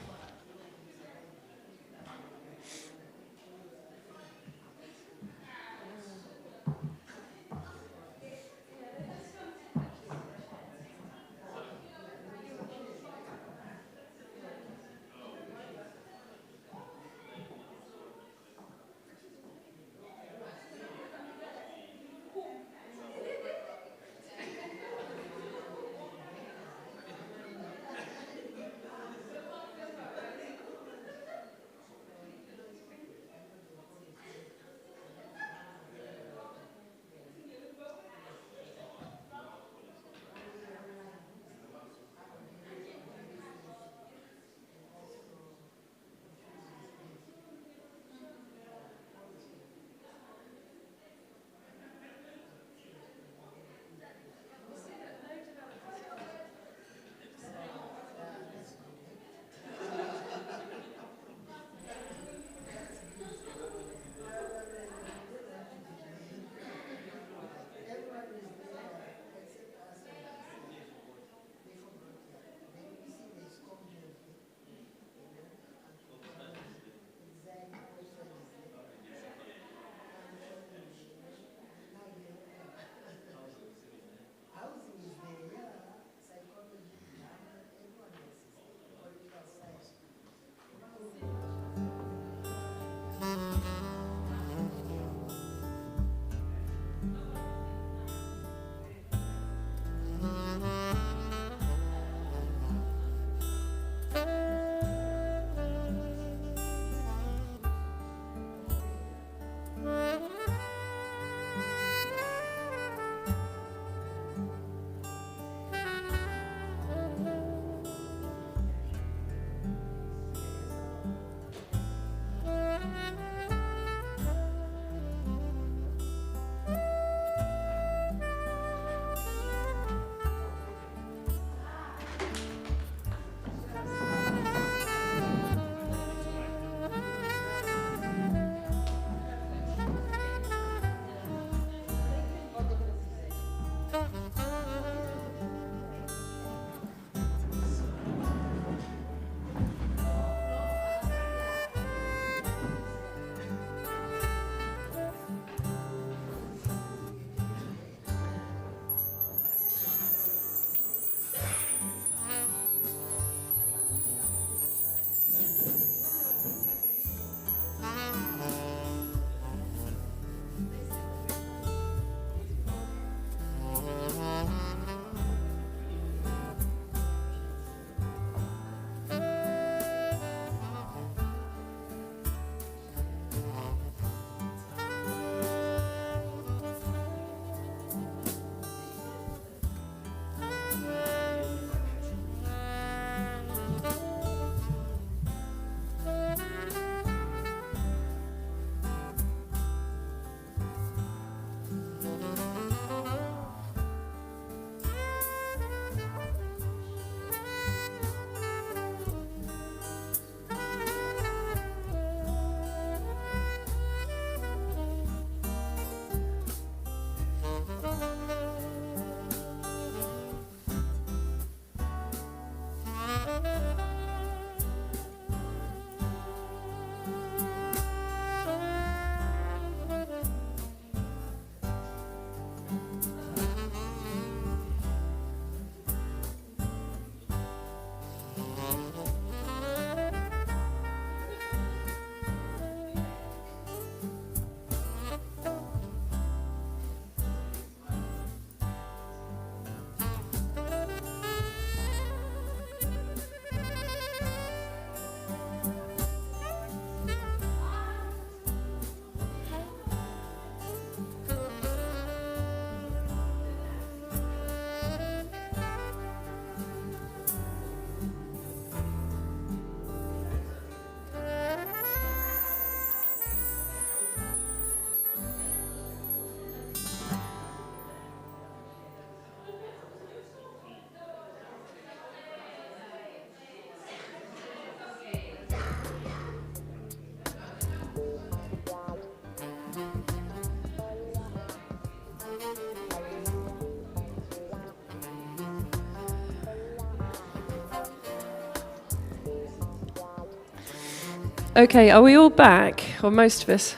Okay, are we all back? Or most of us?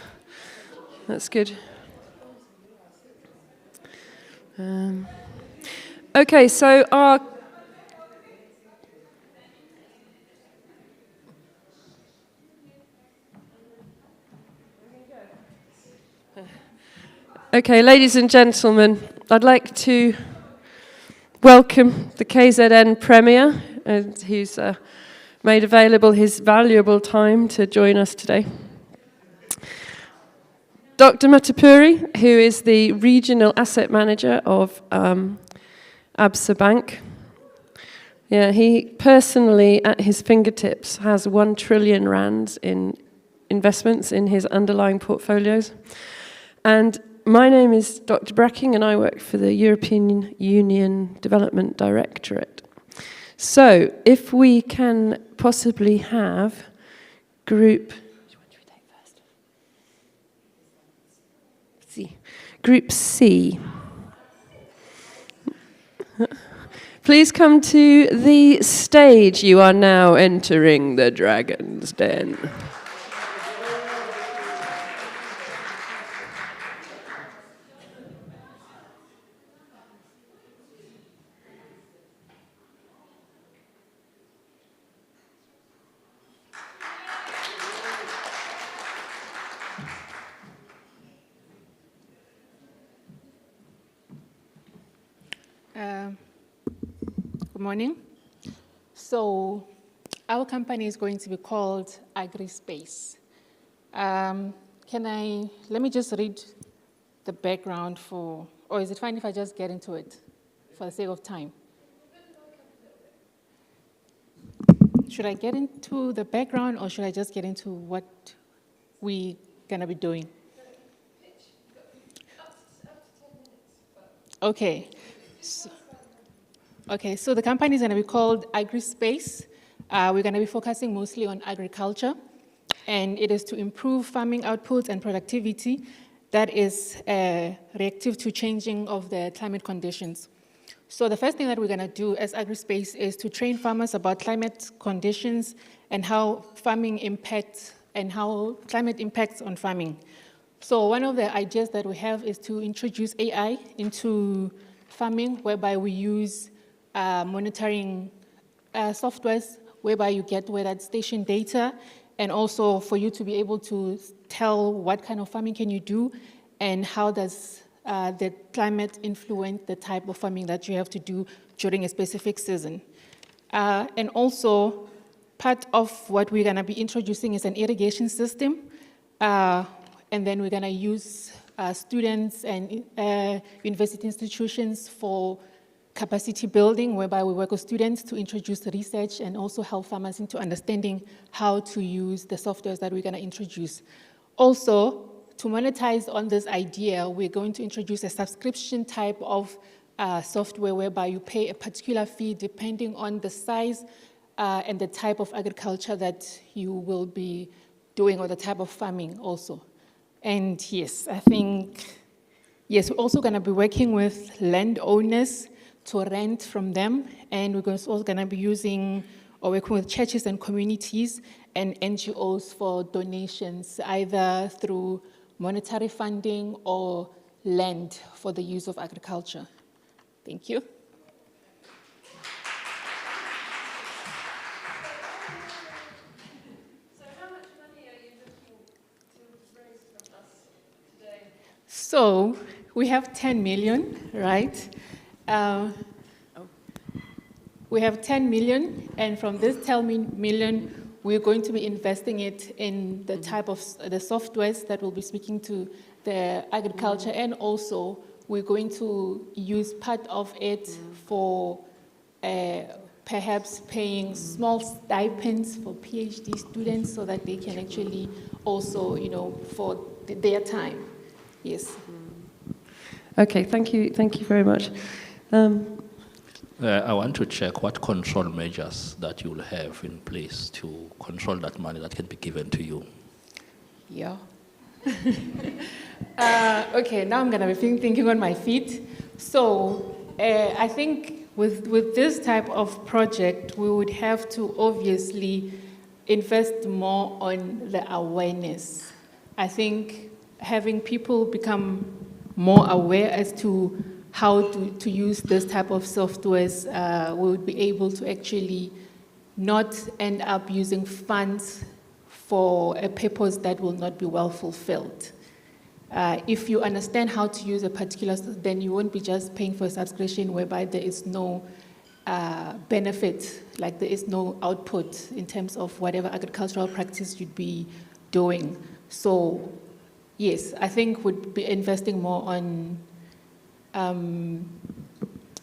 That's good. Okay, so our... Okay, ladies and gentlemen, I'd like to welcome the KZN Premier, who's made available his valuable time to join us today. Dr. Matapuri, who is the Regional Asset Manager of Absa Bank. Yeah, he personally, at his fingertips, has 1 trillion rands in investments in his underlying portfolios. And my name is Dr. Bracking, and I work for the European Union Development Directorate. So, if we can possibly have Group C. Group C. Please come to the stage. You are now entering the Dragon's Den. Good morning. So our company is going to be called AgriSpace. Let me just read the background or is it fine if I just get into it for the sake of time? Should I get into the background or should I just get into what we're going to be doing? Okay. So the company is going to be called AgriSpace. We're going to be focusing mostly on agriculture, and it is to improve farming outputs and productivity that is reactive to changing of the climate conditions. So the first thing that we're going to do as AgriSpace is to train farmers about climate conditions and how farming impacts and how climate impacts on farming. So one of the ideas that we have is to introduce AI into farming, whereby we use monitoring softwares, whereby you get weather station data, and also for you to be able to tell what kind of farming can you do and how does the climate influence the type of farming that you have to do during a specific season. And also, part of what we're going to be introducing is an irrigation system, and then we're going to use students and university institutions for capacity building, whereby we work with students to introduce the research and also help farmers into understanding how to use the softwares that we're going to introduce. Also, to monetize on this idea, we're going to introduce a subscription type of software whereby you pay a particular fee depending on the size and the type of agriculture that you will be doing or the type of farming also. And yes, we're also going to be working with landowners to rent from them, and we're also going to be using or working with churches and communities and NGOs for donations, either through monetary funding or land for the use of agriculture. Thank you. So how much money are you looking to raise from us today? So we have 10 million, right? We have 10 million, and from this 10 million, we're going to be investing it in the type of the softwares that will be speaking to the agriculture, and also we're going to use part of it for perhaps paying small stipends for PhD students so that they can actually also, for their time. Yes. Okay, thank you very much. I want to check what control measures that you will have in place to control that money that can be given to you. Yeah. Okay, now I'm going to be thinking on my feet. So I think with this type of project, we would have to obviously invest more on the awareness. I think having people become more aware as to how to use this type of softwares, we would be able to actually not end up using funds for a purpose that will not be well fulfilled. If you understand how to use a particular, then you won't be just paying for a subscription whereby there is no benefit, like there is no output in terms of whatever agricultural practice you'd be doing. So, yes, I think we'd be investing more on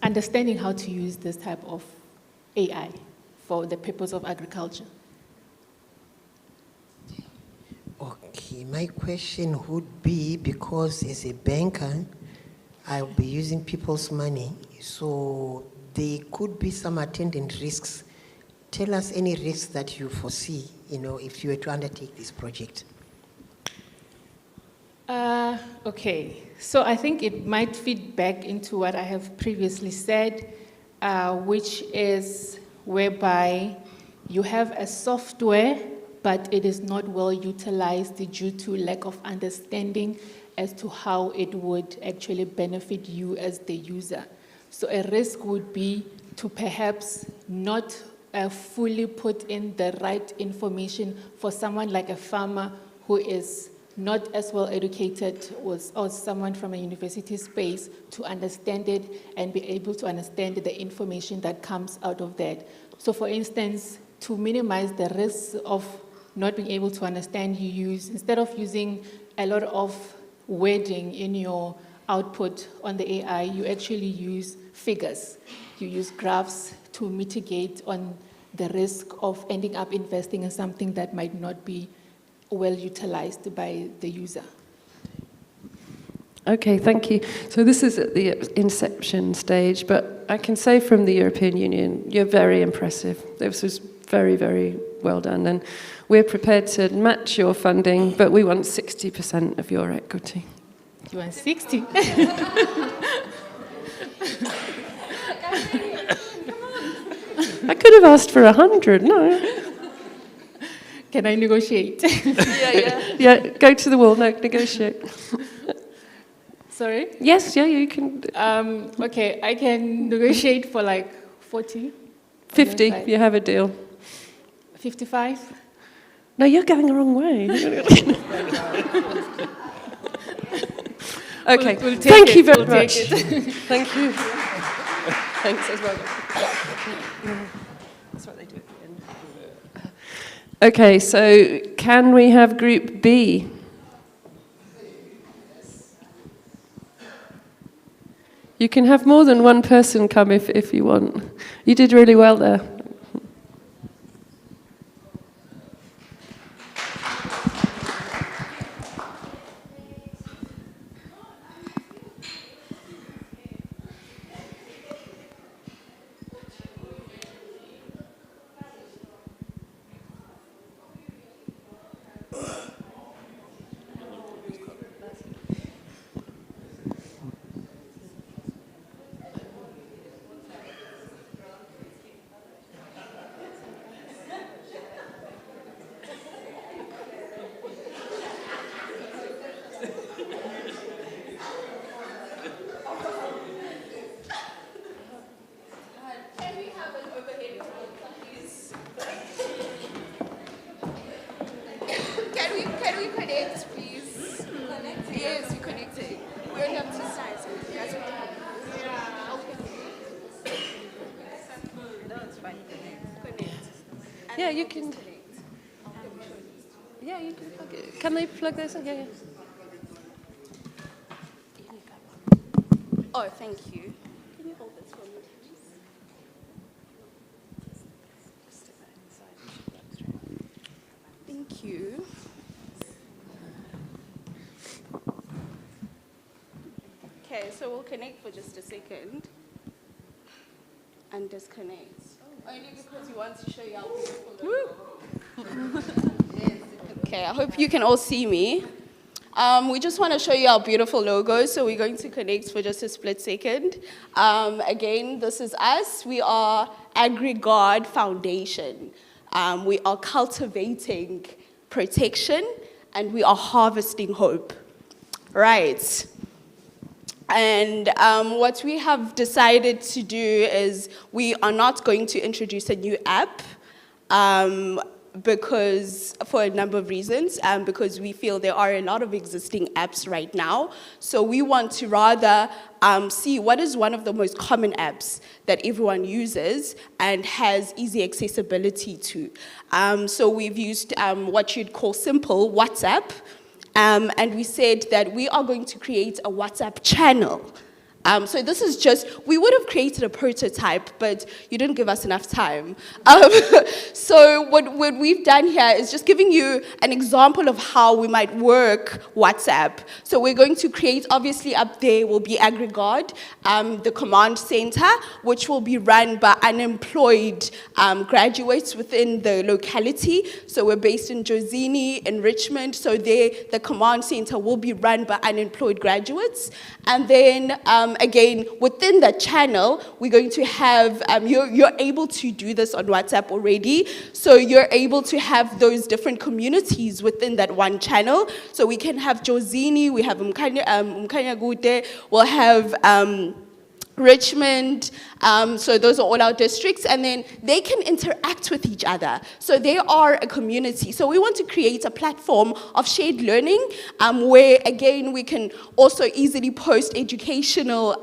understanding how to use this type of AI for the purpose of agriculture. Okay, my question would be, because as a banker, I'll be using people's money, so there could be some attendant risks. Tell us any risks that you foresee, if you were to undertake this project. Okay, so I think it might feed back into what I have previously said, which is whereby you have a software, but it is not well utilized due to lack of understanding as to how it would actually benefit you as the user. So a risk would be to perhaps not fully put in the right information for someone like a farmer who is not as well educated or someone from a university space to understand it and be able to understand the information that comes out of that. So for instance, to minimize the risks of not being able to understand, instead of using a lot of wording in your output on the AI, you actually use figures. You use graphs to mitigate on the risk of ending up investing in something that might not be well utilized by the user. Okay, thank you. So this is at the inception stage, but I can say from the European Union, you're very impressive. This was very, very well done. And we're prepared to match your funding, but we want 60% of your equity. You want 60? I could have asked for 100, no. Can I negotiate? Yeah, go to the wall, no, negotiate. Sorry? Yes, yeah, you can. Okay, I can negotiate for like 40. 50, you have a deal. 55? No, you're going the wrong way. Okay, We'll thank you very we'll much. Thank you. Thanks as well. That's what they do at the end. Okay, so can we have group B? You can have more than one person come if you want. You did really well there. Can we connect, please? Yes, we connected. We only have two sides. That's okay. No, it's fine. Connect. Yeah, you can. Yeah, you can plug it. Can they plug this in? Yeah. Oh, thank you. Can you hold this for me, please? Just stick that inside. Thank you. Okay, so we'll connect for just a second and disconnect. Only because we want to show you how beautiful. Okay, I hope you can all see me. We just want to show you our beautiful logo, so we're going to connect for just a split second. Again, this is us. We are AgriGuard Foundation. we are cultivating protection, and we are harvesting hope. Right. And what we have decided to do is we are not going to introduce a new app because for a number of reasons, because we feel there are a lot of existing apps right now. So we want to rather see what is one of the most common apps that everyone uses and has easy accessibility to. So we've used what you'd call simple WhatsApp, and we said that we are going to create a WhatsApp channel. So this is just, we would have created a prototype, but you didn't give us enough time. So what we've done here is just giving you an example of how we might work WhatsApp. So we're going to create, obviously up there will be Agrigard, the command center, which will be run by unemployed graduates within the locality. So we're based in Jozini, in Richmond, so there the command center will be run by unemployed graduates. And then again, within the channel, we're going to have, you're able to do this on WhatsApp already, so you're able to have those different communities within that one channel. So we can have Jozini, we have Mkhanyakude, we'll have Richmond, so those are all our districts, and then they can interact with each other. So they are a community. So we want to create a platform of shared learning where, again, we can also easily post educational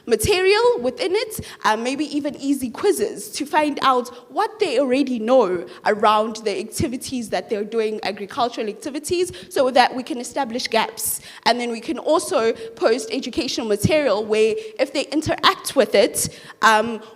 material within it, maybe even easy quizzes to find out what they already know around the activities that they're doing, agricultural activities, so that we can establish gaps. And then we can also post educational material where if they interact with it,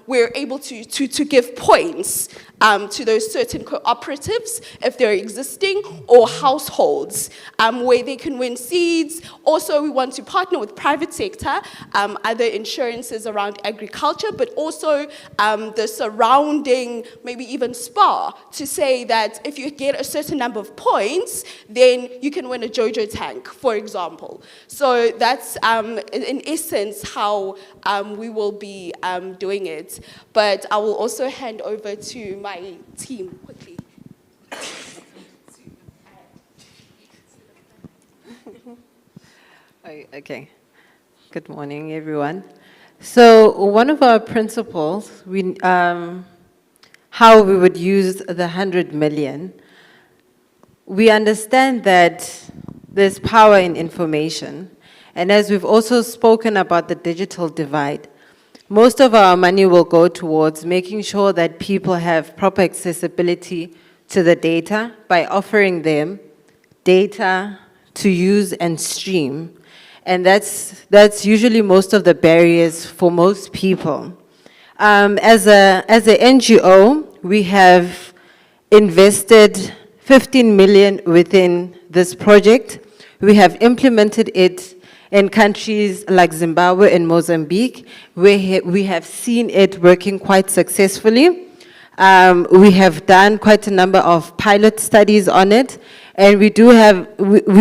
we're able to give points to those certain cooperatives, if they're existing, or households, where they can win seeds. Also, we want to partner with private sector, other insurances around agriculture, but also the surrounding, maybe even SPA, to say that if you get a certain number of points, then you can win a Jojo tank, for example. So that's, in essence, how we will be doing it. But I will also hand over to my team quickly. Okay. Good morning, everyone. So one of our principles, how we would use the 100 million, we understand that there's power in information. And as we've also spoken about the digital divide, most of our money will go towards making sure that people have proper accessibility to the data by offering them data to use and stream. And that's usually most of the barriers for most people. As a NGO, we have invested 15 million within this project. We have implemented it in countries like Zimbabwe and Mozambique, where we have seen it working quite successfully. We have done quite a number of pilot studies on it, and we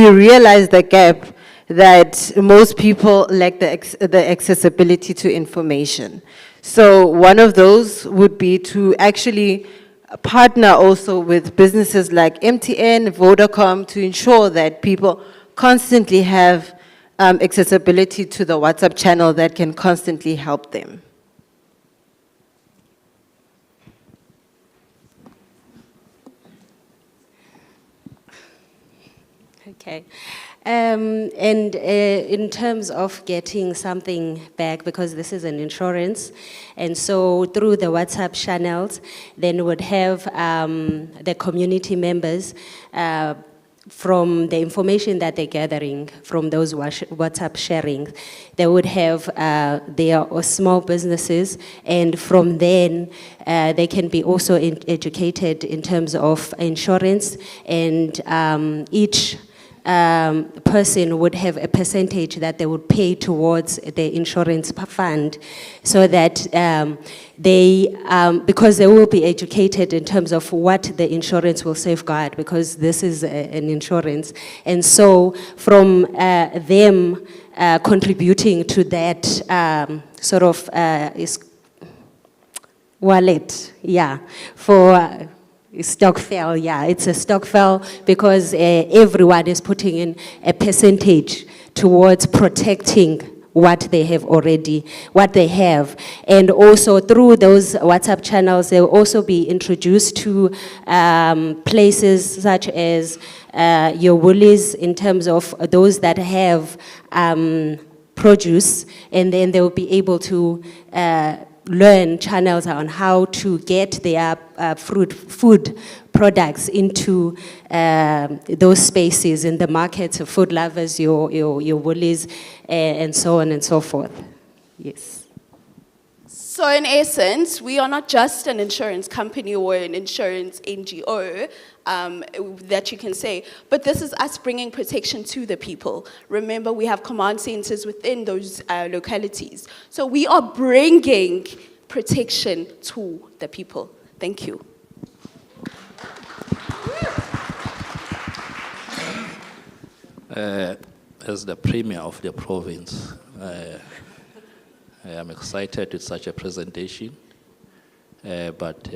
realize the gap that most people lack the accessibility to information. So one of those would be to actually partner also with businesses like MTN, Vodacom, to ensure that people constantly have accessibility to the WhatsApp channel that can constantly help them. Okay. In terms of getting something back, because this is an insurance, and so through the WhatsApp channels, then would have the community members from the information that they're gathering from those WhatsApp sharing, they would have their small businesses, and from then they can be also educated in terms of insurance, and each person would have a percentage that they would pay towards the insurance fund, so that because they will be educated in terms of what the insurance will safeguard, because this is an insurance. And so from them contributing to that sort of wallet, yeah, for Stokvel, yeah, it's a stokvel because everyone is putting in a percentage towards protecting what they have already, what they have. And also through those WhatsApp channels, they'll also be introduced to places such as your Woolies in terms of those that have produce, and then they'll be able to learn channels on how to get their food products into those spaces in the markets of food lovers, your Woolies, and so on and so forth. Yes. So in essence, we are not just an insurance company or an insurance NGO that you can say, but this is us bringing protection to the people. Remember, we have command centers within those localities. So we are bringing protection to the people. Thank you. As the Premier of the province, I am excited with such a presentation, but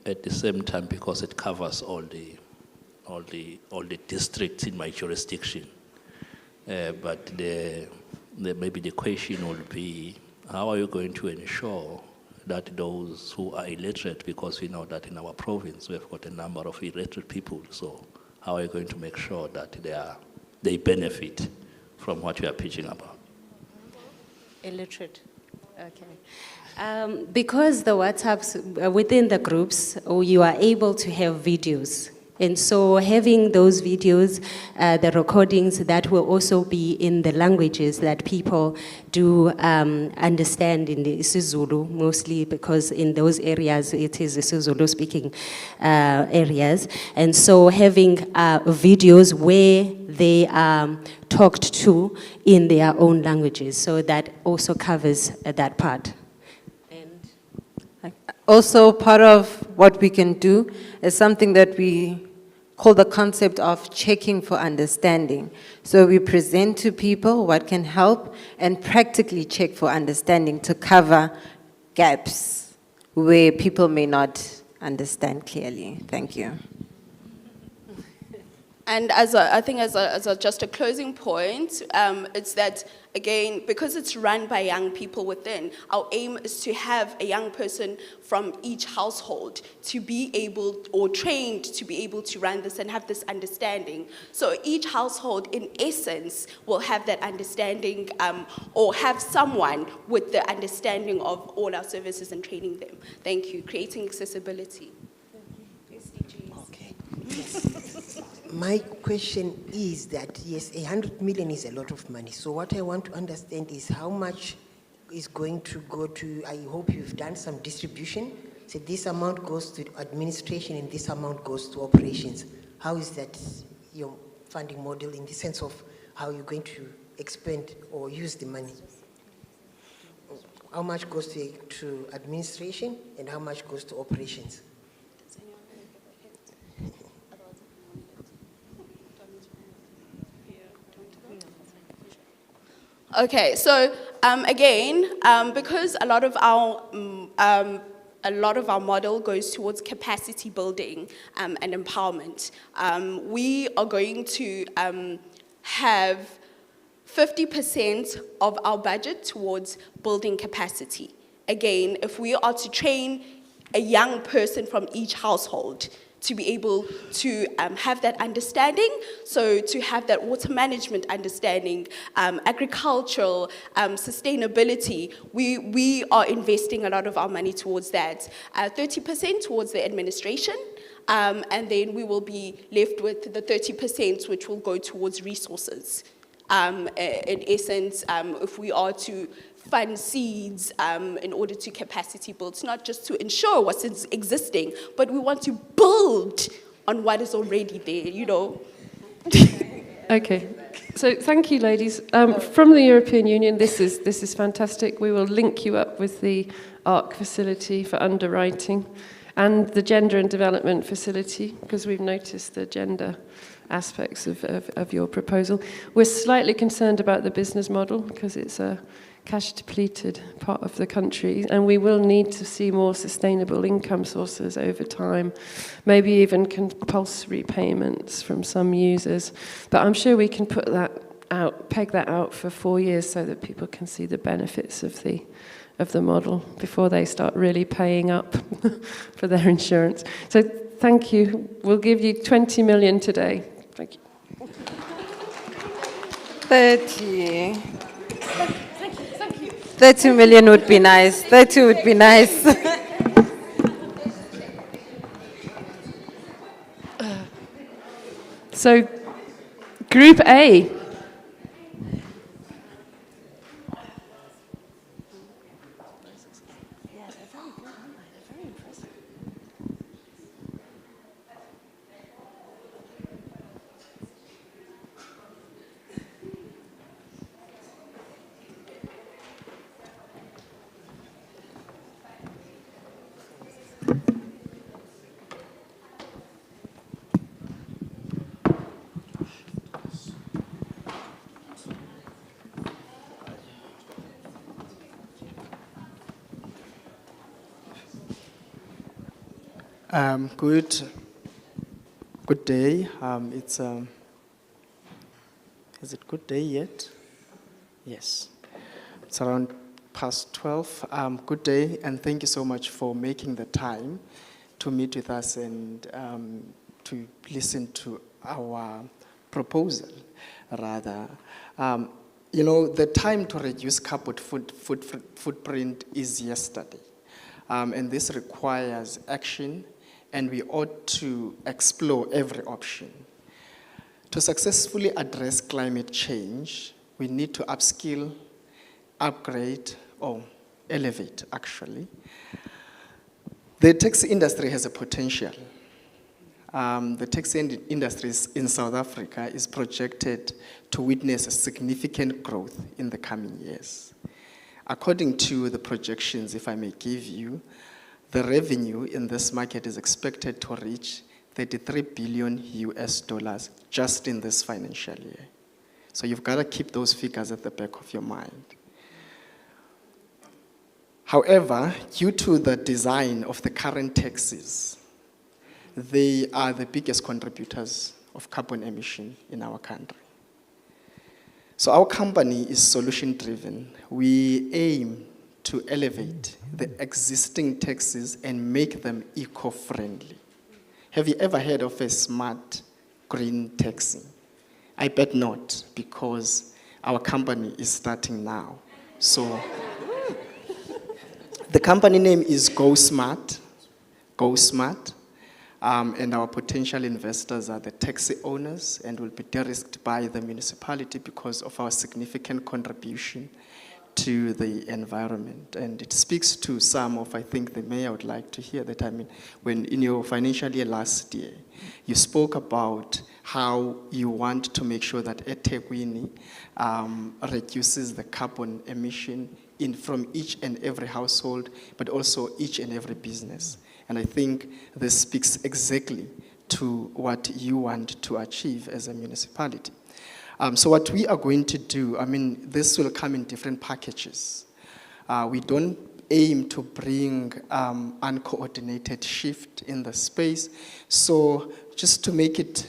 at the same time, because it covers all the districts in my jurisdiction, but maybe the question will be, how are you going to ensure that those who are illiterate, because we know that in our province we have got a number of illiterate people, so how are you going to make sure that they benefit from what you are pitching about? Illiterate. Okay. Because the WhatsApps within the groups, you are able to have videos. And so having those videos, the recordings, that will also be in the languages that people do understand in the isiZulu, mostly because in those areas it is isiZulu speaking areas. And so having videos where they are talked to in their own languages, so that also covers that part. Also, part of what we can do is something that we call the concept of checking for understanding. So we present to people what can help and practically check for understanding to cover gaps where people may not understand clearly. Thank you. And I think as just a closing point, it's that, again, because it's run by young people within, our aim is to have a young person from each household to be able, or trained to be able to run this and have this understanding. So each household, in essence, will have that understanding, or have someone with the understanding of all our services and training them. Thank you. Creating accessibility. Okay. My question is that, yes, 100 million is a lot of money. So what I want to understand is how much is going to go to, I hope you've done some distribution. So this amount goes to administration and this amount goes to operations. How is that your funding model in the sense of how you're going to expend or use the money? How much goes to administration and how much goes to operations? Okay, so again, because a lot of our model goes towards capacity building and empowerment, we are going to have 50% of our budget towards building capacity. Again, if we are to train a young person from each household to be able to have that understanding, so to have that water management understanding, agricultural, sustainability, we are investing a lot of our money towards that. 30% towards the administration, and then we will be left with the 30% which will go towards resources. In essence, if we are to fund seeds in order to capacity build. It's not just to ensure what's existing, but we want to build on what is already there, you know. Okay, so thank you, ladies. From the European Union, this is fantastic. We will link you up with the ARC facility for underwriting and the gender and development facility, because we've noticed the gender aspects of your proposal. We're slightly concerned about the business model because it's a cash depleted part of the country, and we will need to see more sustainable income sources over time, maybe even compulsory payments from some users. But I'm sure we can put that out, peg that out for 4 years so that people can see the benefits of the model before they start really paying up for their insurance. So thank you. We'll give you 20 million today. Thank you. 30. 30 million would be nice. 30 would be nice. So, Group A. Good day. Is it good day yet? Yes. It's around past 12. Good day, and thank you so much for making the time to meet with us and to listen to our proposal, rather. You know, the time to reduce carbon footprint is yesterday, and this requires action, and we ought to explore every option. To successfully address climate change, we need to upskill, upgrade, or elevate, actually. The taxi industry has a potential. The taxi industry in South Africa is projected to witness a significant growth in the coming years. According to the projections, if I may give you, the revenue in this market is expected to reach 33 billion US dollars just in this financial year. So you've got to keep those figures at the back of your mind. However, due to the design of the current taxis, they are the biggest contributors of carbon emission in our country. So our company is solution-driven. We aim to elevate the existing taxis and make them eco-friendly. Have you ever heard of a smart green taxi? I bet not, because our company is starting now. So the company name is Go Smart, and our potential investors are the taxi owners and will be de-risked by the municipality because of our significant contribution to the environment. And it speaks to some of, I think the mayor would like to hear that. I mean, when in your financial year last year, you spoke about how you want to make sure that eThekwini reduces the carbon emission from each and every household, but also each and every business. And I think this speaks exactly to what you want to achieve as a municipality. So what we are going to do, I mean, this will come in different packages. We don't aim to bring uncoordinated shift in the space. So just to make it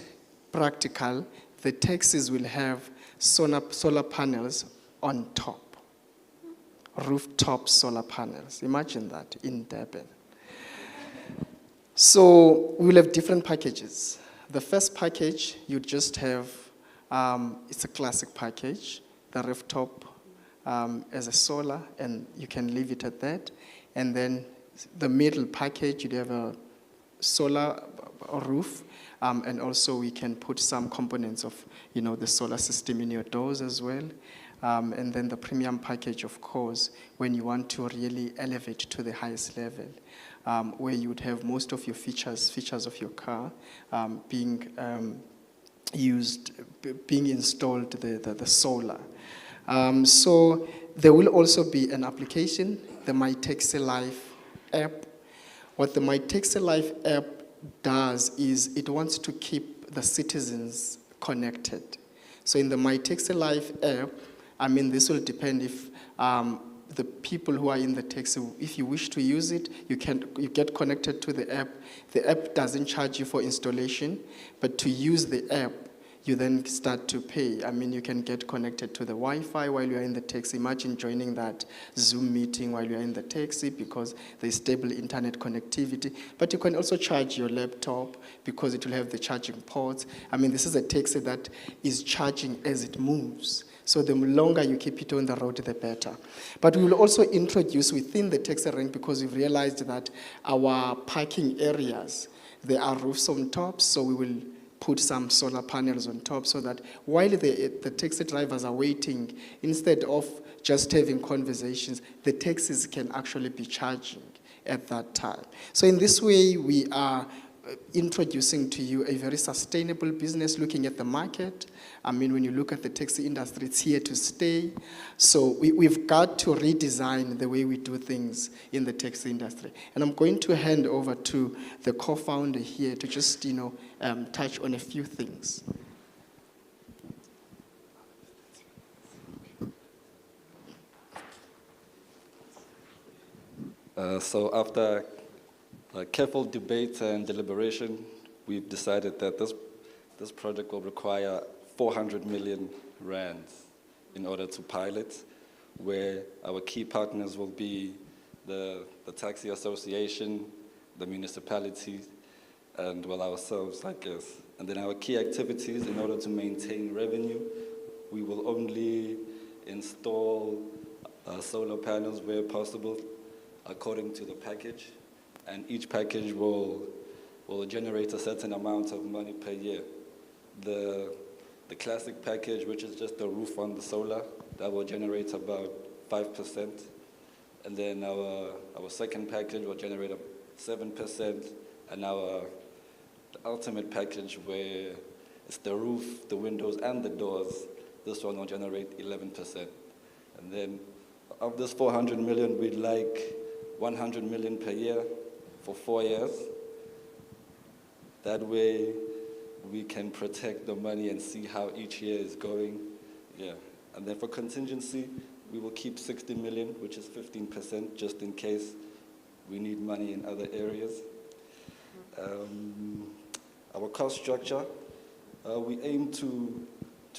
practical, the taxis will have solar panels on top, rooftop solar panels. Imagine that in Durban. So we'll have different packages. The first package, you just have, it's a classic package, the rooftop as a solar, and you can leave it at that. And then the middle package, you have a solar roof, and also we can put some components of, you know, the solar system in your doors as well. And then the premium package, of course, when you want to really elevate to the highest level, where you would have most of your features of your car being installed, the solar. So there will also be an application, the My Taxi Life app. What the My Taxi Life app does is it wants to keep the citizens connected. So in the My Taxi Life app, I mean, this will depend if the people who are in the taxi, if you wish to use it, you get connected to the app. The app doesn't charge you for installation, but to use the app, you then start to pay. I mean, you can get connected to the Wi-Fi while you're in the taxi. Imagine joining that Zoom meeting while you're in the taxi because there's stable internet connectivity. But you can also charge your laptop because it will have the charging ports. I mean, this is a taxi that is charging as it moves. So the longer you keep it on the road, the better. But we will also introduce within the taxi rank, because we've realized that our parking areas, there are roofs on top, so we will put some solar panels on top so that while the taxi drivers are waiting, instead of just having conversations, the taxis can actually be charging at that time. So in this way, we are introducing to you a very sustainable business, looking at the market. I mean, when you look at the taxi industry, it's here to stay. So we've got to redesign the way we do things in the taxi industry. And I'm going to hand over to the co-founder here to just, touch on a few things. So after careful debate and deliberation, we've decided that this project will require 400 million rands in order to pilot, where our key partners will be the taxi association, the municipalities, and well, ourselves, I guess. And then our key activities, in order to maintain revenue, we will only install solar panels where possible according to the package. And each package will generate a certain amount of money per year. The classic package, which is just the roof on the solar, that will generate about 5%. And then our second package will generate 7%. And the ultimate package, where it's the roof, the windows, and the doors, this one will generate 11%. And then of this 400 million, we'd like 100 million per year for 4 years. That way, we can protect the money and see how each year is going. Yeah. And then for contingency, we will keep 60 million, which is 15%, just in case we need money in other areas. Our cost structure, we aim to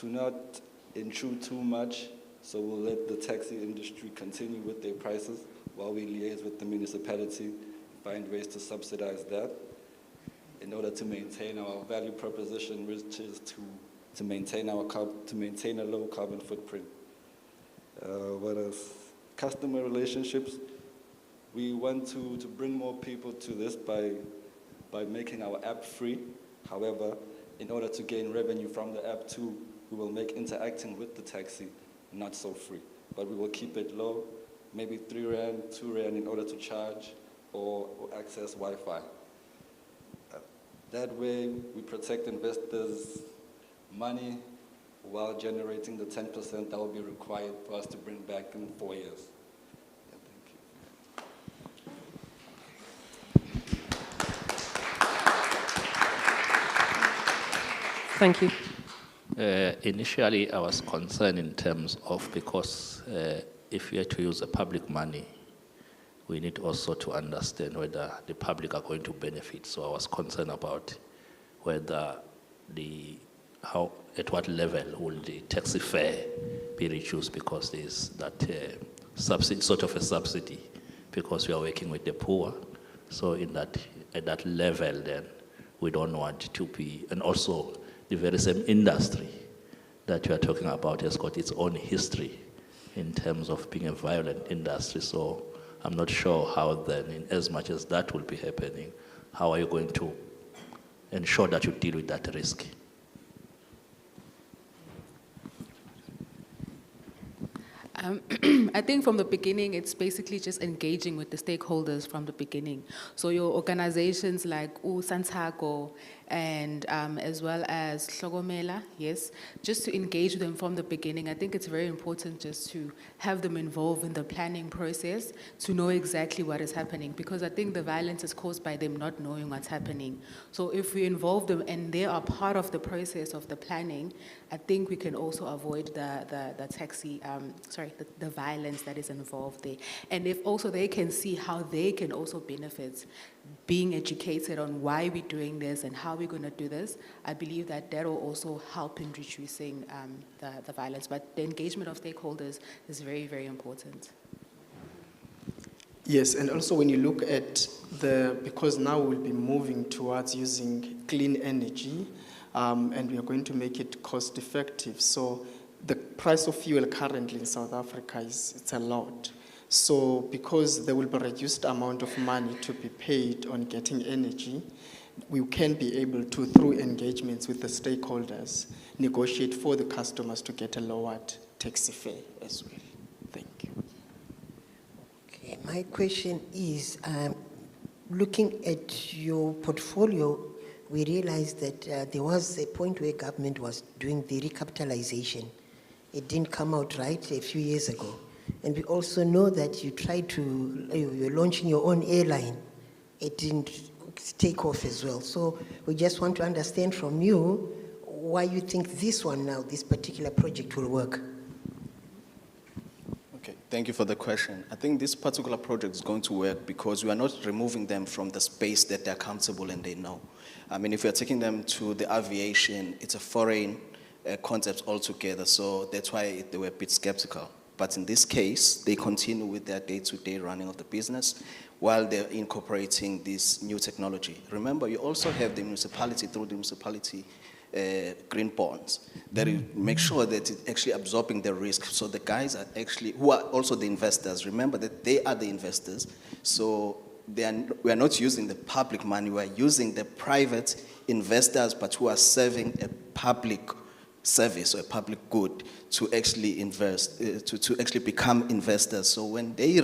not intrude too much, so we'll let the taxi industry continue with their prices while we liaise with the municipality, find ways to subsidize that in order to maintain our value proposition, which is to maintain a low carbon footprint. What else? Customer relationships. We want to bring more people to this by making our app free. However, in order to gain revenue from the app too, we will make interacting with the taxi not so free, but we will keep it low, maybe 3 Rand, 2 Rand in order to charge or access Wi-Fi. That way, we protect investors' money while generating the 10% that will be required for us to bring back in 4 years. Yeah, Thank you. Initially, I was concerned in terms of, because if we are to use the public money, we need also to understand whether the public are going to benefit. So I was concerned about whether at what level will the taxi fare be reduced, because there's that subsidy, sort of a subsidy, because we are working with the poor. So at that level, then we don't want to be, and also the very same industry that you are talking about has got its own history in terms of being a violent industry. So I'm not sure how then, in as much as that will be happening, how are you going to ensure that you deal with that risk? I think from the beginning, it's basically just engaging with the stakeholders from the beginning. So your organizations like Santago and as well as Hlogomela, yes, just to engage them from the beginning. I think it's very important just to have them involved in the planning process to know exactly what is happening, because I think the violence is caused by them not knowing what's happening. So if we involve them and they are part of the process of the planning, I think we can also avoid the violence that is involved there. And if also they can see how they can also benefit being educated on why we're doing this and how we're going to do this, I believe that that will also help in reducing the violence. But the engagement of stakeholders is very, very important. Yes, and also when you look at because now we'll be moving towards using clean energy, and we are going to make it cost effective. So the price of fuel currently in South Africa it's a lot. So because there will be a reduced amount of money to be paid on getting energy, we can be able to, through engagements with the stakeholders, negotiate for the customers to get a lowered taxi fare as well. Thank you. Okay, my question is, looking at your portfolio, we realized that there was a point where government was doing the recapitalization. It didn't come out right a few years ago. And we also know that you're launching your own airline. It didn't take off as well. So we just want to understand from you why you think this one now, this particular project will work. Okay, thank you for the question. I think this particular project is going to work because we are not removing them from the space that they're comfortable and they know. I mean, if you're taking them to the aviation, it's a foreign concept altogether, so that's why they were a bit skeptical. But in this case, they continue with their day-to-day running of the business while they're incorporating this new technology. Remember, you also have the municipality, through the municipality green bonds, that make sure that it's actually absorbing the risk. So the guys are actually, who are also the investors, remember that they are the investors. So we are not using the public money, we are using the private investors, but who are serving a public service or a public good to actually invest, to actually become investors. So when they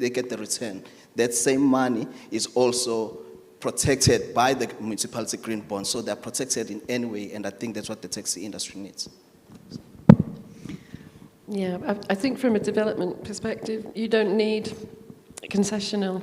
get the return, that same money is also protected by the municipality green bond. So they're protected in any way, and I think that's what the taxi industry needs. Yeah, I think from a development perspective, you don't need concessional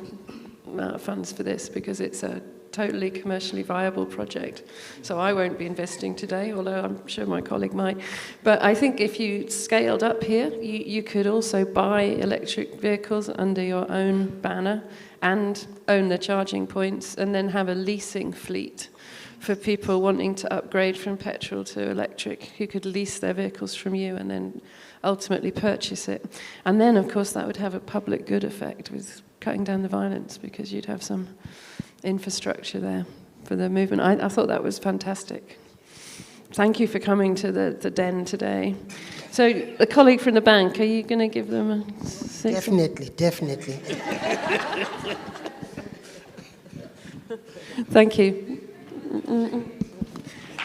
amount of funds for this because it's a totally commercially viable project. So I won't be investing today, although I'm sure my colleague might. But I think if you scaled up here, you could also buy electric vehicles under your own banner and own the charging points and then have a leasing fleet for people wanting to upgrade from petrol to electric, who could lease their vehicles from you and then ultimately purchase it. And then, of course, that would have a public good effect with cutting down the violence because you'd have some infrastructure there for the movement. I thought that was fantastic. Thank you for coming to the den today. So, a colleague from the bank, are you going to give them a Definitely. Thank you.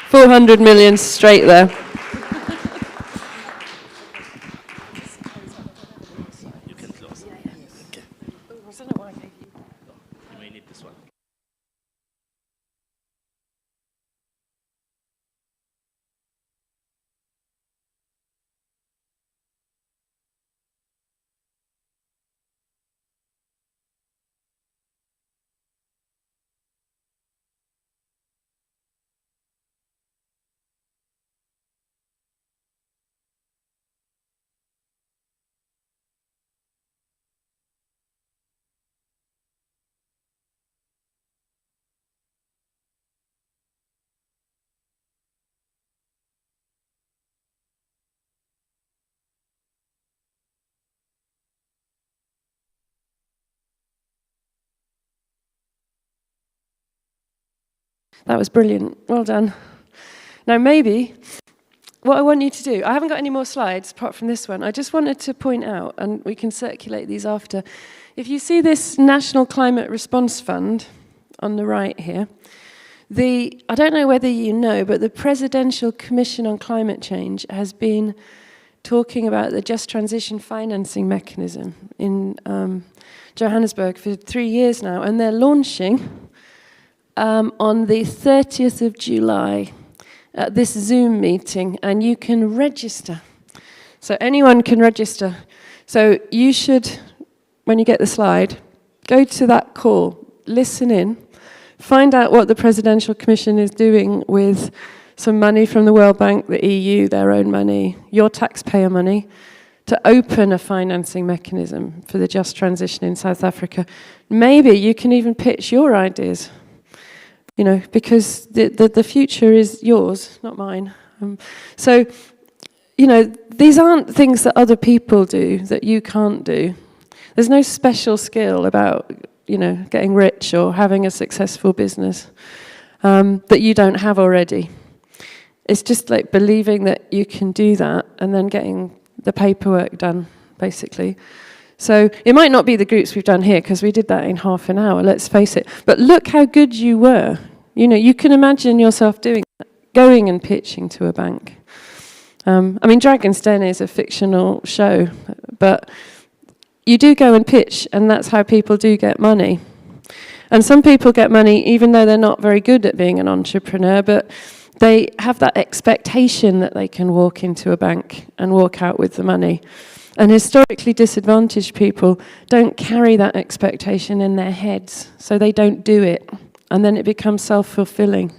400 million straight there. You can close. Okay. You may need this one. That was brilliant. Well done. Now, maybe what I want you to do, I haven't got any more slides apart from this one. I just wanted to point out, and we can circulate these after, if you see this National Climate Response Fund on the right here, I don't know whether you know, but the Presidential Commission on Climate Change has been talking about the Just Transition Financing Mechanism in Johannesburg for 3 years now, and they're launching on the 30th of July at this Zoom meeting, and you can register. So anyone can register. So you should, when you get the slide, go to that call, listen in, find out what the Presidential Commission is doing with some money from the World Bank, the EU, their own money, your taxpayer money, to open a financing mechanism for the just transition in South Africa. Maybe you can even pitch your ideas, you know, because the future is yours, not mine. So, you know, these aren't things that other people do that you can't do. There's no special skill about, you know, getting rich or having a successful business that you don't have already. It's just like believing that you can do that and then getting the paperwork done, basically. So it might not be the groups we've done here, because we did that in half an hour, let's face it. But look how good you were. You know, you can imagine yourself doing that, going and pitching to a bank. I mean, Dragon's Den is a fictional show, but you do go and pitch, and that's how people do get money. And some people get money even though they're not very good at being an entrepreneur, but they have that expectation that they can walk into a bank and walk out with the money. And historically disadvantaged people don't carry that expectation in their heads, so they don't do it. And then it becomes self-fulfilling.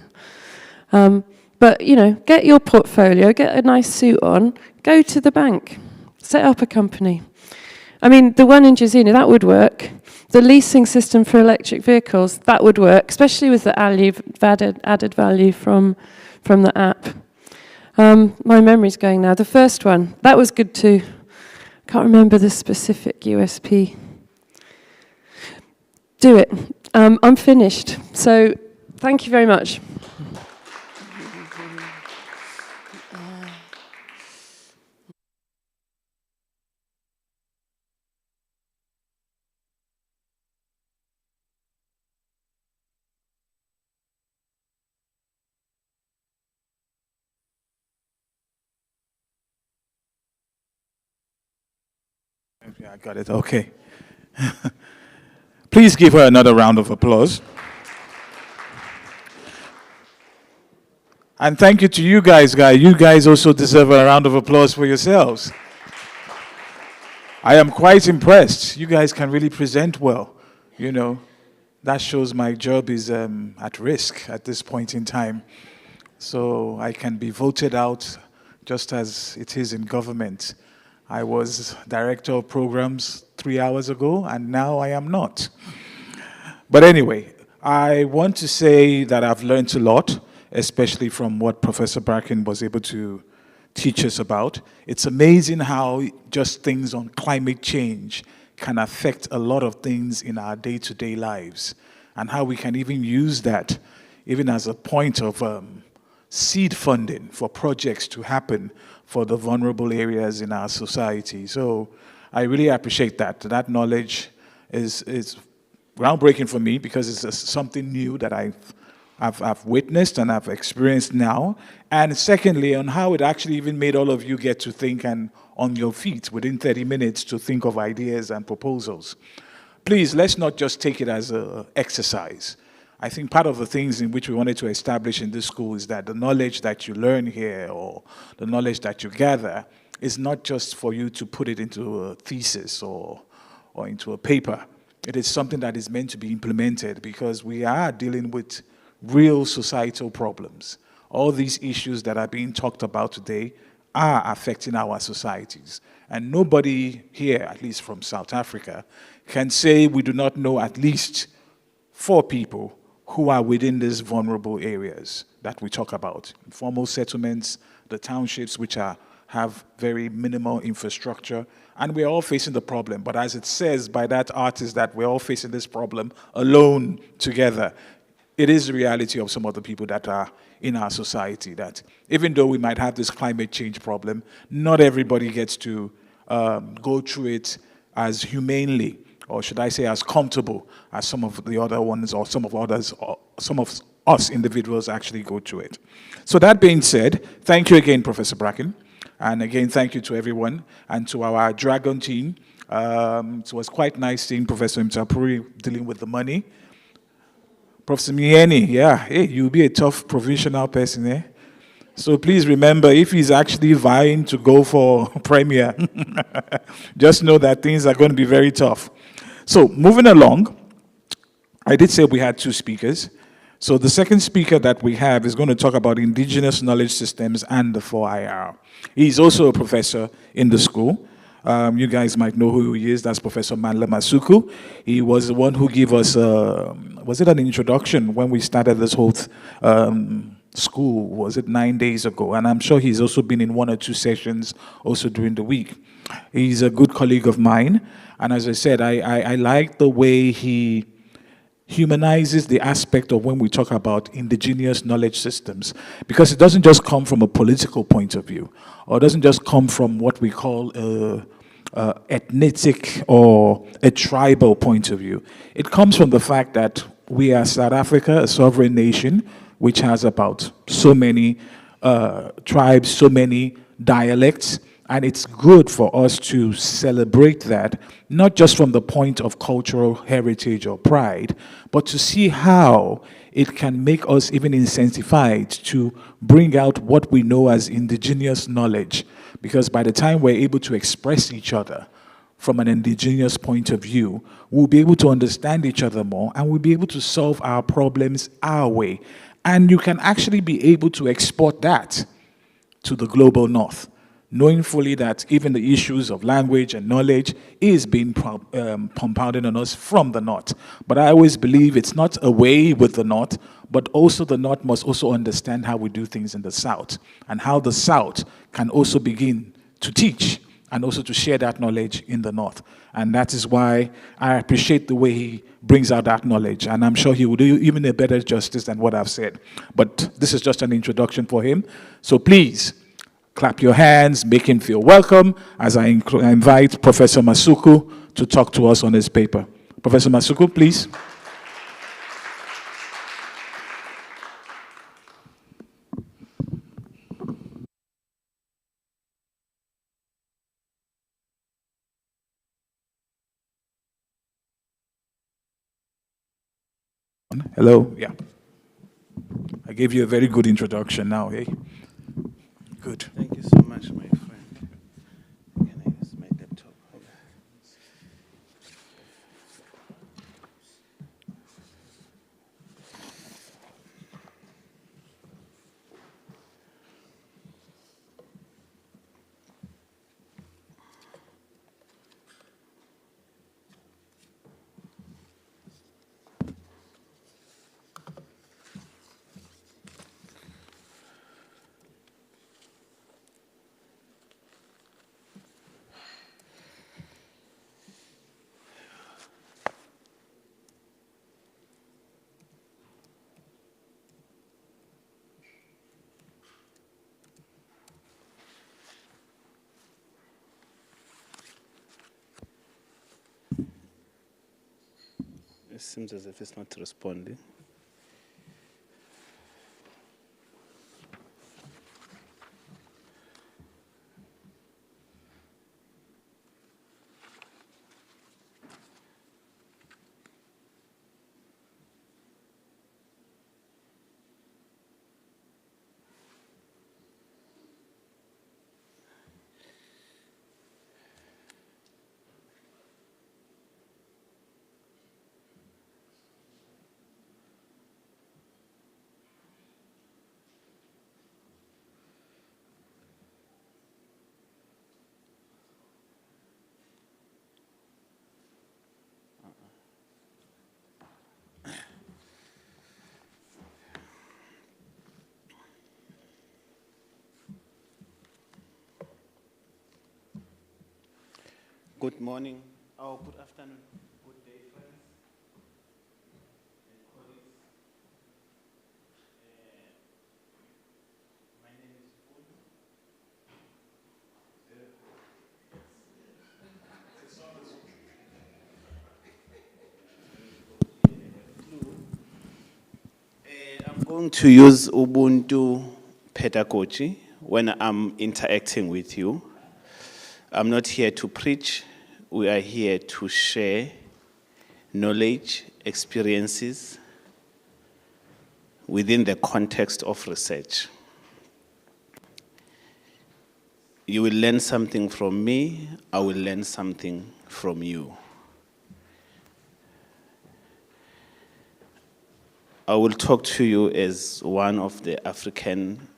But, you know, get your portfolio, get a nice suit on, go to the bank, set up a company. I mean, the one in Jazina, that would work. The leasing system for electric vehicles, that would work, especially with the added value from the app. My memory's going now. The first one, that was good too. Can't remember the specific USP. Do it. I'm finished. So thank you very much. Yeah, I got it. Okay. Please give her another round of applause. And thank you to you guys. You guys also deserve a round of applause for yourselves. I am quite impressed. You guys can really present well. You know, that shows my job is at risk at this point in time. So I can be voted out just as it is in government. I was director of programs 3 hours ago, and now I am not. But anyway, I want to say that I've learned a lot, especially from what Professor Bracken was able to teach us about. It's amazing how just things on climate change can affect a lot of things in our day-to-day lives, and how we can even use that even as a point of seed funding for projects to happen for the vulnerable areas in our society. So I really appreciate that. That knowledge is groundbreaking for me, because it's something new that I've witnessed and I've experienced now. And secondly, on how it actually even made all of you get to think and on your feet within 30 minutes to think of ideas and proposals. Please, let's not just take it as an exercise. I think part of the things in which we wanted to establish in this school is that the knowledge that you learn here, or the knowledge that you gather, is not just for you to put it into a thesis or into a paper. It is something that is meant to be implemented, because we are dealing with real societal problems. All these issues that are being talked about today are affecting our societies. And nobody here, at least from South Africa, can say we do not know at least 4 people who are within these vulnerable areas that we talk about. Informal settlements, the townships, which have very minimal infrastructure, and we're all facing the problem. But as it says by that artist, that we're all facing this problem alone, together, it is the reality of some of the people that are in our society, that even though we might have this climate change problem, not everybody gets to go through it as humanely, or should I say as comfortable as some of the other ones, or some of others, or some of us individuals actually go through it. So that being said, thank you again, Professor Bracken. And again, thank you to everyone and to our Dragon team. It was quite nice seeing Professor Mtapuri dealing with the money. Professor Mieni, yeah, hey, you'll be a tough provisional person, eh? So please remember, if he's actually vying to go for premier, just know that things are going to be very tough. So moving along, I did say we had 2 speakers. So the second speaker that we have is going to talk about indigenous knowledge systems and the 4IR. He's also a professor in the school. You guys might know who he is. That's Professor Manla Masuku. He was the one who gave us, was it an introduction when we started this whole school? Was it 9 days ago? And I'm sure he's also been in 1 or 2 sessions also during the week. He's a good colleague of mine. And as I said, I like the way he humanizes the aspect of when we talk about indigenous knowledge systems, because it doesn't just come from a political point of view, or it doesn't just come from what we call ethnic or a tribal point of view. It comes from the fact that we are South Africa, a sovereign nation, which has about so many tribes, so many dialects, and it's good for us to celebrate that, not just from the point of cultural heritage or pride, but to see how it can make us even incentivized to bring out what we know as indigenous knowledge. Because by the time we're able to express each other from an indigenous point of view, we'll be able to understand each other more, and we'll be able to solve our problems our way. And you can actually be able to export that to the global north, knowing fully that even the issues of language and knowledge is being compounded on us from the north. But I always believe it's not away with the north, but also the north must also understand how we do things in the south, and how the south can also begin to teach and also to share that knowledge in the north. And that is why I appreciate the way he brings out that knowledge. And I'm sure he will do even a better justice than what I've said. But this is just an introduction for him. So please, clap your hands, make him feel welcome as I invite Professor Masuku to talk to us on his paper. Professor Masuku, please. Hello, yeah. I gave you a very good introduction now, eh? Good. Thank you so much, my friend. Can I use my laptop? It seems as if it's not responding. Good morning, or good afternoon, good day, friends and colleagues. My name is Fulu. I'm going to use Ubuntu pedagogy, when I'm interacting with you. I'm not here to preach. We are here to share knowledge, experiences within the context of research. You will learn something from me, I will learn something from you. I will talk to you as one of the African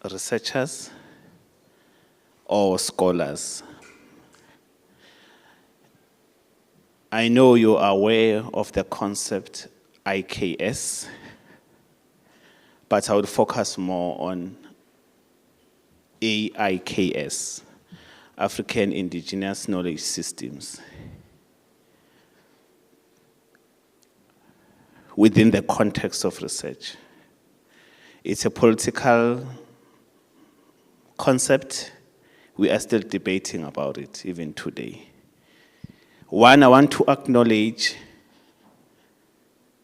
researchers or scholars. I know you are aware of the concept IKS, but I would focus more on AIKS, African Indigenous Knowledge Systems, within the context of research. It's a political concept. We are still debating about it even today. One, I want to acknowledge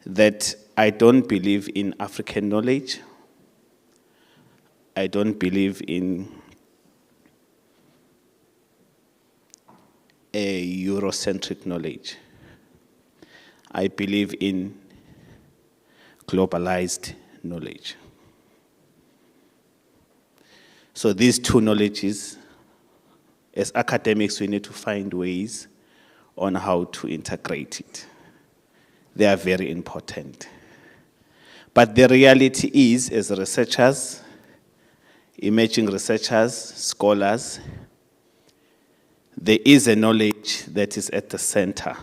that I don't believe in African knowledge. I don't believe in a Eurocentric knowledge. I believe in globalized knowledge. So these two knowledges, as academics, we need to find ways on how to integrate it. They are very important. But the reality is, as researchers, emerging researchers, scholars, there is a knowledge that is at the center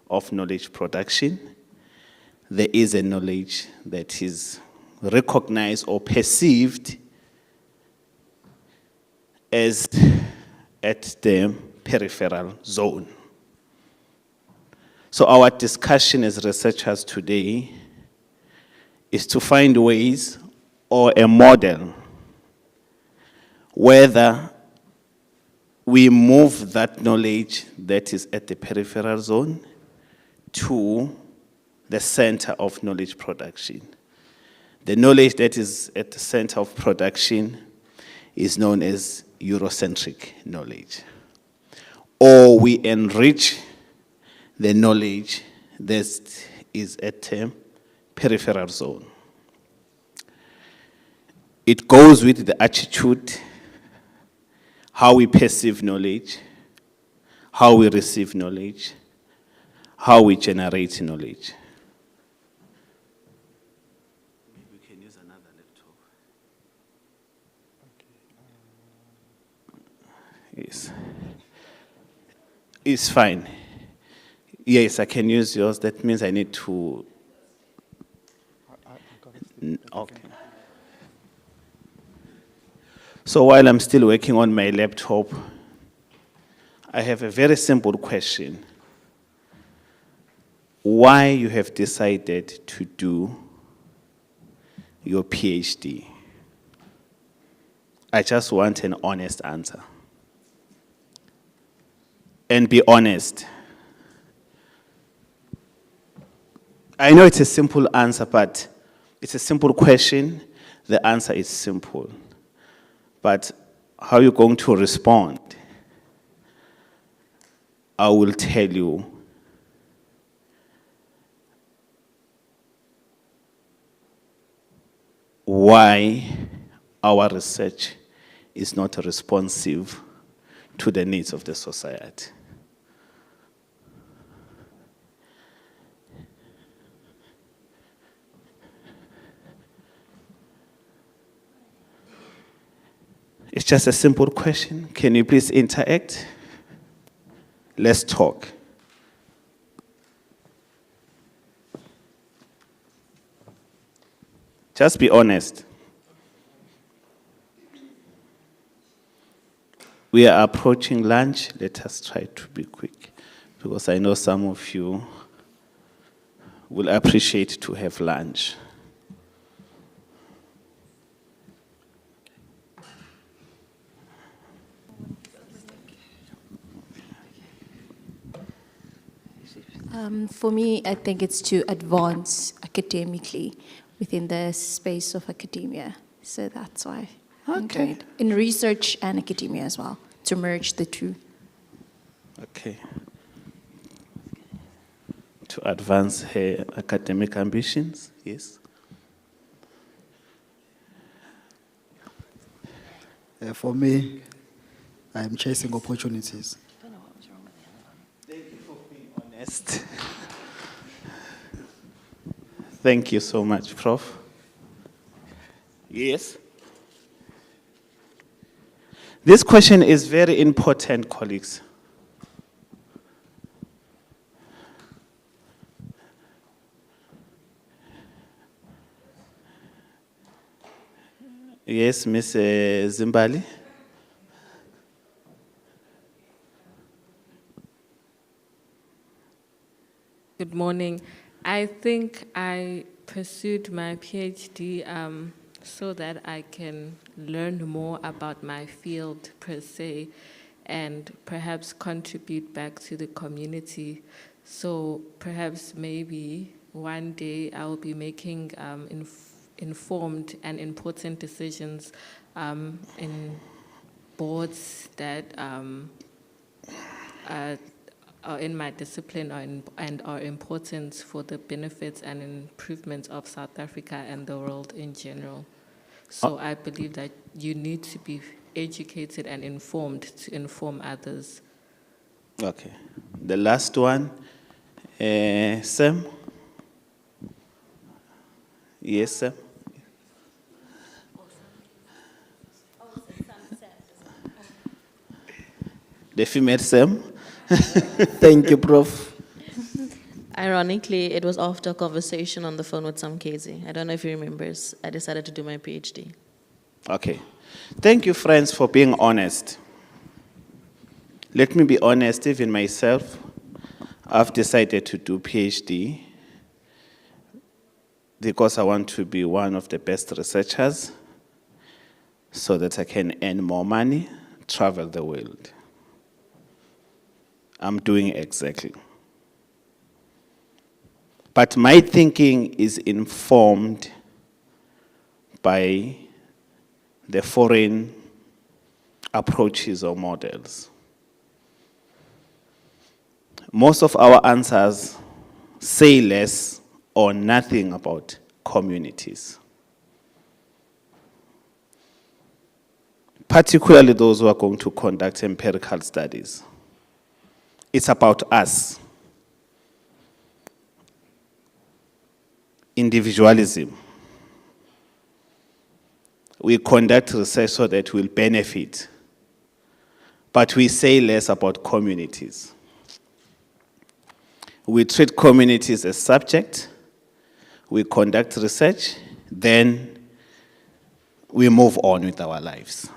of knowledge production. There is a knowledge that is recognized or perceived as at the peripheral zone. So our discussion as researchers today is to find ways or a model whether we move that knowledge that is at the peripheral zone to the center of knowledge production. The knowledge that is at the center of production is known as Eurocentric knowledge. Or we enrich the knowledge that is at the peripheral zone. It goes with the attitude, how we perceive knowledge, how we receive knowledge, how we generate knowledge. Maybe we can use another laptop. Yes. It's fine. Yes, I can use yours. That means I need to... Okay. So while I'm still working on my laptop, I have a very simple question. Why you have decided to do your PhD? I just want an honest answer. And be honest. I know it's a simple answer, but it's a simple question. The answer is simple. But how you're going to respond, I will tell you. Why our research is not responsive to the needs of the society. It's just a simple question. Can you please interact? Let's talk. Just be honest. We are approaching lunch. Let us try to be quick, because I know some of you will appreciate to have lunch. For me, I think it's to advance academically within the space of academia. So that's why Okay. I enjoyed in research and academia as well, to merge the two. Okay. To advance her academic ambitions, yes. For me, I'm chasing opportunities. Thank you for being honest. Thank you so much, Prof. Yes. This question is very important, colleagues. Yes, Ms. Zimbali. Good morning. I think I pursued my PhD so that I can learn more about my field per se and perhaps contribute back to the community. So perhaps maybe one day I'll be making informed and important decisions in boards that are in my discipline and are important for the benefits and improvements of South Africa and the world in general. So I believe that you need to be educated and informed to inform others. Okay. The last one, Sam? Yes, Sam? The female Sam? Thank you, Prof. Ironically, it was after a conversation on the phone with Sam Casey. I don't know if he remembers. I decided to do my PhD. Okay. Thank you, friends, for being honest. Let me be honest, even myself, I've decided to do PhD because I want to be one of the best researchers so that I can earn more money, travel the world. I'm doing exactly. But my thinking is informed by the foreign approaches or models. Most of our answers say less or nothing about communities, particularly those who are going to conduct empirical studies. It's about us. Individualism. We conduct research so that we'll benefit, but we say less about communities. We treat communities as subject, we conduct research, then we move on with our lives.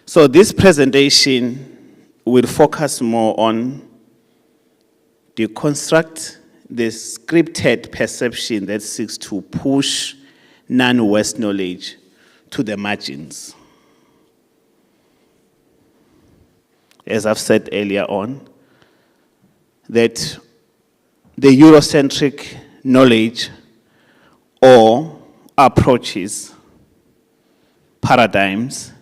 So this presentation will focus more on deconstruct the scripted perception that seeks to push non-West knowledge to the margins. As I've said earlier on, that the Eurocentric knowledge or approaches, paradigms,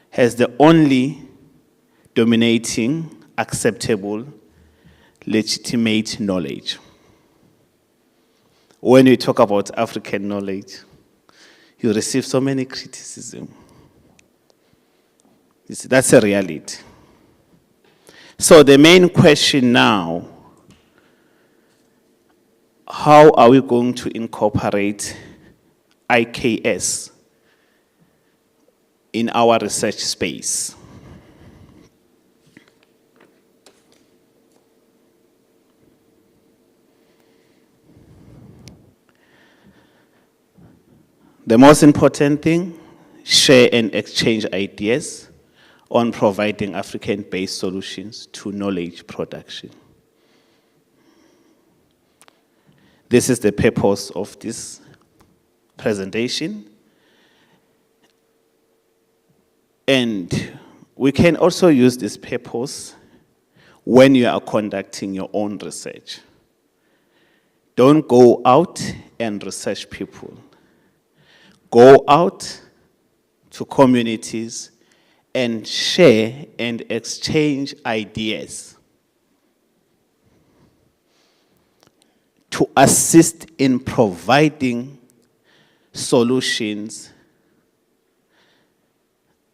has the only dominating, acceptable, legitimate knowledge. When you talk about African knowledge, you receive so many criticism. That's a reality. So the main question now, how are we going to incorporate IKS in our research space? The most important thing, share and exchange ideas on providing African-based solutions to knowledge production. This is the purpose of this presentation. And we can also use this purpose when you are conducting your own research. Don't go out and research people. go out to communities and share and exchange ideas to assist in providing solutions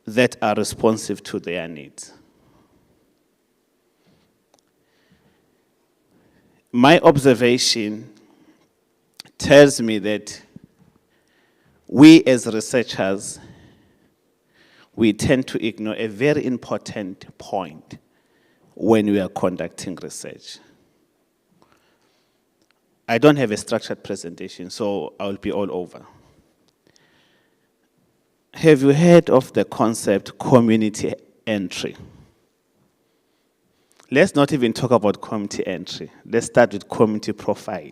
that are responsive to their needs. My observation tells me that we as researchers, we tend to ignore a very important point when we are conducting research. I don't have a structured presentation, so I'll be all over. Have you heard of the concept community entry? Let's not even talk about community entry. Let's start with community profile.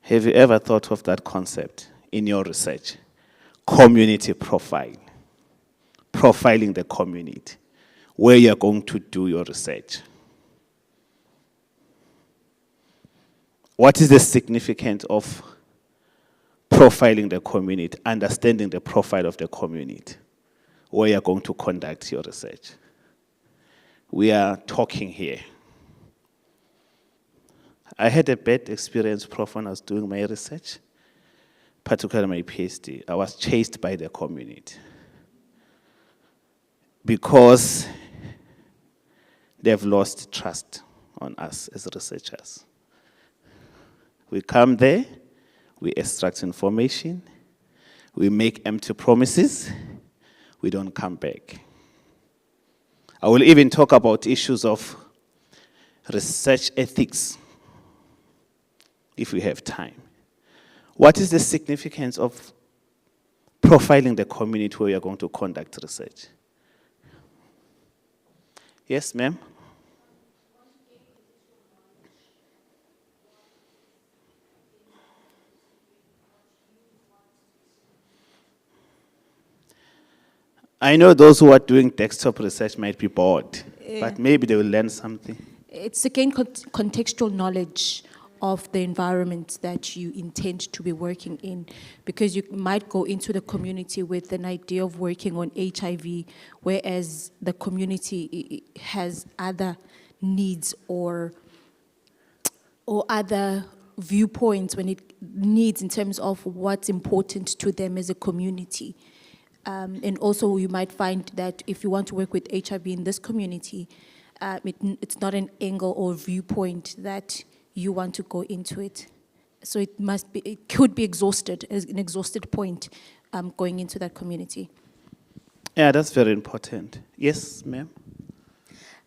Have you ever thought of that concept in your research? Community profile. Profiling the community, where you're going to do your research. What is the significance of profiling the community, understanding the profile of the community, where you're going to conduct your research? We are talking here. I had a bad experience, Prof, when I was doing my research, particularly my PhD. I was chased by the community because they've lost trust on us as researchers. We come there, we extract information, we make empty promises, we don't come back. I will even talk about issues of research ethics, if we have time. What is the significance of profiling the community where we are going to conduct research? Yes, ma'am? I know those who are doing desktop research might be bored, but maybe they will learn something. It's again contextual knowledge of the environment that you intend to be working in, because you might go into the community with an idea of working on HIV, whereas the community has other needs or other viewpoints when it needs in terms of what's important to them as a community. And also you might find that if you want to work with HIV in this community, it's not an angle or viewpoint that you want to go into it. So it could be exhausted, as an exhausted point going into that community. Yeah, that's very important. Yes, ma'am?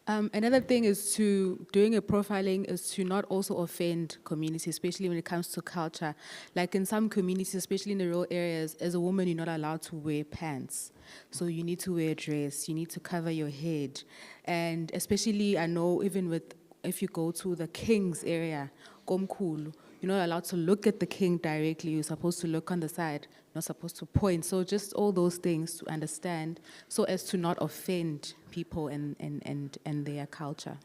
Another thing is doing a profiling is to not also offend communities, especially when it comes to culture. Like in some communities, especially in the rural areas, as a woman, you're not allowed to wear pants. So you need to wear a dress, you need to cover your head. And especially, I know even if you go to the king's area, Komkhulu, you're not allowed to look at the king directly. You're supposed to look on the side, not supposed to point. So just all those things to understand so as to not offend people and their culture.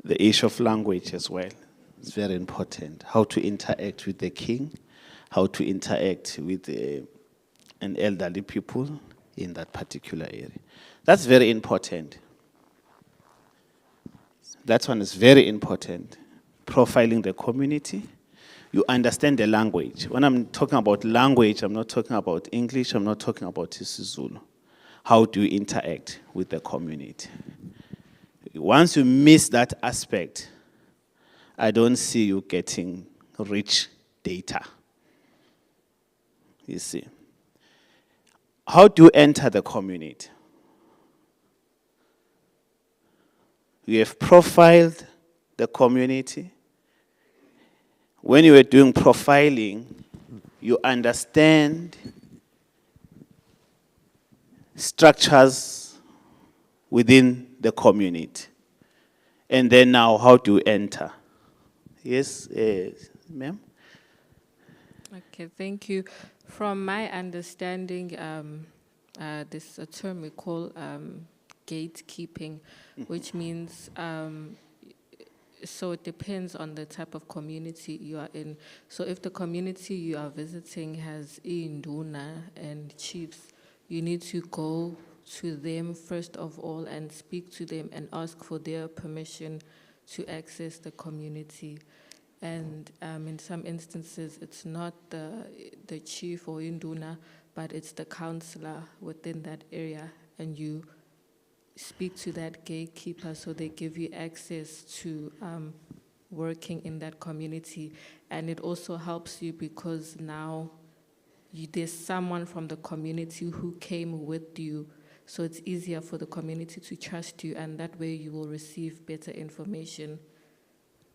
The issue of language as well is very important. How to interact with the king, how to interact with an elderly people in that particular area. That's very important. That one is very important. Profiling the community. You understand the language. When I'm talking about language, I'm not talking about English, I'm not talking about isiZulu. How do you interact with the community? Once you miss that aspect, I don't see you getting rich data. You see. How do you enter the community? You have profiled the community. When you are doing profiling, you understand structures within the community. And then now, how do you enter? Yes, ma'am? Okay, thank you. From my understanding, this is a term we call gatekeeping, which means so it depends on the type of community you are in. So if the community you are visiting has induna and chiefs, you need to go to them first of all and speak to them and ask for their permission to access the community. And in some instances, it's not the chief or induna, but it's the councillor within that area, and you speak to that gatekeeper so they give you access to working in that community. And it also helps you because now there's someone from the community who came with you, so it's easier for the community to trust you, and that way you will receive better information.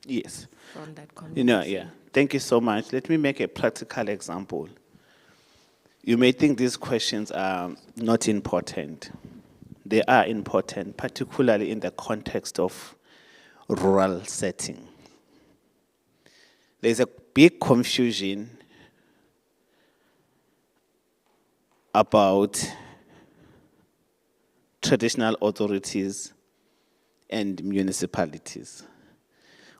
Yes. From that community. You know, yeah. Thank you so much. Let me make a practical example. You may think these questions are not important. They are important, particularly in the context of rural setting. There's a big confusion about traditional authorities and municipalities.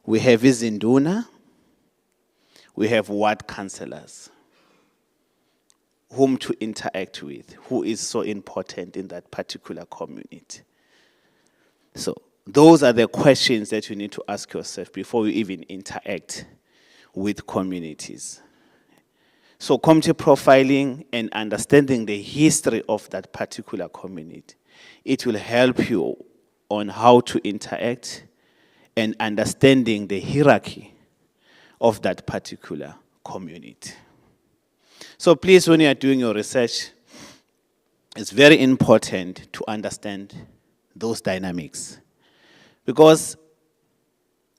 We have izinduna, we have ward councillors, whom to interact with, who is so important in that particular community. So those are the questions that you need to ask yourself before you even interact with communities. So community profiling and understanding the history of that particular community, it will help you on how to interact and understanding the hierarchy of that particular community. So please, when you are doing your research, it's very important to understand those dynamics. Because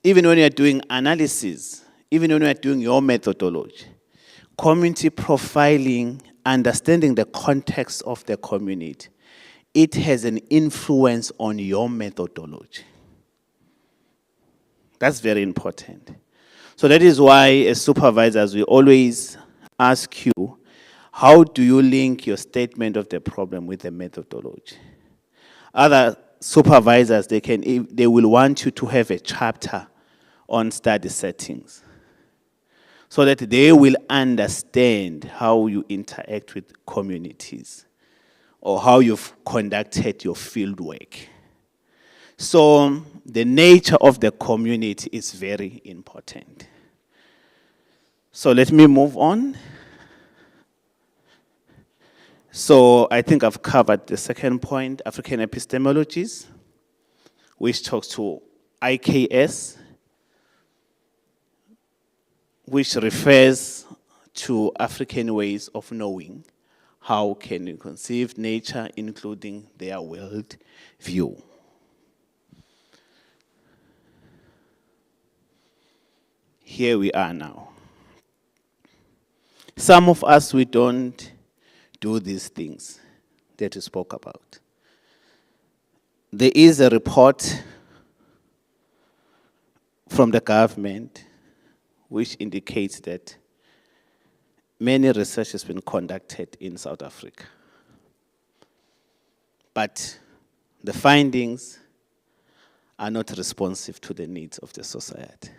even when you are doing analysis, even when you are doing your methodology, community profiling, understanding the context of the community, it has an influence on your methodology. That's very important. So that is why, as supervisors, we always ask you, how do you link your statement of the problem with the methodology? Other supervisors, they will want you to have a chapter on study settings so that they will understand how you interact with communities or how you've conducted your field work. So the nature of the community is very important. So let me move on. So I think I've covered the second point, African epistemologies, which talks to IKS, which refers to African ways of knowing how can you conceive nature, including their world view. Here we are now. Some of us, we don't do these things that we spoke about. There is a report from the government which indicates that many research has been conducted in South Africa. But the findings are not responsive to the needs of the society.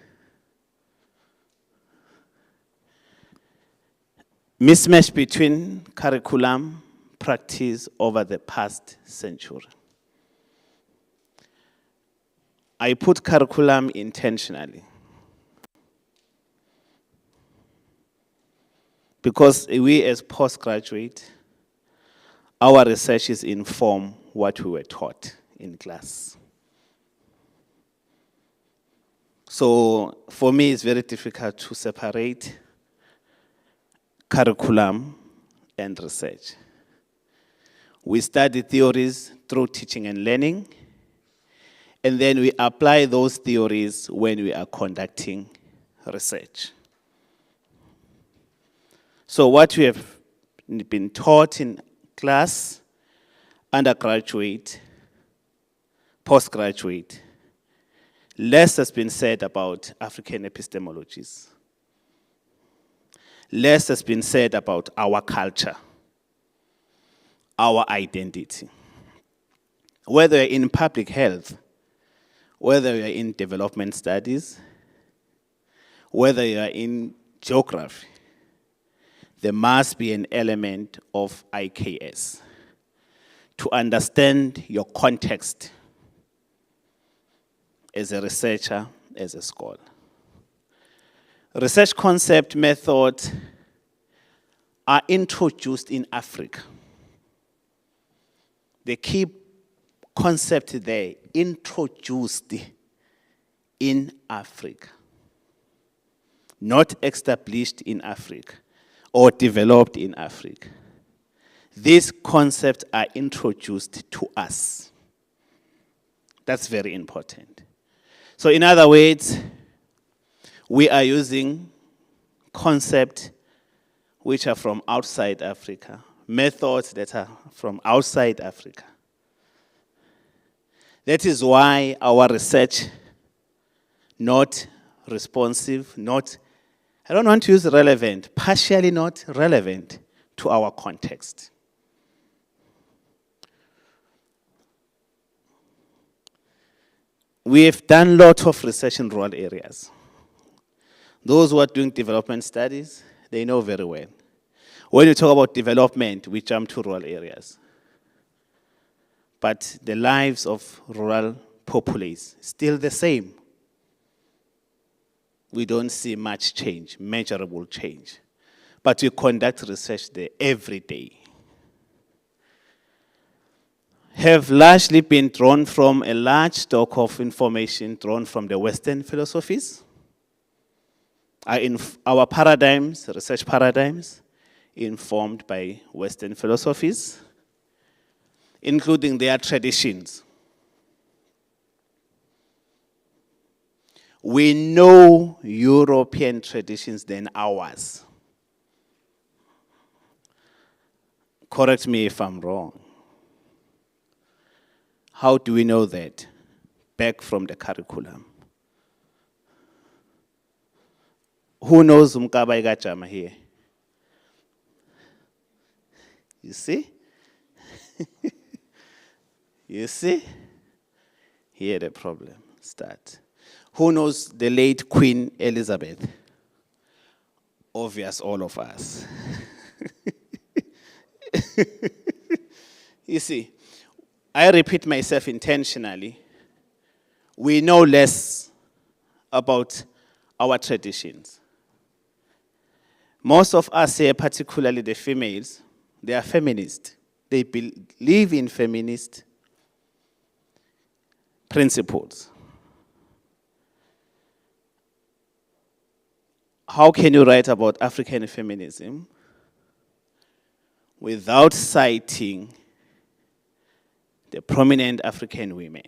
Mismatch between curriculum practice over the past century. I put curriculum intentionally because we as postgraduate, our researches inform what we were taught in class. So for me, it's very difficult to separate curriculum and research. We study theories through teaching and learning, and then we apply those theories when we are conducting research. So what we have been taught in class, undergraduate, postgraduate, less has been said about African epistemologies. Less has been said about our culture, our identity. Whether in public health whether you are in development studies, whether you are in geography, there must be an element of IKS to understand your context as a researcher, as a scholar. Research concept methods are introduced in Africa. The key concept there, introduced in Africa, not established in Africa or developed in Africa. These concepts are introduced to us. That's very important. So in other words, we are using concepts which are from outside Africa, methods that are from outside Africa. That is why our research, not responsive, not, I don't want to use relevant, partially not relevant to our context. We have done a lot of research in rural areas. Those who are doing development studies, they know very well. When you talk about development, we jump to rural areas. But the lives of rural populace still the same. We don't see much change, measurable change. But we conduct research there every day. Have largely been drawn from a large stock of information drawn from the Western philosophies. Our paradigms, research paradigms, informed by Western philosophies, including their traditions. We know European traditions than ours. Correct me if I'm wrong. How do we know that? Back from the curriculum. Who knows Umkabai Gachama here? You see? You see? Here the problem starts. Who knows the late Queen Elizabeth? Obvious, all of us. You see, I repeat myself intentionally. We know less about our traditions. Most of us here, particularly the females, they are feminists. They believe in feminist principles. How can you write about African feminism without citing the prominent African women?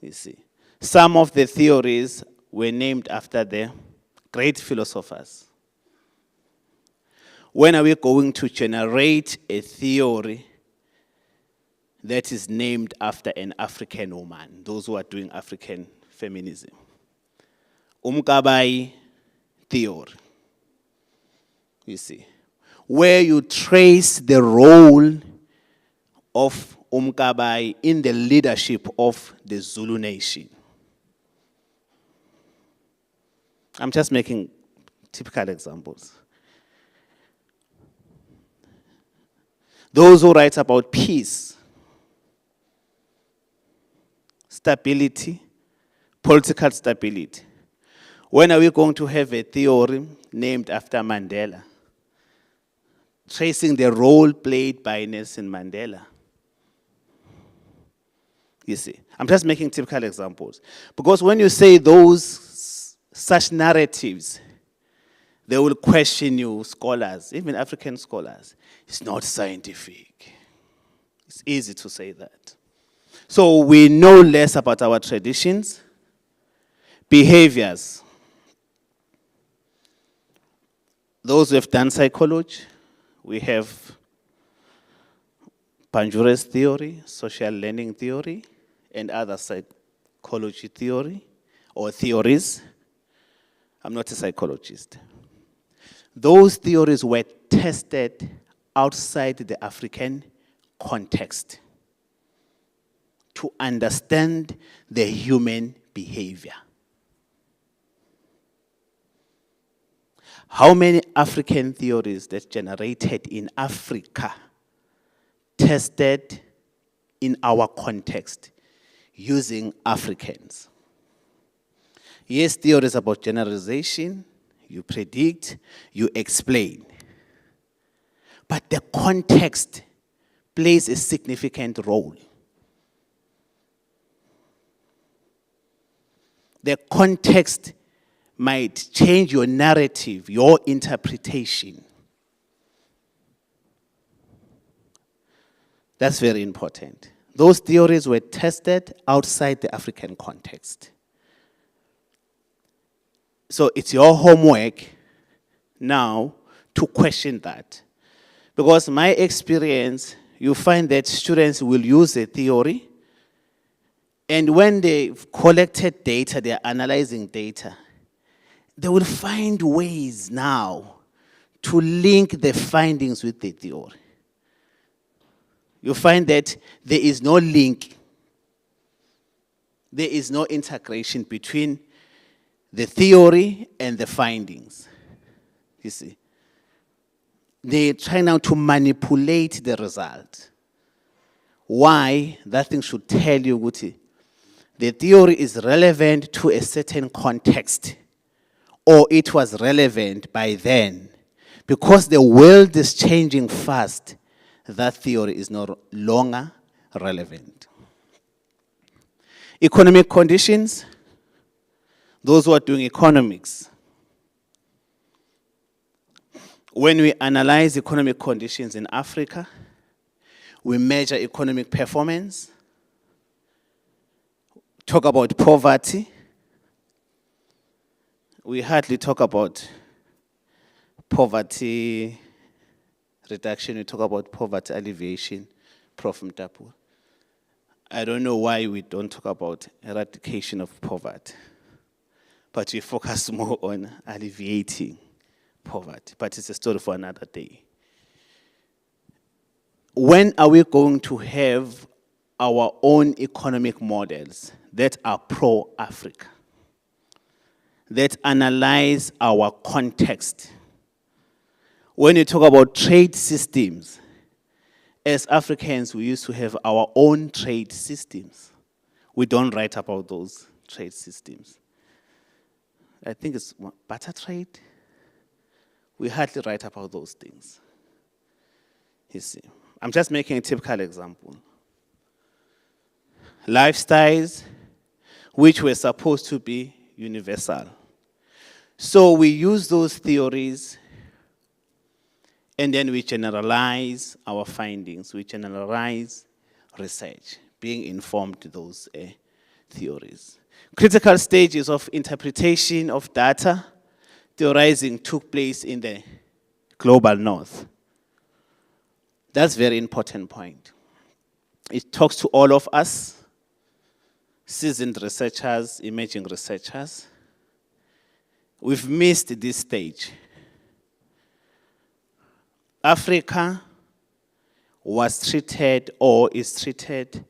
You see, some of the theories were named after the great philosophers. When are we going to generate a theory that is named after an African woman, those who are doing African feminism? Umkabai theory, you see, where you trace the role of Umkabai in the leadership of the Zulu nation. I'm just making typical examples. Those who write about peace, stability, political stability. When are we going to have a theory named after Mandela, tracing the role played by Nelson Mandela? You see, I'm just making typical examples. Because when you say such narratives, they will question you, scholars, even African scholars. It's not scientific. It's easy to say that. So we know less about our traditions, behaviors. Those who have done psychology, we have Panjure's theory, social learning theory, and other psychology theory or theories. I'm not a psychologist. Those theories were tested outside the African context to understand the human behavior. How many African theories that generated in Africa tested in our context using Africans? Yes, theories about generalization, you predict, you explain. But the context plays a significant role. The context might change your narrative, your interpretation. That's very important. Those theories were tested outside the African context. So it's your homework now to question that. Because my experience, you find that students will use a theory, and when they've collected data, they're analyzing data, they will find ways now to link the findings with the theory. You find that there is no link, there is no integration between the theory and the findings. You see, they try now to manipulate the result. Why? That thing should tell you, Guti, the theory is relevant to a certain context, or it was relevant by then. Because the world is changing fast, that theory is no longer relevant. Economic conditions, those who are doing economics, when we analyze economic conditions in Africa, we measure economic performance, talk about poverty. We hardly talk about poverty reduction, we talk about poverty alleviation, Prof. Mtapu. I don't know why we don't talk about eradication of poverty, but we focus more on alleviating poverty, but it's a story for another day. When are we going to have our own economic models that are pro-Africa, that analyze our context? When you talk about trade systems, as Africans, we used to have our own trade systems. We don't write about those trade systems. I think it's barter trade. We hardly write about those things. You see, I'm just making a typical example. Lifestyles, which were supposed to be universal. So we use those theories, and then we generalize our findings. We generalize research, being informed to those theories. Critical stages of interpretation of data, theorizing took place in the global north. That's a very important point. It talks to all of us, seasoned researchers, emerging researchers. We've missed this stage. Africa was treated or is treated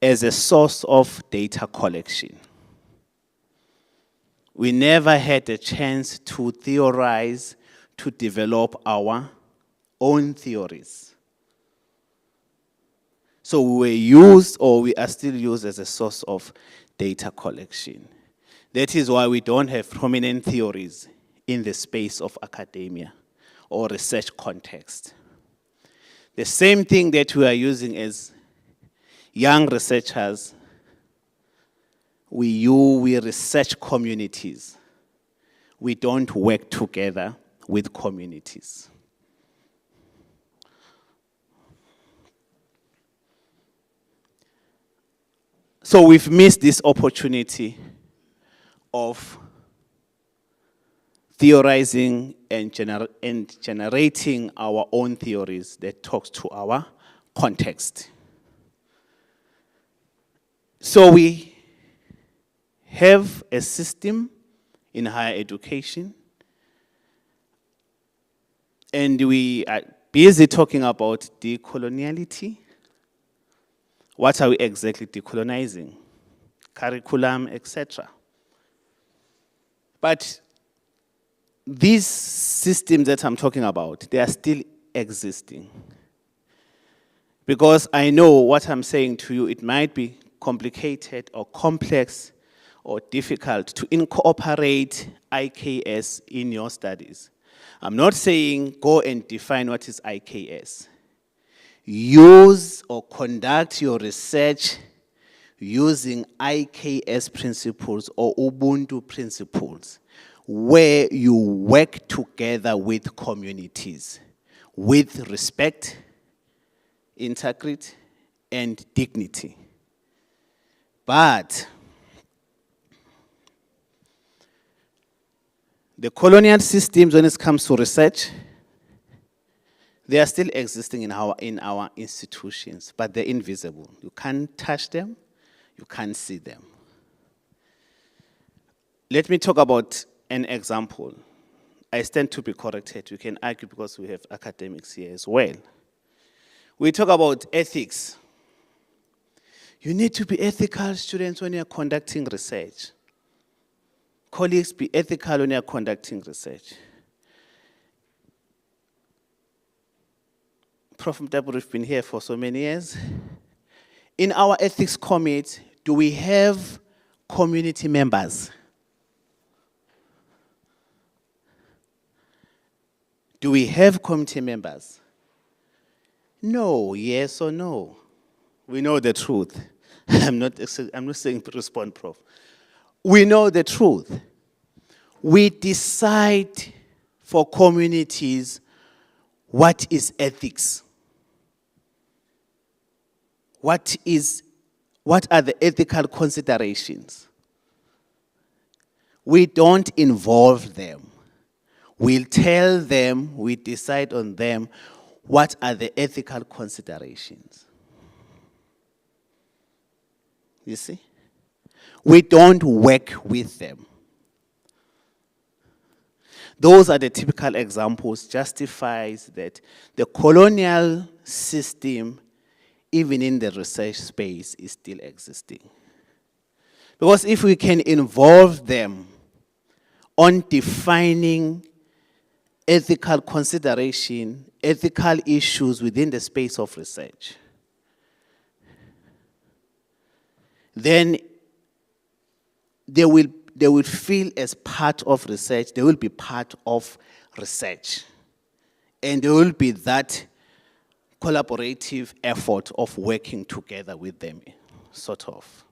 as a source of data collection. We never had a chance to theorize, to develop our own theories. So we were used, or we are still used, as a source of data collection. That is why we don't have prominent theories in the space of academia or research context. The same thing that we are using as young researchers, we research communities. We don't work together with communities. So we've missed this opportunity of theorizing and generating our own theories that talks to our context. So we have a system in higher education, and we are busy talking about decoloniality. What are we exactly decolonizing? Curriculum, etc. But these systems that I'm talking about, they are still existing. Because I know what I'm saying to you, it might be complicated or complex or difficult to incorporate IKS in your studies. I'm not saying go and define what is IKS. Use or conduct your research using IKS principles or Ubuntu principles, where you work together with communities with respect, integrity, and dignity. But the colonial systems, when it comes to research, they are still existing in our institutions, but they're invisible. You can't touch them, you can't see them. Let me talk about an example. I stand to be corrected. You can argue because we have academics here as well. We talk about ethics. You need to be ethical, students, when you're conducting research. Colleagues, be ethical when you're conducting research. Prof. Mtabu, we've been here for so many years. In our ethics committee, do we have community members? Do we have committee members? No, yes or no? We know the truth. I'm not saying respond, Prof. We know the truth. We decide for communities what is ethics. What are the ethical considerations? We don't involve them. We'll tell them, we decide on them, what are the ethical considerations. You see? We don't work with them. Those are the typical examples, justifies that the colonial system, even in the research space, is still existing. Because if we can involve them on defining ethical consideration, ethical issues within the space of research, then they will feel as part of research, they will be part of research. And there will be that collaborative effort of working together with them, sort of.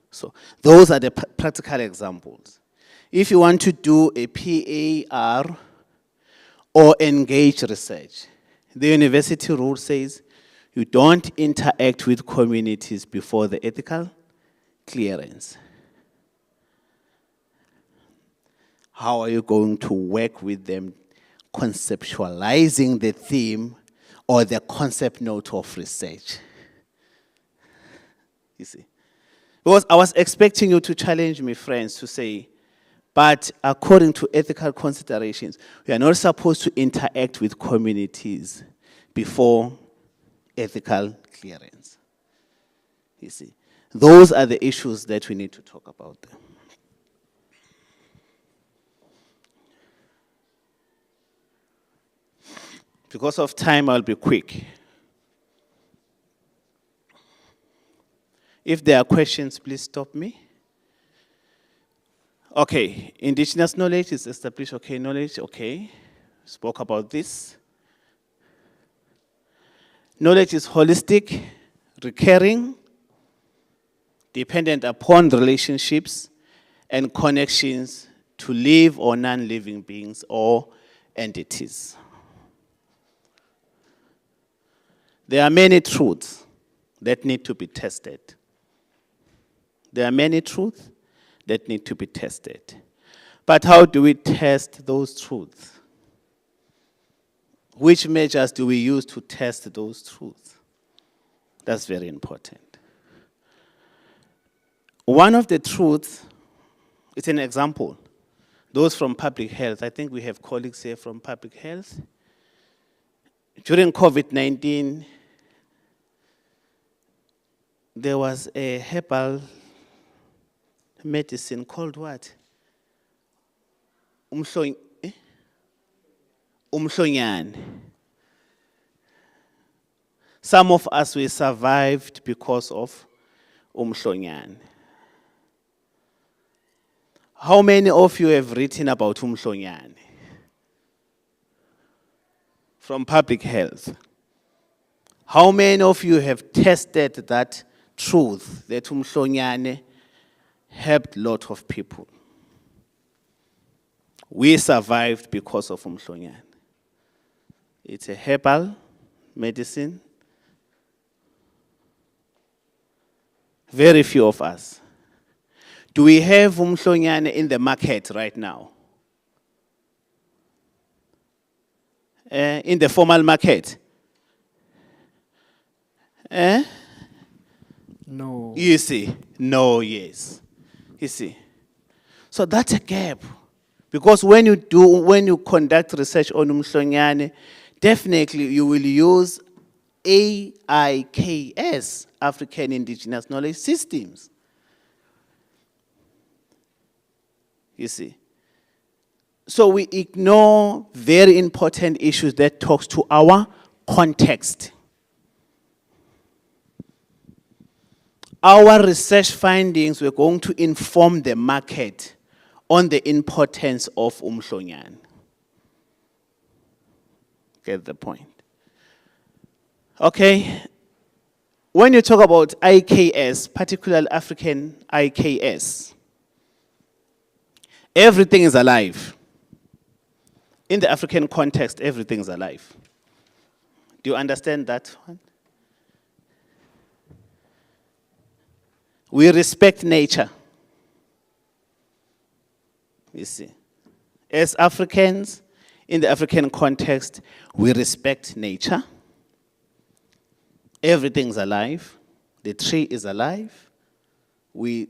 So those are the practical examples. If you want to do a PAR or engage research, the university rule says you don't interact with communities before the ethical clearance. How are you going to work with them conceptualizing the theme or the concept note of research? You see? Because I was expecting you to challenge me, friends, to say, but according to ethical considerations, we are not supposed to interact with communities before ethical clearance. You see? Those are the issues that we need to talk about. Because of time, I'll be quick. If there are questions, please stop me. Okay, indigenous knowledge is established, okay, knowledge, okay. Spoke about this. Knowledge is holistic, recurring, dependent upon relationships and connections to live or non-living beings or entities. There are many truths that need to be tested. There are many truths that need to be tested. But how do we test those truths? Which measures do we use to test those truths? That's very important. One of the truths, it's an example. Those from public health, I think we have colleagues here from public health. During COVID-19, there was a herbal medicine called what? Umhlonyane. Some of us, we survived because of umhlonyane. How many of you have written about umhlonyane? From public health. How many of you have tested that truth that umhlonyane helped a lot of people? We survived because of umhlonyane. It's a herbal medicine. Very few of us. Do we have umhlonyane in the market right now? In the formal market? No. You see? No, yes. You see? So that's a gap. Because when you conduct research on umhlonyane, definitely you will use AIKS, African Indigenous Knowledge Systems. You see? So we ignore very important issues that talks to our context. Our research findings were going to inform the market on the importance of umhlonyane. Get the point? Okay. When you talk about IKS, particularly African IKS, everything is alive. In the African context, everything is alive. Do you understand that one? We respect nature. You see. As Africans, in the African context, we respect nature. Everything's alive. The tree is alive.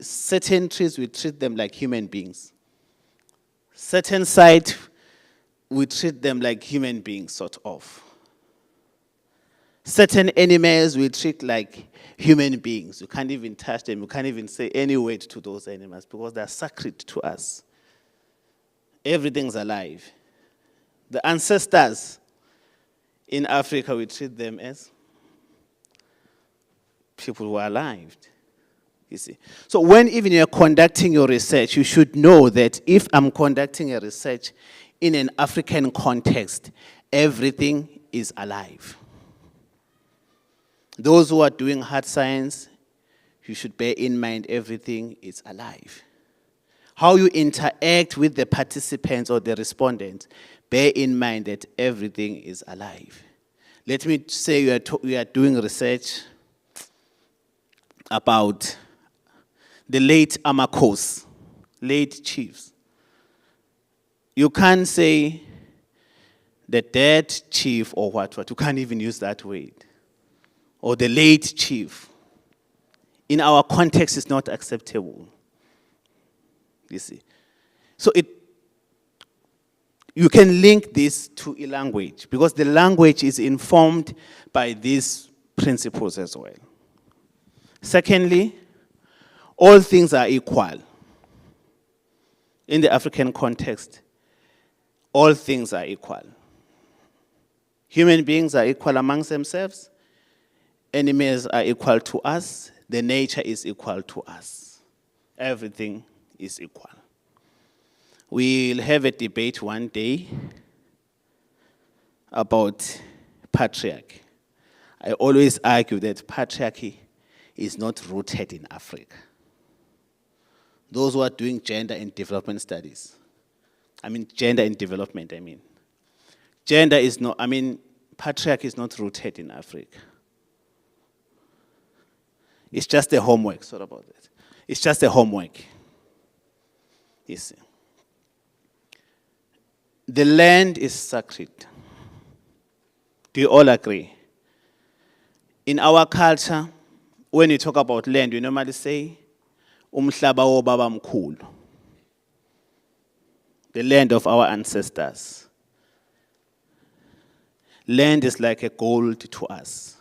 Certain trees, we treat them like human beings. Certain sites, we treat them like human beings, sort of. Certain animals we treat like human beings. You can't even touch them. You can't even say any word to those animals because they're sacred to us. Everything's alive. The ancestors in Africa, we treat them as people who are alive. You see. So when even you're conducting your research, you should know that if I'm conducting a research in an African context, everything is alive. Those who are doing hard science, you should bear in mind everything is alive. How you interact with the participants or the respondents, bear in mind that everything is alive. Let me say we are doing research about the late Amakos, late chiefs. You can't say the dead chief or what. You can't even use that word. Or the late chief. In our context, it's not acceptable. You see. So you can link this to a language because the language is informed by these principles as well. Secondly, all things are equal. In the African context, all things are equal. Human beings are equal amongst themselves. Animals are equal to us. The nature is equal to us. Everything is equal. We'll have a debate one day about patriarchy. I always argue that patriarchy is not rooted in Africa. Those who are doing gender and development studies, gender and development, Gender is not, patriarchy is not rooted in Africa. It's just a homework, sorry about that. It's just a homework. You see. The land is sacred. Do you all agree? In our culture, when you talk about land, we normally say, umhlaba wobaba mkhulu. The land of our ancestors. Land is like a gold to us.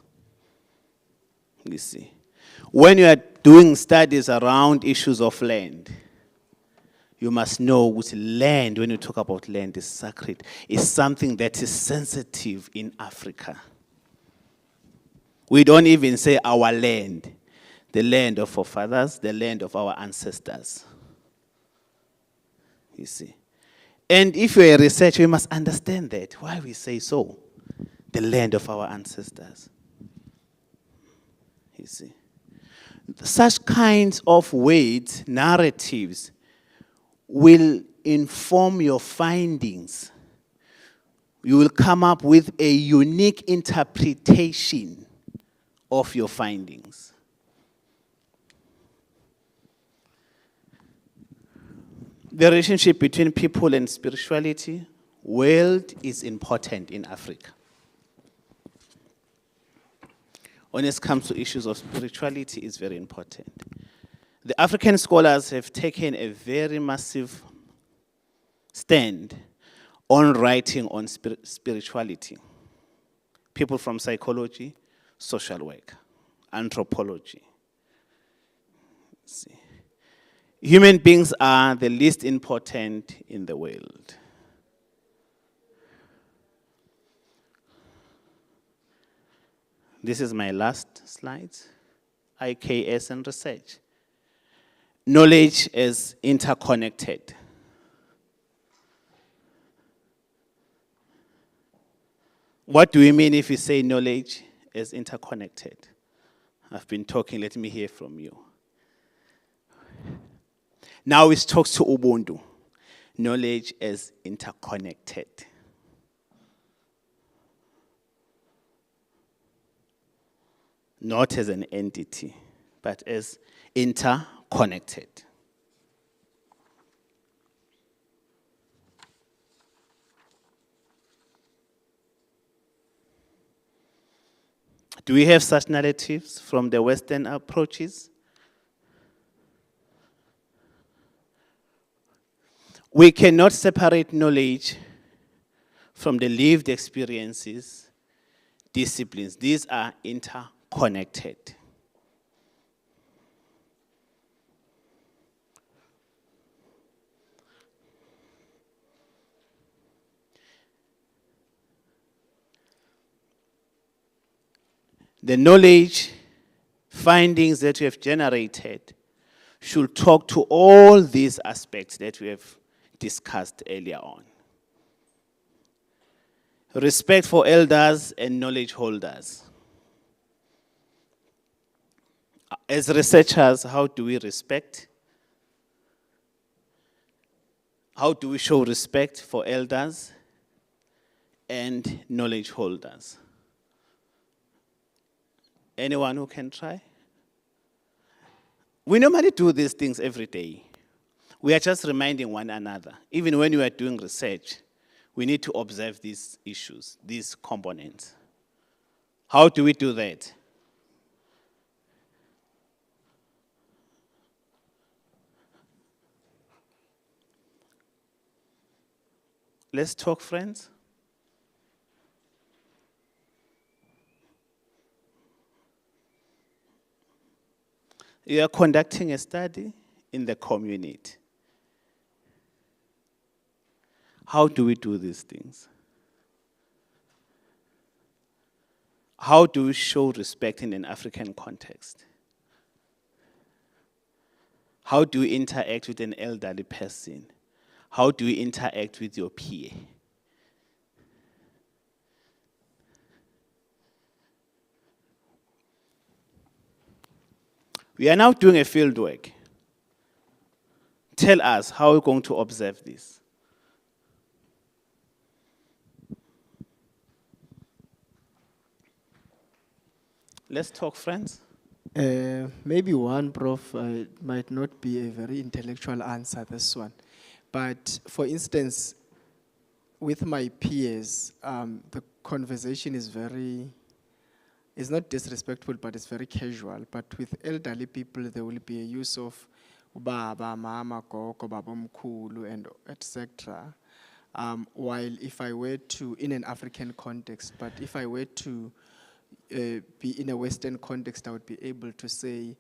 You see. When you are doing studies around issues of land, you must know which land, when you talk about land, is sacred, is something that is sensitive in Africa. We don't even say our land, the land of our fathers, the land of our ancestors. You see. And if you're a researcher, you must understand that. Why we say so. The land of our ancestors. You see. Such kinds of weights, narratives, will inform your findings. You will come up with a unique interpretation of your findings. The relationship between people and spirituality, world is important in Africa. When it comes to issues of spirituality, it's very important. The African scholars have taken a very massive stand on writing on spirituality. People from psychology, social work, anthropology. See. Human beings are the least important in the world. This is my last slide. IKS and research. Knowledge is interconnected. What do we mean if we say knowledge is interconnected? I've been talking, let me hear from you. Now it talks to Ubuntu. Knowledge is interconnected. Not as an entity, but as interconnected. Do we have such narratives from the Western approaches? We cannot separate knowledge from the lived experiences, disciplines. These are interconnected. The knowledge findings that we have generated should talk to all these aspects that we have discussed earlier on. Respect for elders and knowledge holders. As researchers, how do we respect? How do we show respect for elders and knowledge holders? Anyone who can try? We normally do these things every day. We are just reminding one another. Even when we are doing research, we need to observe these issues, these components. How do we do that? Let's talk, friends. You are conducting a study in the community. How do we do these things? How do we show respect in an African context? How do we interact with an elderly person? How do we interact with your peer? We are now doing a field work. Tell us how we're going to observe this. Let's talk, friends. Maybe one, Prof, might not be a very intellectual answer, this one. But for instance, with my peers, the conversation is it's not disrespectful, but it's very casual. But with elderly people, there will be a use of baba, mama, gogo, baba mkhulu, and etc. While if I were to, in an African context, but if I were to be in a Western context, I would be able to say,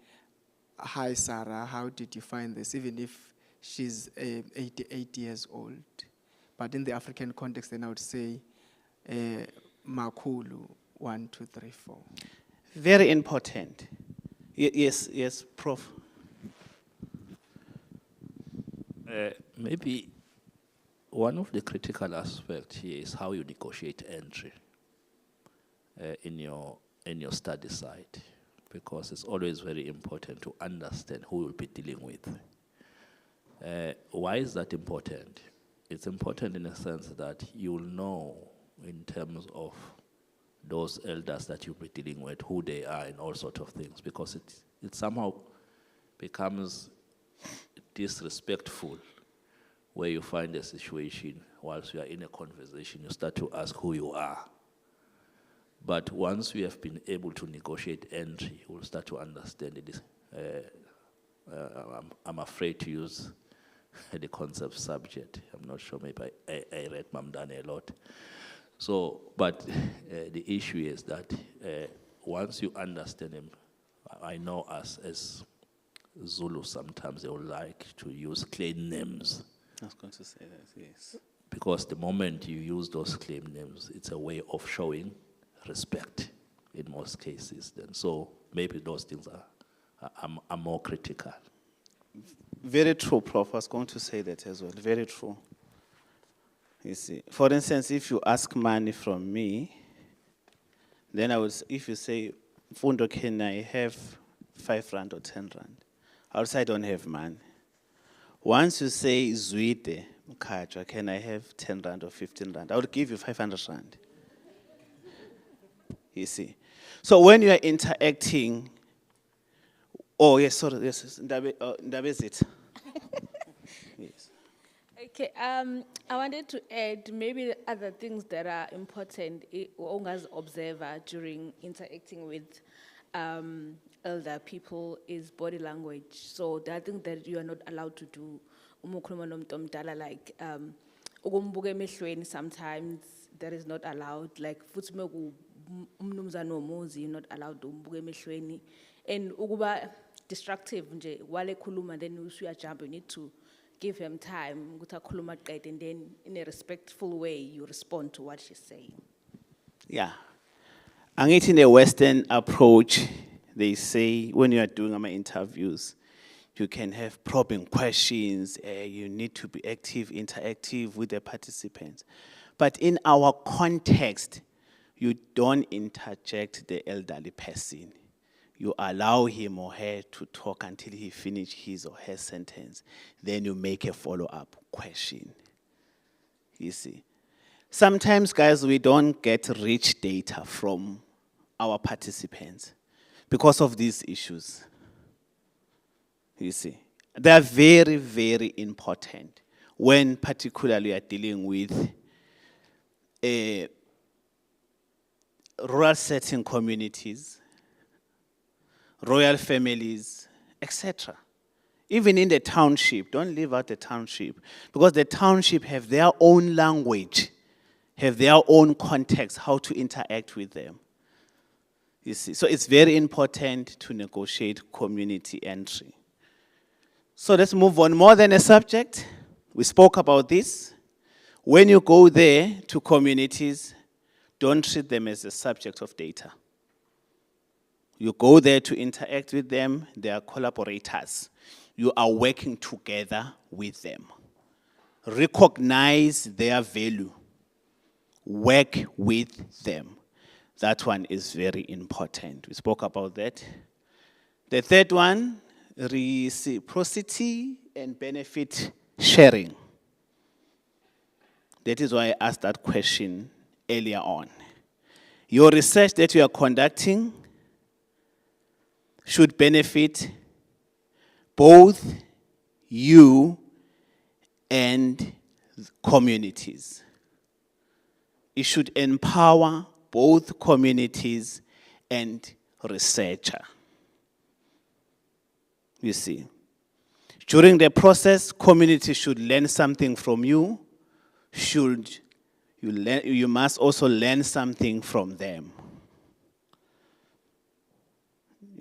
"Hi, Sarah, how did you find this?" Even if she's 88 years old. But in the African context, then I would say, Makulu, 1, 2, 3, 4. Very important. Yes, Prof. Maybe one of the critical aspects here is how you negotiate entry in your study site, because it's always very important to understand who you'll be dealing with. Why is that important? It's important in a sense that you'll know in terms of those elders that you'll be dealing with, who they are and all sorts of things, because it somehow becomes disrespectful where you find a situation whilst you are in a conversation, you start to ask who you are. But once we have been able to negotiate entry, we'll start to understand it is, I'm afraid to use the concept subject. I'm not sure, maybe I read Mamdane a lot. So, but the issue is that once you understand him, I know us as Zulu, sometimes they would like to use claim names. I was going to say that, yes. Because the moment you use those claim names, it's a way of showing respect in most cases. Then, so maybe those things are more critical. Very true, Prof. I was going to say that as well. Very true. You see, for instance, if you ask money from me, then if you say, Fundo, can I have 5 rand or 10 rand? I would say I don't have money. Once you say, Zwide, Mkajwa, can I have 10 rand or 15 rand? I would give you 500 rand. You see. So when you are interacting, oh, yes, sorry, yes, Ndabe is it. Yes. Okay, I wanted to add maybe other things that are important as observer during interacting with elder people is body language. So there are things that you are not allowed to do. Like sometimes that is not allowed. Like you're not allowed to and ukuba destructive nje wale khuluma, then you jump, you need to give him time and then in a respectful way you respond to what she's saying. Yeah. And in a Western approach, they say when you are doing interviews, you can have probing questions, you need to be active, interactive with the participants. But in our context, you don't interject the elderly person. You allow him or her to talk until he finishes his or her sentence. Then you make a follow-up question. You see. Sometimes, guys, we don't get rich data from our participants because of these issues. You see. They are very, very important when particularly you are dealing with rural setting communities, royal families, etc. Even in the township, don't leave out the township, because the township have their own language, have their own context, how to interact with them. You see, so it's very important to negotiate community entry. So let's move on. More than a subject, we spoke about this. When you go there to communities, don't treat them as a subject of data. You go there to interact with them, they are collaborators. You are working together with them. Recognize their value. Work with them. That one is very important. We spoke about that. The third one, reciprocity and benefit sharing. That is why I asked that question earlier on. Your research that you are conducting should benefit both you and communities. It should empower both communities and researcher. You see, during the process, community should learn something from you. You must also learn something from them.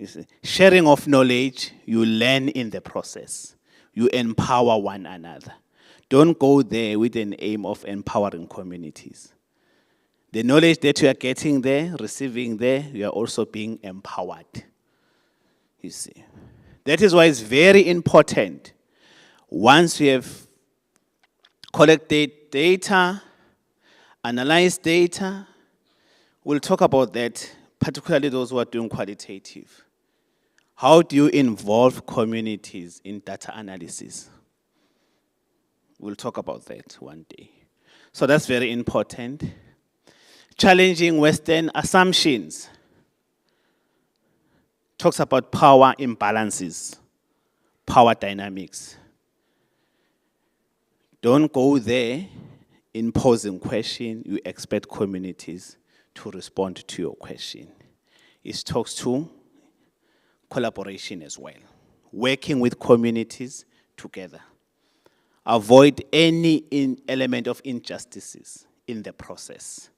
You see, sharing of knowledge, you learn in the process. You empower one another. Don't go there with an aim of empowering communities. The knowledge that you are getting there, receiving there, you are also being empowered. You see. That is why it's very important. Once we have collected data, analyzed data, we'll talk about that, particularly those who are doing qualitative. How do you involve communities in data analysis? We'll talk about that one day. So that's very important. Challenging Western assumptions. Talks about power imbalances, power dynamics. Don't go there in posing question, you expect communities to respond to your question. It talks to collaboration as well, working with communities together. Avoid any element of injustices in the process.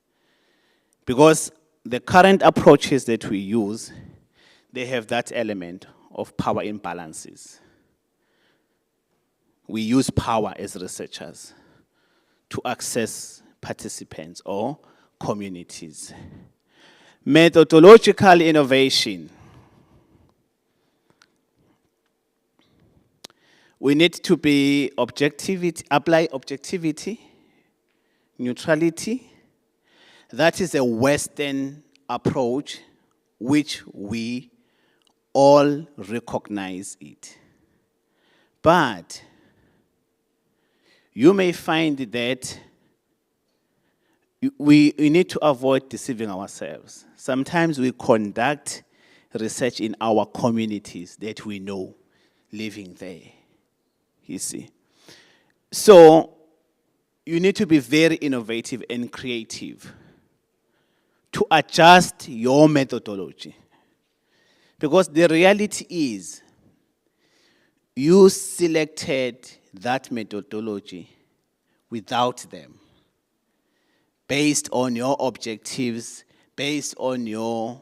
Because the current approaches that we use, they have that element of power imbalances. We use power as researchers to access participants or communities. Methodological innovation. We need to be apply objectivity, neutrality. That is a Western approach which we all recognize it. But you may find that we need to avoid deceiving ourselves. Sometimes we conduct research in our communities that we know living there, you see. So you need to be very innovative and creative to adjust your methodology. Because the reality is, you selected that methodology without them, based on your objectives, based on your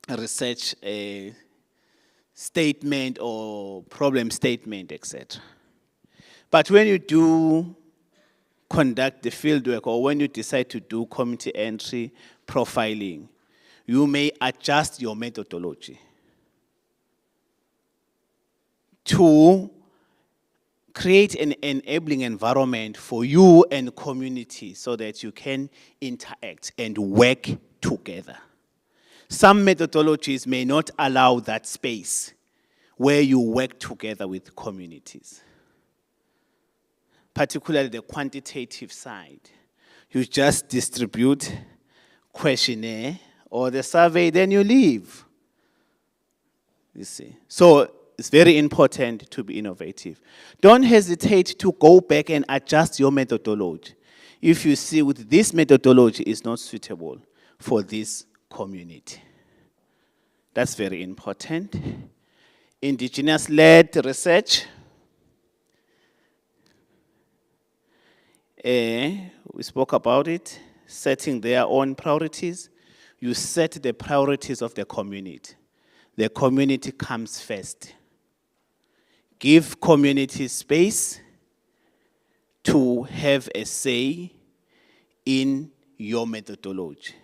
research statement or problem statement, etc. But when you do conduct the fieldwork or when you decide to do community entry profiling, you may adjust your methodology to create an enabling environment for you and community so that you can interact and work together. Some methodologies may not allow that space where you work together with communities, particularly the quantitative side. You just distribute questionnaire or the survey, then you leave. You see. So it's very important to be innovative. Don't hesitate to go back and adjust your methodology if you see with this methodology is not suitable for this community. That's very important. Indigenous-led research. We spoke about it, setting their own priorities. You set the priorities of the community. The community comes first. Give community space to have a say in your methodology.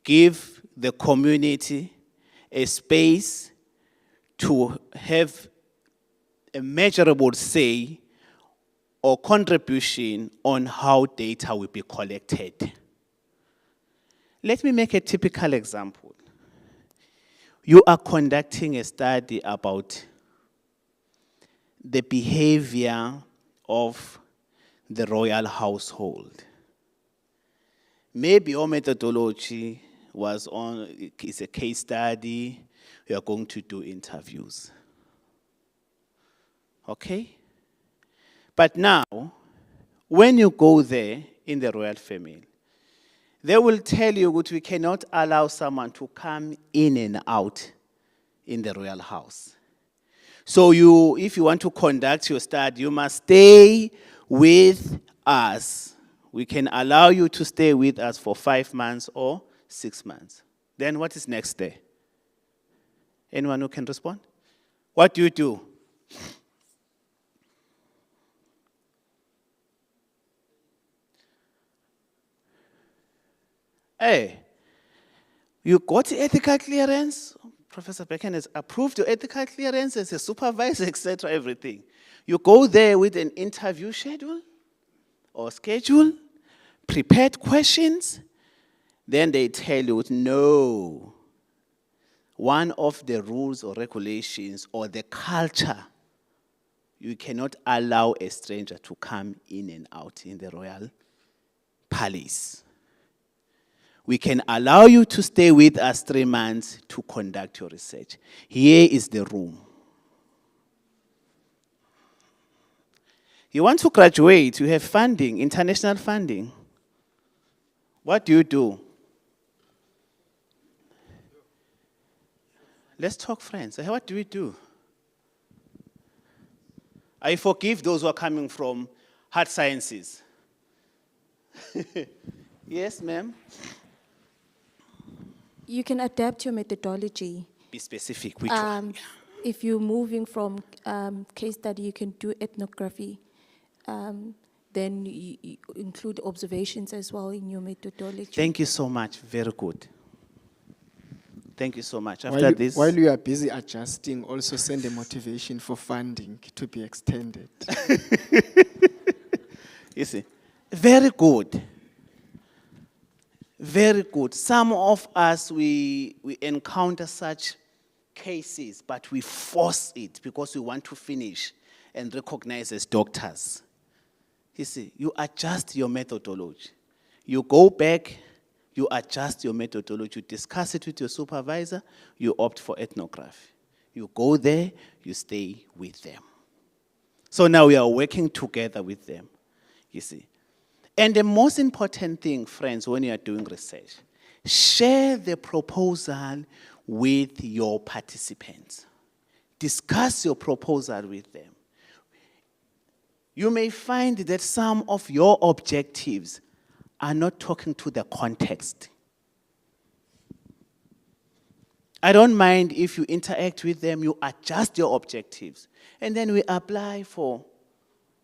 Give the community a space to have a measurable say or contribution on how data will be collected. Let me make a typical example. You are conducting a study about the behavior of the royal household. Maybe your methodology is a case study, you are going to do interviews. Okay? But now, when you go there in the royal family, they will tell you that we cannot allow someone to come in and out in the royal house. So if you want to conduct your study, you must stay with us. We can allow you to stay with us for 5 months or 6 months. Then what is next day? Anyone who can respond? What do you do? Hey, you got ethical clearance. Professor Becken has approved your ethical clearance as a supervisor, etc., everything. You go there with an interview schedule or schedule, prepared questions, then they tell you, no, one of the rules or regulations or the culture, you cannot allow a stranger to come in and out in the royal palace. We can allow you to stay with us 3 months to conduct your research. Here is the room. You want to graduate, you have funding, international funding. What do you do? Let's talk, friends. What do we do? I forgive those who are coming from hard sciences. Yes, ma'am. You can adapt your methodology. Be specific. Which one? If you're moving from case study, you can do ethnography. Then you include observations as well in your methodology. Thank you so much. Very good. Thank you so much. After this, while you are busy adjusting, also send a motivation for funding to be extended. You see, very good. Very good. Some of us, we encounter such cases, but we force it because we want to finish and recognize as doctors. You see, you adjust your methodology. You go back, you adjust your methodology, you discuss it with your supervisor, you opt for ethnography. You go there, you stay with them. So now we are working together with them, you see. And the most important thing, friends, when you are doing research, share the proposal with your participants. Discuss your proposal with them. You may find that some of your objectives are not talking to the context. I don't mind if you interact with them, you adjust your objectives, and then we apply for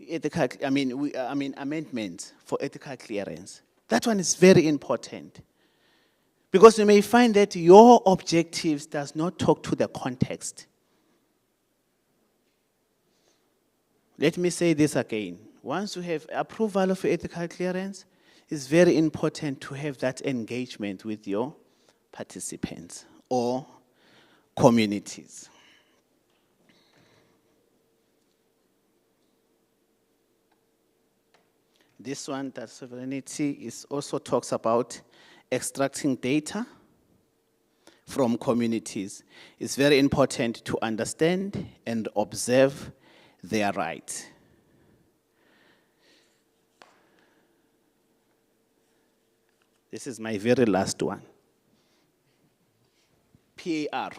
ethical, amendments for ethical clearance. That one is very important. Because you may find that your objectives does not talk to the context. Let me say this again. Once you have approval of ethical clearance, it's very important to have that engagement with your participants or communities. This one, that sovereignty, is also talks about extracting data from communities. It's very important to understand and observe their rights. This is my very last one. PAR.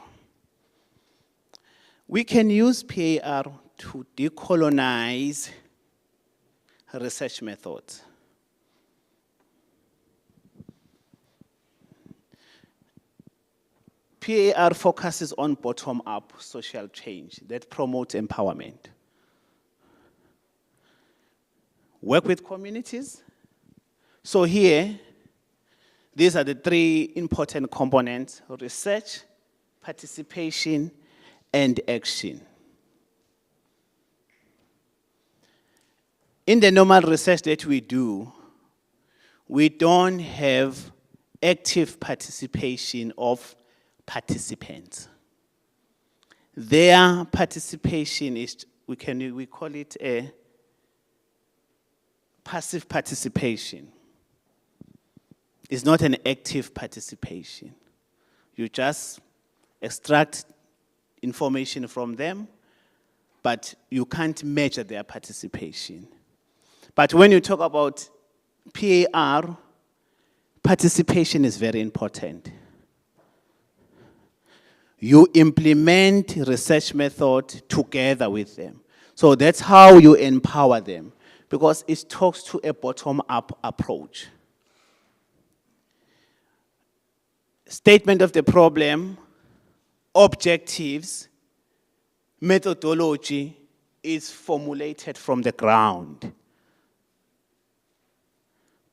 We can use PAR to decolonize research methods. PAR focuses on bottom-up social change that promotes empowerment. Work with communities. So here, these are the 3 important components: research, participation, and action. In the normal research that we do, we don't have active participation of participants. Their participation is, we call it a passive participation. It's not an active participation. You just extract information from them, but you can't measure their participation. But when you talk about PAR, participation is very important. You implement research method together with them. So that's how you empower them, because it talks to a bottom-up approach. Statement of the problem, objectives, methodology is formulated from the ground.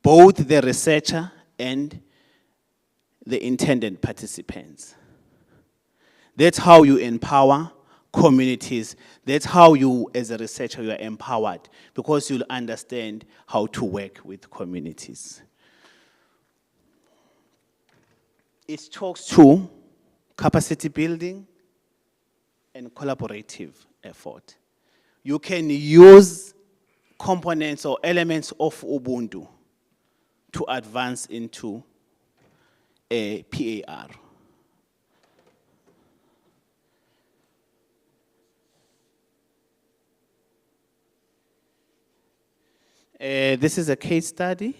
Both the researcher and the intended participants. That's how you empower communities. That's how you, as a researcher, you are empowered, because you'll understand how to work with communities. It talks to capacity building and collaborative effort. You can use components or elements of Ubuntu to advance into a PAR. This is a case study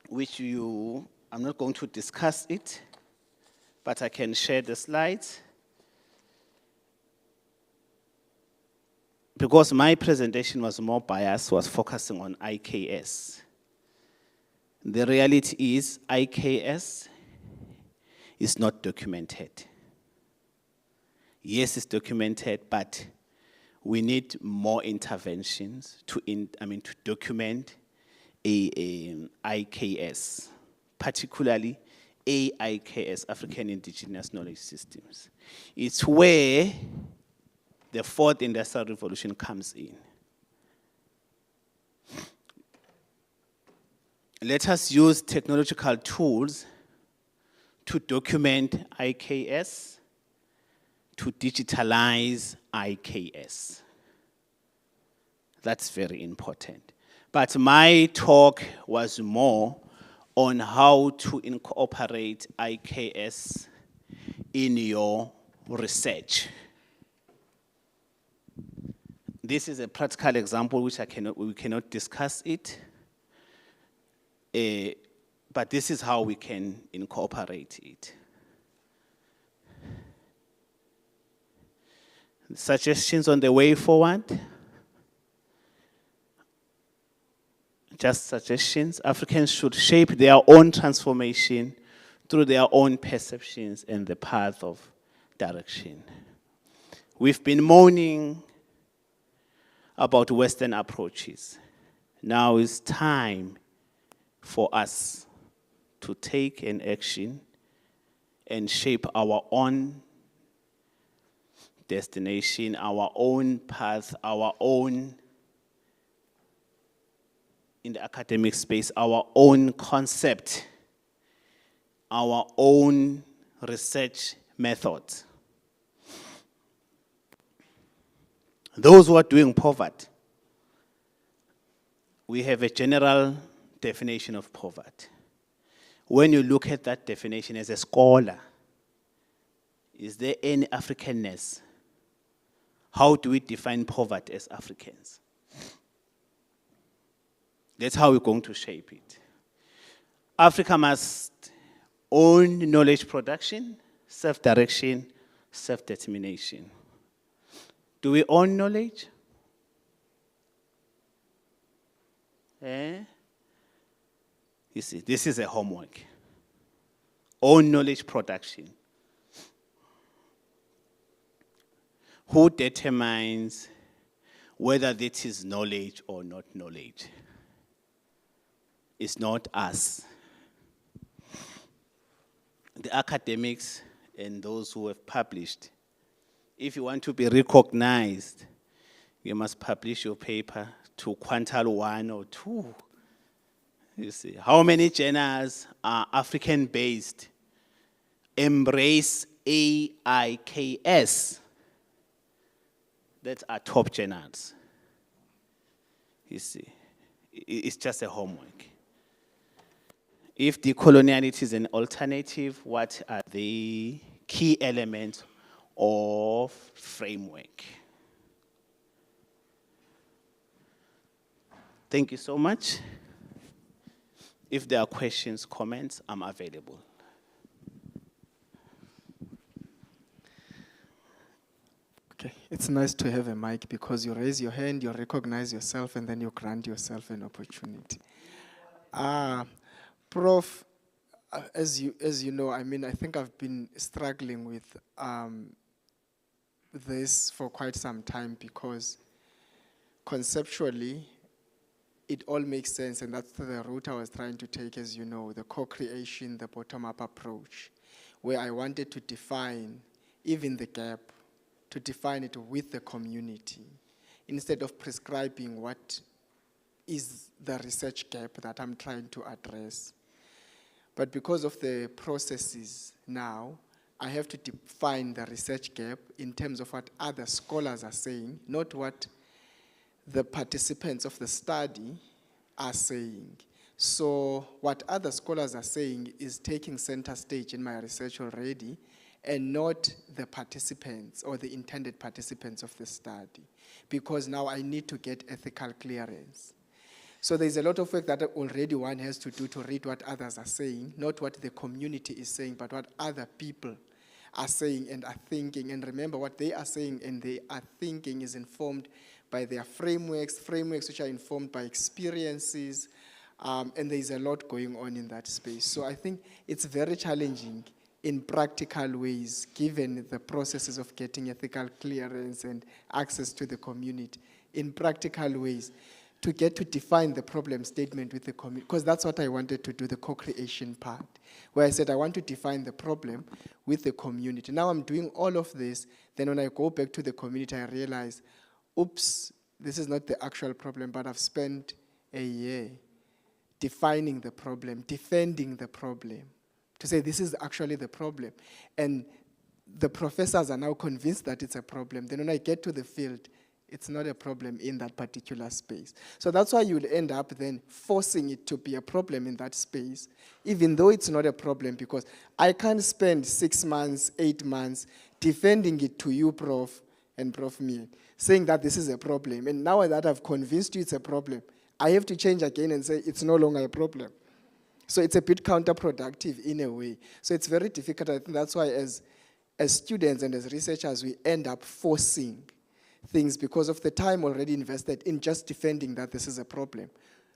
which I'm not going to discuss it, but I can share the slides. Because my presentation was more biased, was focusing on IKS. The reality is IKS is not documented. Yes, it's documented, but we need more interventions to document IKS, particularly AIKS, African Indigenous Knowledge Systems. It's where the fourth industrial revolution comes in. Let us use technological tools to document IKS, to digitalize IKS. That's very important. But my talk was more on how to incorporate IKS in your research. This is a practical example which we cannot discuss it, but this is how we can incorporate it. Suggestions on the way forward? Just suggestions. Africans should shape their own transformation through their own perceptions and the path of direction. We've been moaning about Western approaches. Now it's time for us to take an action and shape our own destination, our own path, our own, in the academic space, our own concept, our own research methods. Those who are doing poverty, we have a general definition of poverty. When you look at that definition as a scholar, is there any Africanness? How do we define poverty as Africans? That's how we're going to shape it. Africa must own knowledge production, self-direction, self-determination. Do we own knowledge? You see, this is a homework. Own knowledge production. Who determines whether this is knowledge or not knowledge? It's not us. The academics and those who have published, if you want to be recognized, you must publish your paper to quintile 1 or 2. You see, how many journals are African-based? Embrace AIKS. That's our top journals. You see, it's just a homework. If decoloniality is an alternative, what are the key elements of framework? Thank you so much. If there are questions, comments, I'm available. Okay, it's nice to have a mic because you raise your hand, you recognize yourself, and then you grant yourself an opportunity. Prof, As you know, I mean, I think I've been struggling with this for quite some time because conceptually, it all makes sense, and that's the route I was trying to take, as you know, the co-creation, the bottom-up approach, where I wanted to define even the gap, to define it with the community, instead of prescribing what is the research gap that I'm trying to address. But because of the processes now, I have to define the research gap in terms of what other scholars are saying, not what the participants of the study are saying. So what other scholars are saying is taking center stage in my research already, and not the participants or the intended participants of the study, because now I need to get ethical clearance. So there's a lot of work that already one has to do to read what others are saying, not what the community is saying, but what other people are saying and are thinking. And remember, what they are saying and they are thinking is informed by their frameworks which are informed by experiences, and there's a lot going on in that space. So I think it's very challenging in practical ways, given the processes of getting ethical clearance and access to the community, in practical ways, to get to define the problem statement with the community, because that's what I wanted to do, the co-creation part, where I said I want to define the problem with the community. Now I'm doing all of this, then when I go back to the community, I realize, oops, this is not the actual problem, but I've spent a year defining the problem, defending the problem, to say this is actually the problem. And the professors are now convinced that it's a problem. Then when I get to the field, it's not a problem in that particular space. So that's why you'll end up then forcing it to be a problem in that space, even though it's not a problem, because I can't spend 6 months, 8 months defending it to you, Prof, and Prof me, saying that this is a problem. And now that I've convinced you it's a problem, I have to change again and say it's no longer a problem. So it's a bit counterproductive in a way. So it's very difficult. I think that's why as students and as researchers, we end up forcing things because of the time already invested in just defending that this is a problem,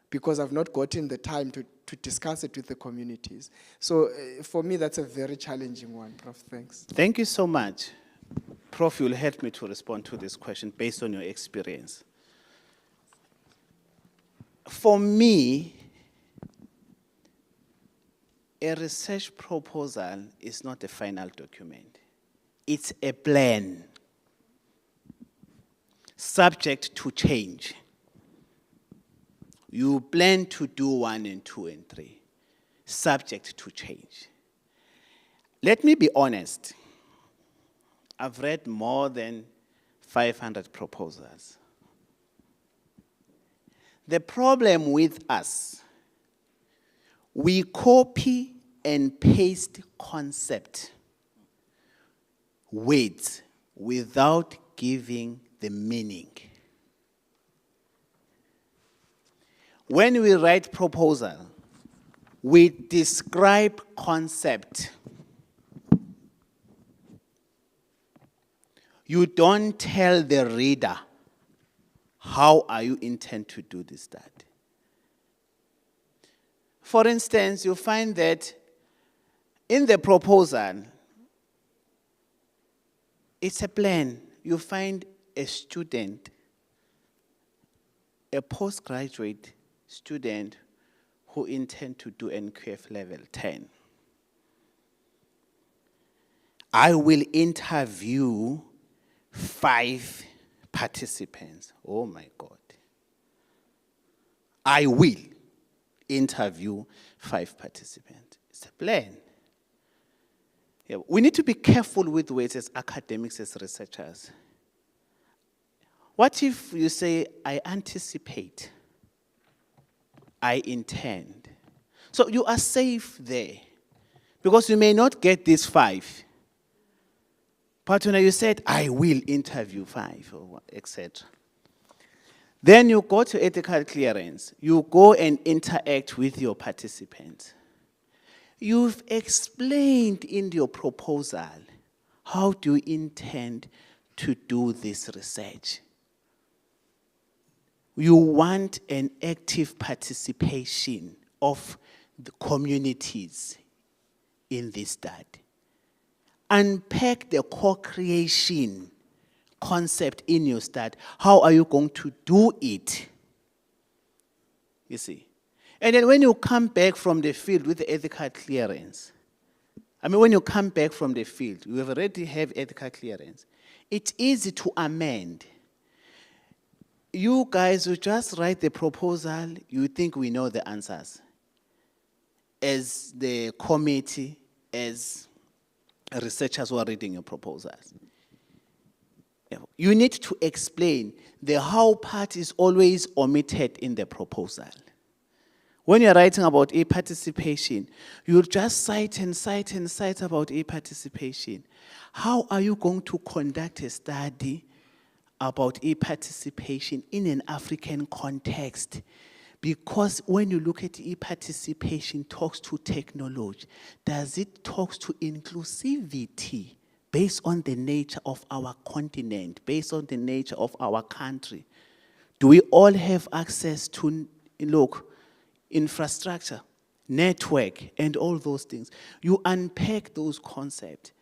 because I've not gotten the time to discuss it with the communities. So for me, that's a very challenging one, Prof. Thanks. Thank you so much. Prof, you'll help me to respond to this question based on your experience. For me, a research proposal is not a final document. It's a plan, subject to change. You plan to do 1 and 2 and 3, subject to change. Let me be honest. I've read more than 500 proposals. The problem with us, we copy and paste concept words without giving the meaning. When we write proposal, we describe concept. You don't tell the reader how are you intend to do this study. For instance, you find that in the proposal, it's a plan. You find a student, a postgraduate student who intend to do NQF level 10. I will interview 5 participants. Oh my God. I will interview 5 participants. It's a plan. Yeah, we need to be careful with words as academics, as researchers. What if you say, I anticipate, I intend? So you are safe there, because you may not get these 5. But when you said, I will interview 5, or etc. Then you go to ethical clearance. You go and interact with your participants. You've explained in your proposal how do you intend to do this research. You want an active participation of the communities in this study. Unpack the co-creation concept in your study. How are you going to do it? You see. And then when you come back from the field with the ethical clearance, when you come back from the field, you have already have ethical clearance. It's easy to amend. You guys will just write the proposal, you think we know the answers. As the committee, as researchers who are reading your proposals. You need to explain the how part is always omitted in the proposal. When you're writing about e-participation, you'll just cite and cite and cite about e-participation. How are you going to conduct a study about e-participation in an African context? Because when you look at e-participation talks to technology, does it talk to inclusivity based on the nature of our continent, based on the nature of our country? Do we all have access to, infrastructure, network, and all those things? You unpack those concepts.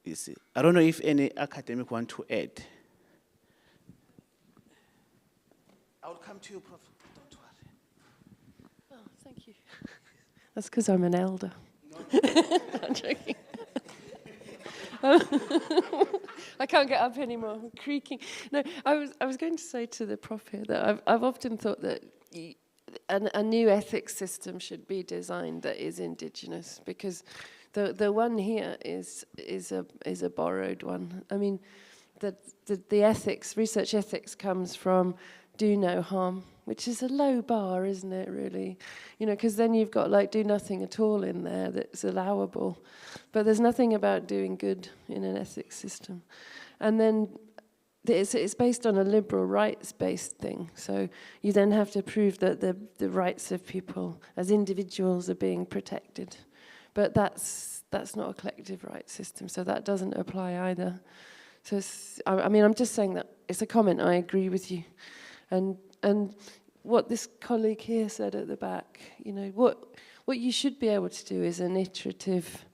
You see, I don't know if any academic want to add. I'll come to you, Prof. Don't worry. Oh, thank you. That's because I'm an elder. I'm joking. I can't get up anymore. I'm creaking. No, I was going to say to the prof here that I've often thought that a new ethics system should be designed that is indigenous, because the one here is a borrowed one. I mean, the ethics, research ethics, comes from do no harm, which is a low bar, isn't it, really? Because then you've got do nothing at all in there that's allowable. But there's nothing about doing good in an ethics system. And then it's based on a liberal rights-based thing. So you then have to prove that the rights of people as individuals are being protected. But that's not a collective rights system, so that doesn't apply either. So I'm just saying that it's a comment. I agree with you. And what this colleague here said at the back, what you should be able to do is an iterative,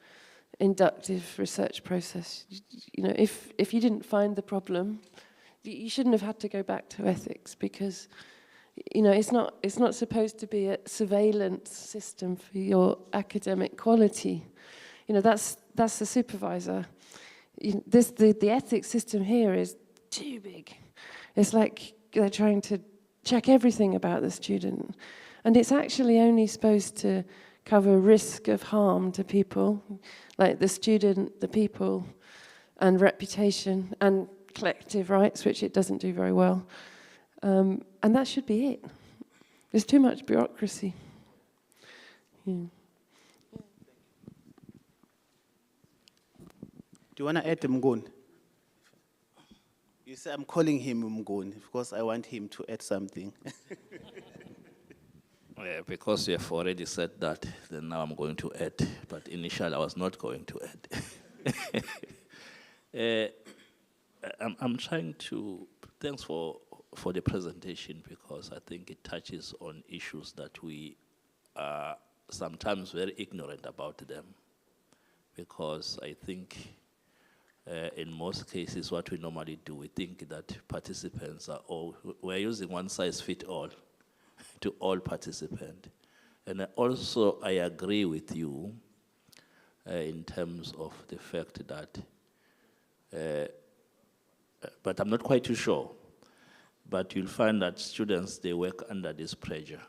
inductive research process. If you didn't find the problem, you shouldn't have had to go back to ethics, because it's not supposed to be a surveillance system for your academic quality. That's the supervisor. The ethics system here is too big. It's like they're trying to check everything about the student. And it's actually only supposed to cover risk of harm to people, like the student, the people, and reputation, and collective rights, which it doesn't do very well. And that should be it. There's too much bureaucracy. Yeah. Do you want to add Mgun? You say I'm calling him Mgun because I want him to add something. Because you have already said that, then now I'm going to add. But initially, I was not going to add. I'm trying to, thanks for the presentation, because I think it touches on issues that we are sometimes very ignorant about them. Because I think in most cases, what we normally do, we think that participants are all, we're using one size fit all to all participants. And also, I agree with you in terms of the fact that, but I'm not quite too sure, but you'll find that students, they work under this pressure.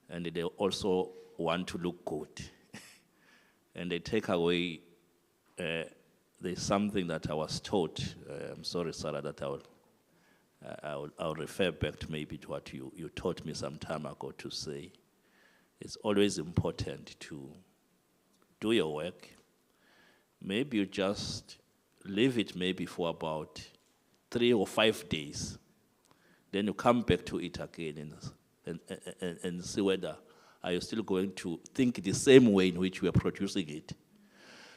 And they also want to look good. And they take away, there's something that I was taught, I'm sorry, Sarah, that I'll refer back to maybe to what you taught me some time ago, to say it's always important to do your work. Maybe you just leave it maybe for about 3 or 5 days. Then you come back to it again and see whether are you still going to think the same way in which we are producing it.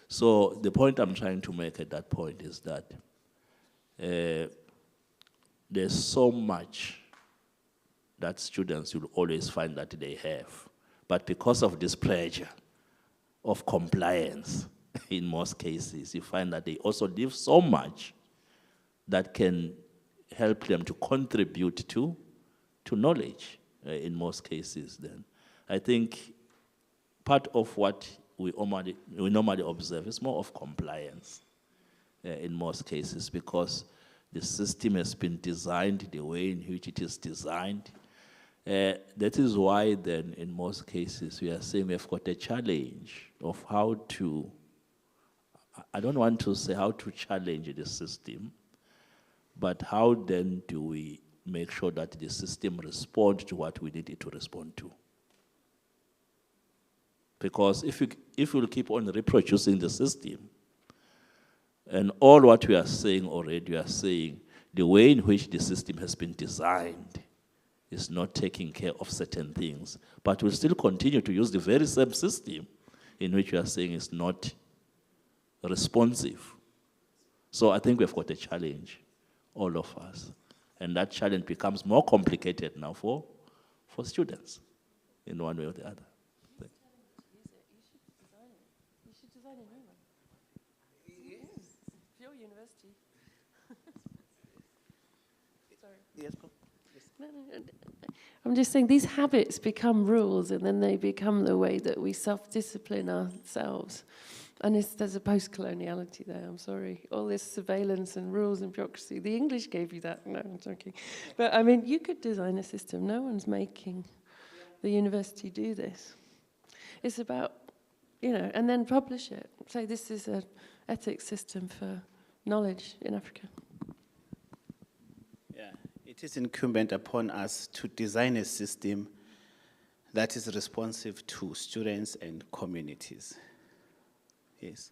So the point I'm trying to make at that point is that there's so much that students will always find that they have. But because of this pressure, of compliance in most cases. You find that they also leave so much that can help them to contribute to knowledge in most cases then. I think part of what we normally observe is more of compliance in most cases, because the system has been designed the way in which it is designed. That is why then in most cases we are saying we have got a challenge of how to, I don't want to say how to challenge the system, but how then do we make sure that the system responds to what we need it to respond to? Because if we'll keep on reproducing the system, and all what we are saying already, we are saying the way in which the system has been designed is not taking care of certain things, but we'll still continue to use the very same system in which we are saying is not responsive. So I think we've got a challenge, all of us. And that challenge becomes more complicated now for students in one way or the other. You should design a new one. Yes. Your university. Sorry. Yes, No. I'm just saying these habits become rules, and then they become the way that we self-discipline ourselves. And there's a post-coloniality there, I'm sorry. All this surveillance and rules and bureaucracy. The English gave you that. No, I'm joking. But I mean, you could design a system. No one's making the university do this. It's about, and then publish it. Say this is an ethics system for knowledge in Africa. Yeah, it is incumbent upon us to design a system that is responsive to students and communities. Yes.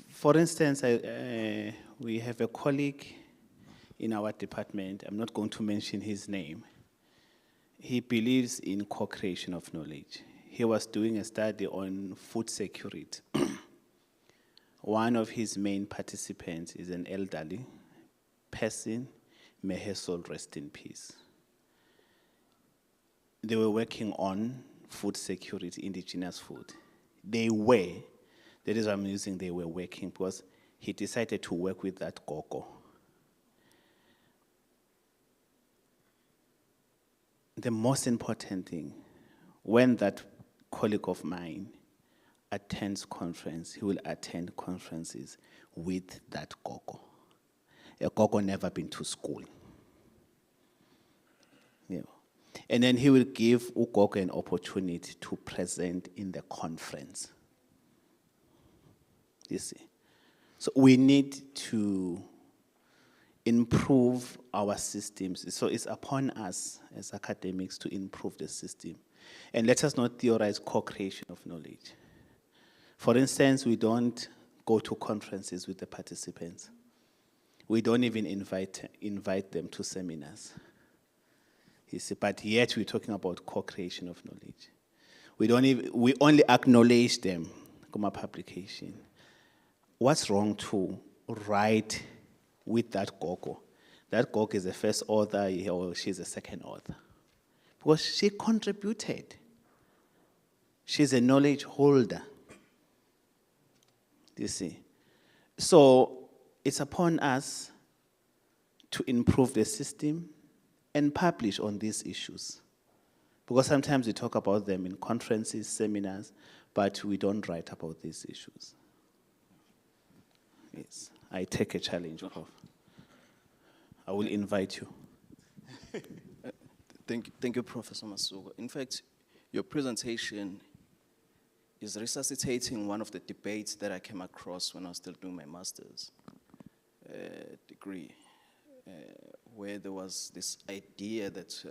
For instance, we have a colleague in our department, I'm not going to mention his name. He believes in co-creation of knowledge. He was doing a study on food security. One of his main participants is an elderly person, may her soul rest in peace. They were working on food security, indigenous food. That is why I'm using they were working, because he decided to work with that gogo. The most important thing, when that colleague of mine attends conference, he will attend conferences with that gogo. A gogo never been to school. And then he will give ugogo an opportunity to present in the conference. You see. So we need to improve our systems. So it's upon us as academics to improve the system. And let us not theorize co-creation of knowledge. For instance, we don't go to conferences with the participants. We don't even invite them to seminars. You see, but yet we're talking about co-creation of knowledge. We only acknowledge them from a publication. What's wrong to write with that gogo? That gogo is the first author or she's the second author. Because she contributed. She's a knowledge holder. You see. So it's upon us to improve the system and publish on these issues. Because sometimes we talk about them in conferences, seminars, but we don't write about these issues. Yes, I take a challenge, Prof. I will invite you. Thank you, Professor Masugo. In fact, your presentation is resuscitating one of the debates that I came across when I was still doing my master's degree, where there was this idea that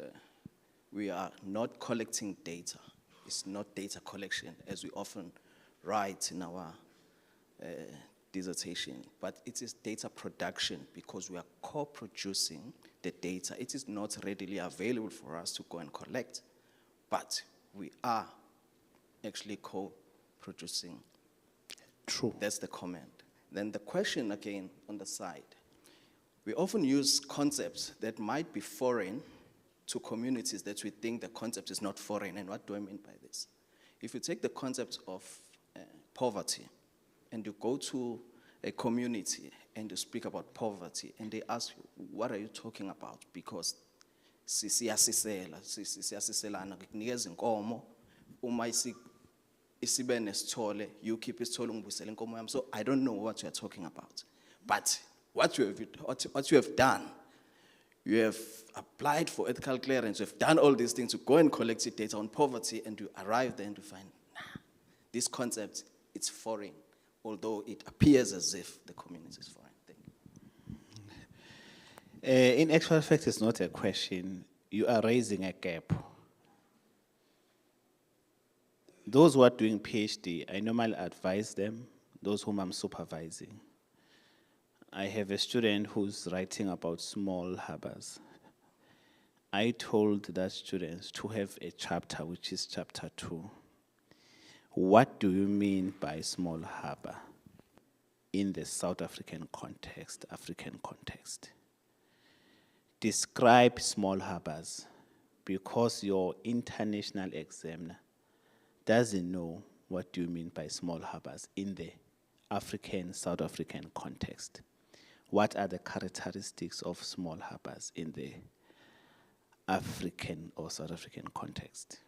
we are not collecting data. It's not data collection, as we often write in our dissertation, but it is data production, because we are co-producing the data. It is not readily available for us to go and collect, but we are actually co-producing. True. That's the comment. Then the question again on the side. We often use concepts that might be foreign to communities that we think the concept is not foreign. And what do I mean by this? If you take the concept of poverty and you go to a community and you speak about poverty and they ask you, what are you talking about? Because siyasiselana ngikunikeza inkomo uma isibe nesithole you keep isithole ngibuyisela inkomo yami. So I don't know what you are talking about. But what you have done, you have applied for ethical clearance, you have done all these things to go and collect the data on poverty, and you arrive there and you find, this concept, it's foreign, although it appears as if the community is foreign. Thank you. In actual fact, it's not a question. You are raising a gap. Those who are doing PhD, I normally advise them, those whom I'm supervising. I have a student who's writing about small harbors. I told that student to have a chapter, which is chapter 2. What do you mean by small harbor in the South African context, African context? Describe small harbors, because your international examiner doesn't know what do you mean by small harbors in the African, South African context. What are the characteristics of small harbors in the African or South African context?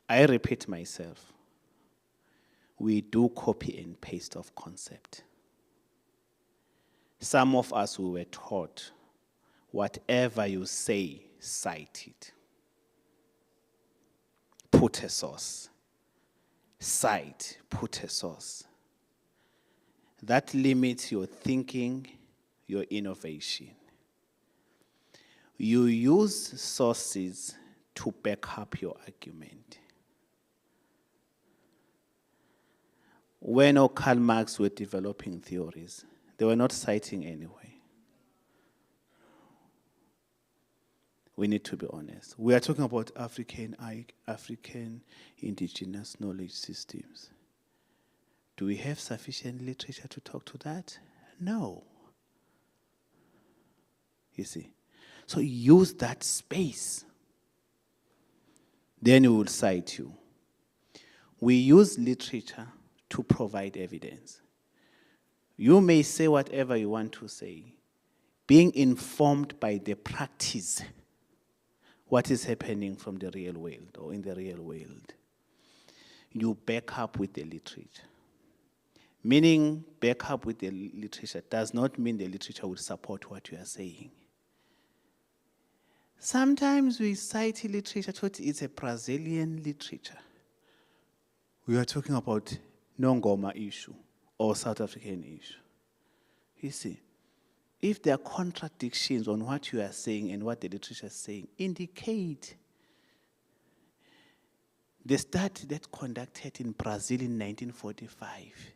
I repeat myself. We do copy and paste of concept. Some of us who were taught, whatever you say, cite it. Put a source. Cite, put a source. That limits your thinking, your innovation. You use sources to back up your argument. When Karl Marx were developing theories, they were not citing anyway. We need to be honest. We are talking about African indigenous knowledge systems. Do we have sufficient literature to talk to that? No. You see. So use that space. Then we will cite you. We use literature to provide evidence. You may say whatever you want to say, being informed by the practice, what is happening from the real world or in the real world. You back up with the literature. Meaning, back up with the literature does not mean the literature will support what you are saying. Sometimes we cite literature, it's a Brazilian literature. We are talking about Nongoma issue or South African issue. You see, if there are contradictions on what you are saying and what the literature is saying, indicate. The study that conducted in Brazil in 1945,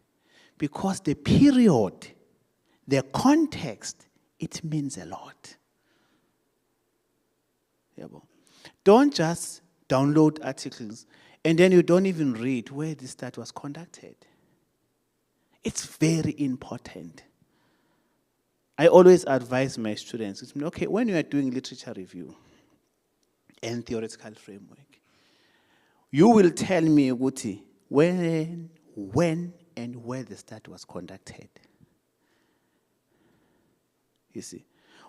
because the period, the context, it means a lot. Don't just download articles and then you don't even read where this study was conducted. It's very important. I always advise my students, okay, when you are doing literature review and theoretical framework, you will tell me, Guti, when and where the study was conducted. You see,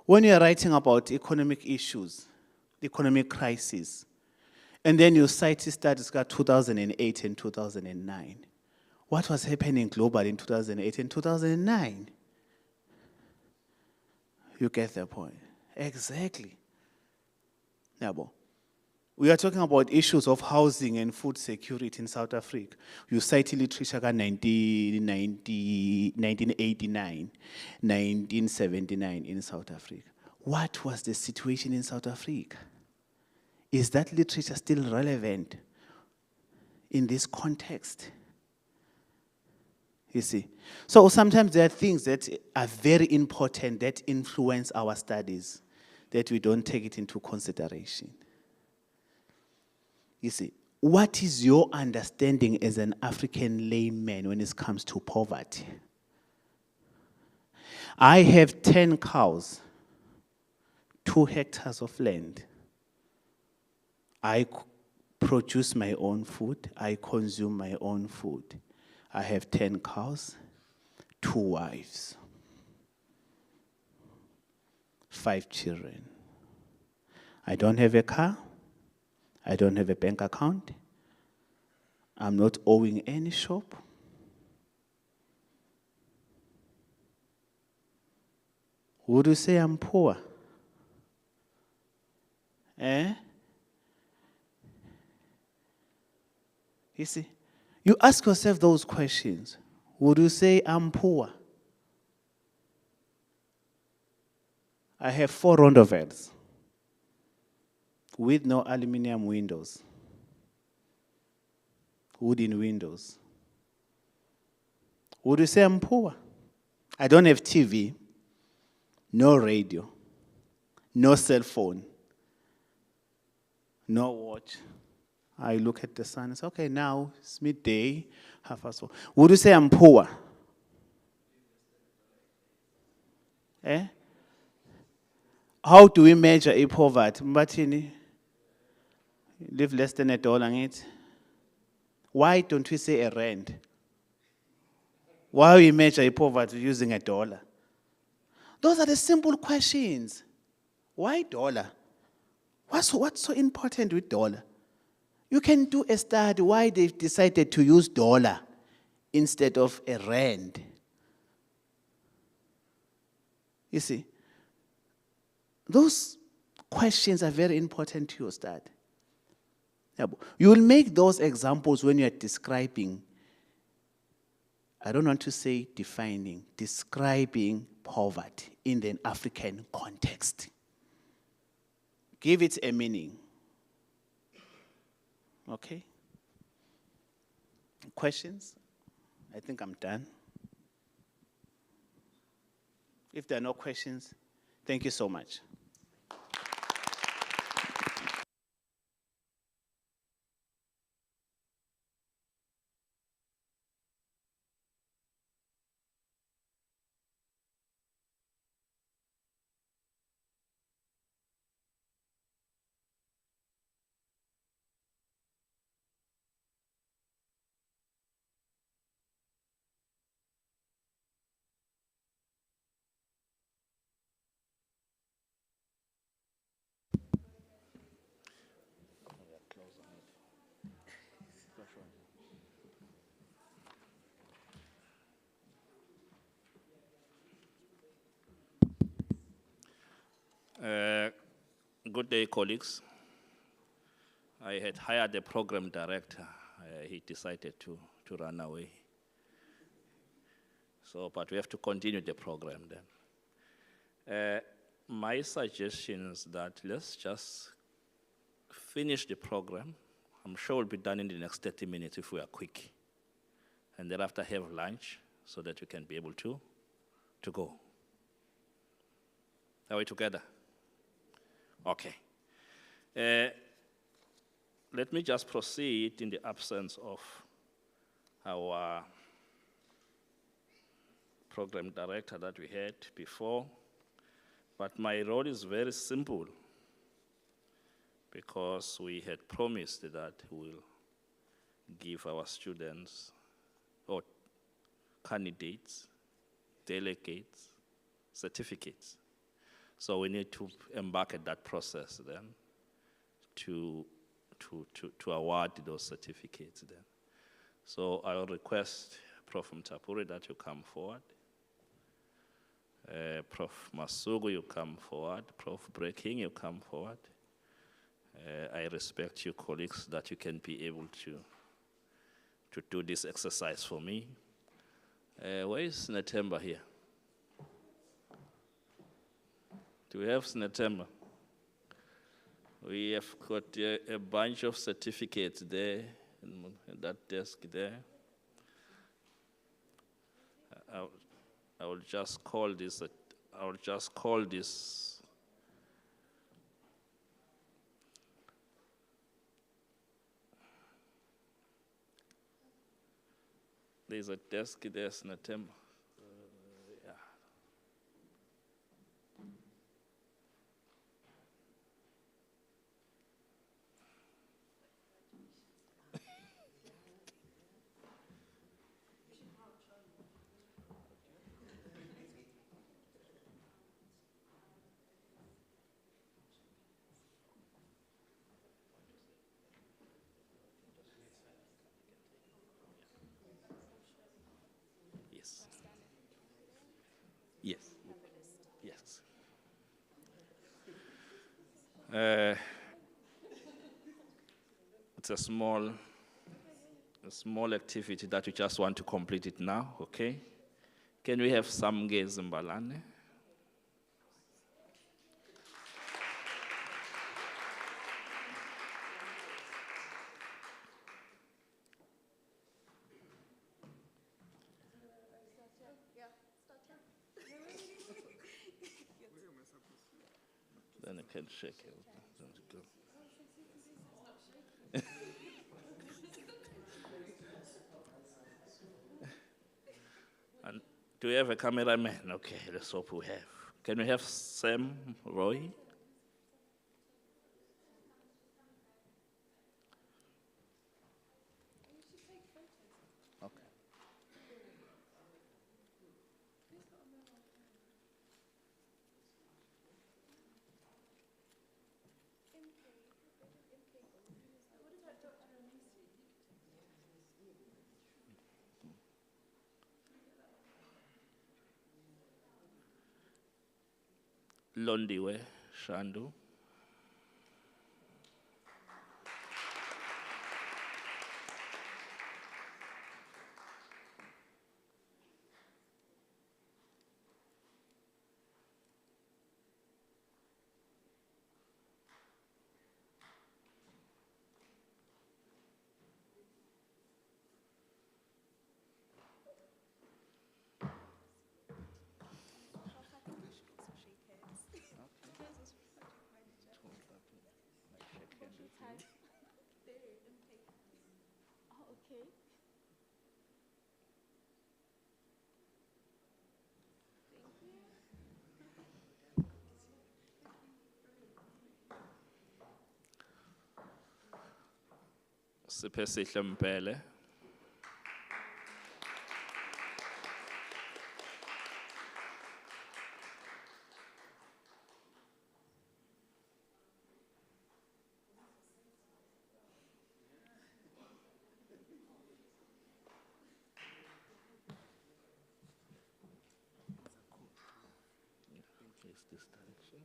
when you are writing about economic issues, economic crisis, and then you cite studies got 2008 and 2009. What was happening globally in 2008 and 2009? You get the point. Exactly. Yabo. We are talking about issues of housing and food security in South Africa. You cite literature 1989, 1979 in South Africa. What was the situation in South Africa? Is that literature still relevant in this context? You see? So sometimes there are things that are very important that influence our studies that we don't take it into consideration. You see, what is your understanding as an African layman when it comes to poverty? I have 10 cows, 2 hectares of land. I produce my own food. I consume my own food. I have 10 cows, 2 wives, 5 children. I don't have a car. I don't have a bank account. I'm not owing any shop. Would you say I'm poor? Eh? You see, you ask yourself those questions. Would you say I'm poor? I have 4 rondovels with no aluminum windows, wooden windows. Would you say I'm poor? I don't have TV, no radio, no cell phone, no watch. I look at the sun and say, okay, now it's midday, 4:30. Would you say I'm poor? Eh? How do we measure a poverty? Mbatini, live less than $1 on it. Why don't we say a rand? Why we measure a poverty using $1? Those are the simple questions. Why $? What's so important with $? You can do a study why they've decided to use $, instead of a rand. You see, those questions are very important to your study. You will make those examples when you are describing, I don't want to say defining, describing poverty in an African context. Give it a meaning. Okay? Questions? I think I'm done. If there are no questions, thank you so much. Good day, colleagues. I had hired a program director. He decided to run away. So, but we have to continue the program then. My suggestion is that let's just finish the program. I'm sure we'll be done in the next 30 minutes if we are quick. And thereafter have lunch so that we can be able to go. Are we together? Okay. Let me just proceed in the absence of our program director that we had before. But my role is very simple because we had promised that we'll give our students or candidates, delegates, certificates. So we need to embark at that process then to award those certificates then. So I will request Prof. Mtapuri that you come forward. Prof. Masugu, you come forward. Prof. Breaking, you come forward. I respect you, colleagues, that you can be able to do this exercise for me. Where is Netemba here? Do we have Netemba? We have got a bunch of certificates there, in that desk there. I will just call this, there's a desk there, Netemba. Yeah. It's a small activity that we just want to complete it now, okay? Can we have some Zimbalane? Then I can shake it. And do we have a cameraman? Okay, let's hope we have. Can we have Sam Roy? Okay. Londiwe Shandu. Okay. Siphe sihle Mpele. Face this direction.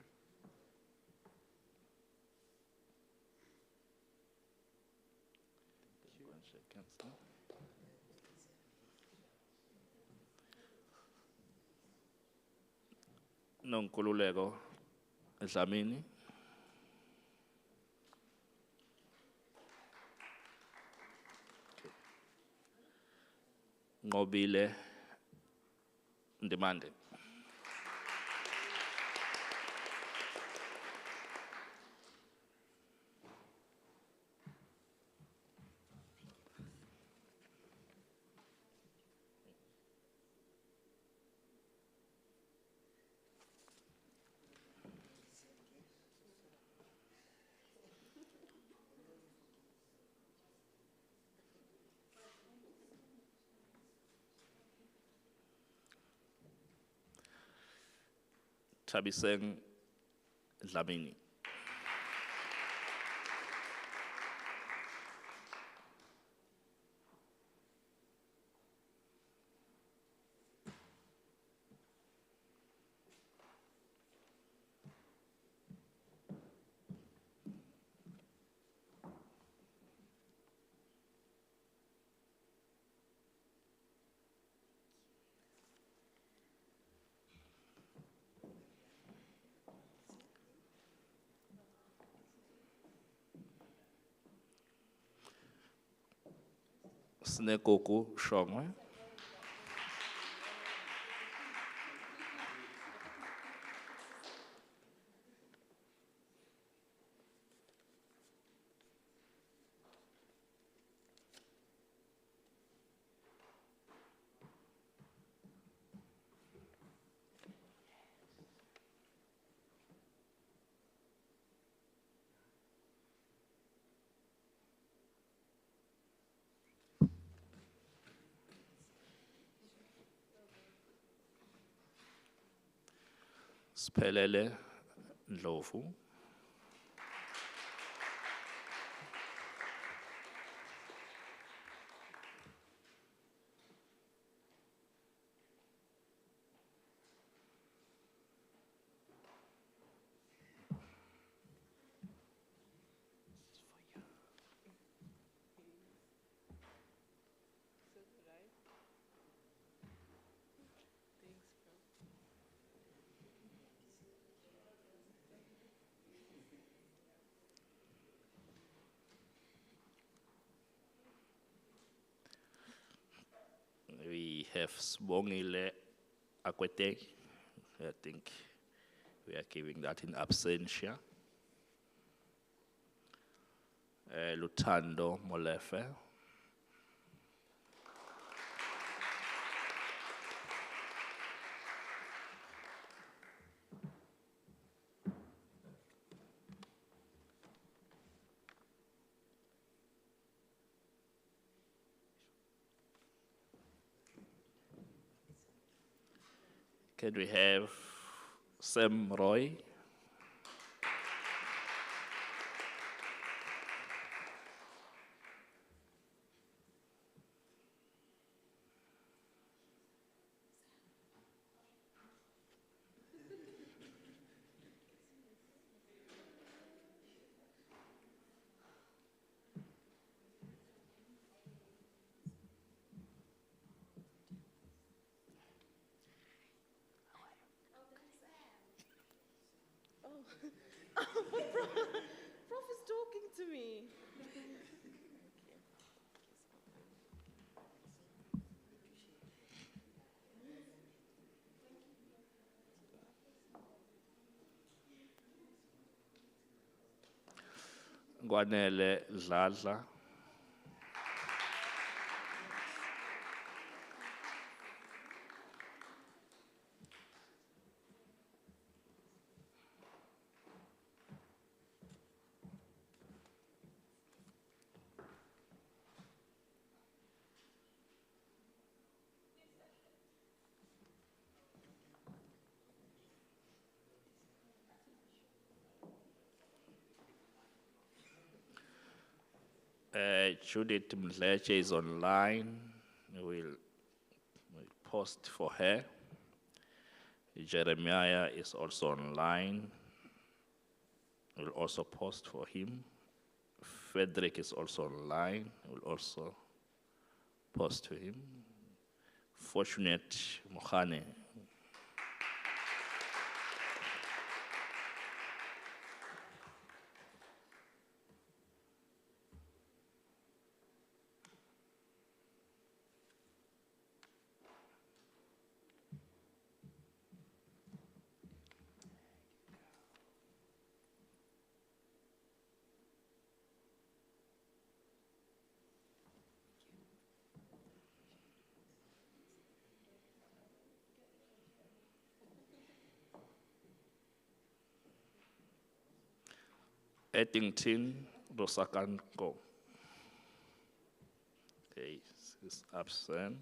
One second. Nonkululeko Dlamini. Ngobile Ndimande. Thabiseng Dlamini. Snekuku Shongwe. Spelele Ndlovu. have Sbongile Akwete. I think we are giving that in absentia. Lutando Molefe. Can we have Sam Roy? Prof is talking to me. Gwanele Dladla. Judith Mdleche is online. We'll post for her. Jeremiah is also online. We'll also post for him. Frederick is also online. We'll also post to him. Fortunate Mohane. Eddington Rosakanko. Okay, is absent.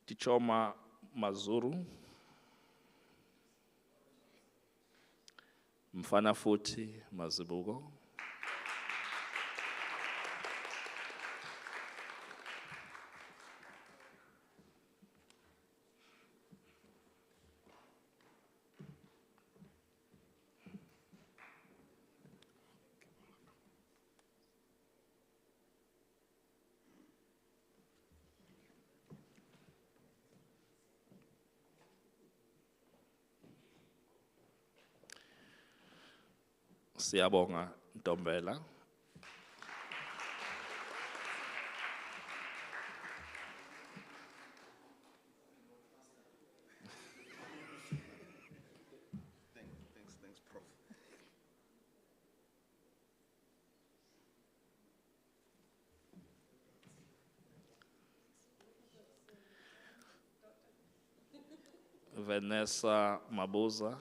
Tichoma Mazuru. Mfana Futi Mazibugo. Siyabonga Ntombela. Thanks, Prof. Vanessa Mabuza.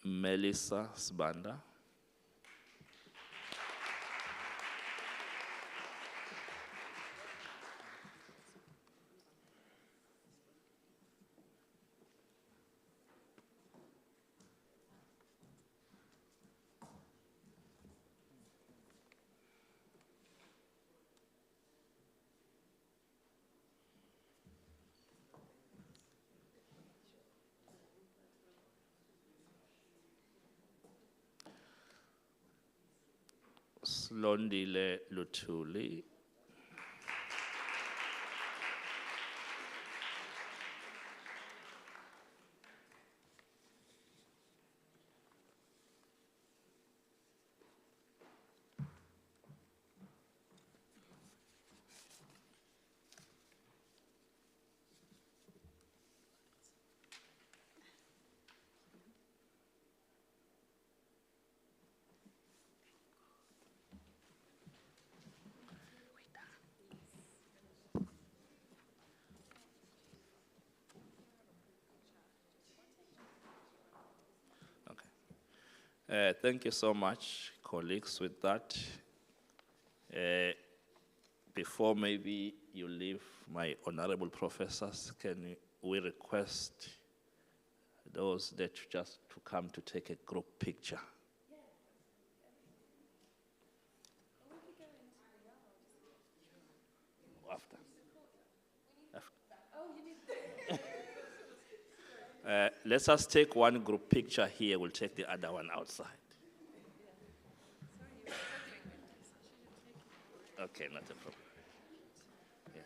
Melissa Sbanda. Londile Lutuli. Thank you so much, colleagues, with that. Before maybe you leave, my honorable professors, can we request those that just to come to take a group picture? After. Let's just take one group picture here. We'll take the other one outside. Okay, not a problem. Yeah.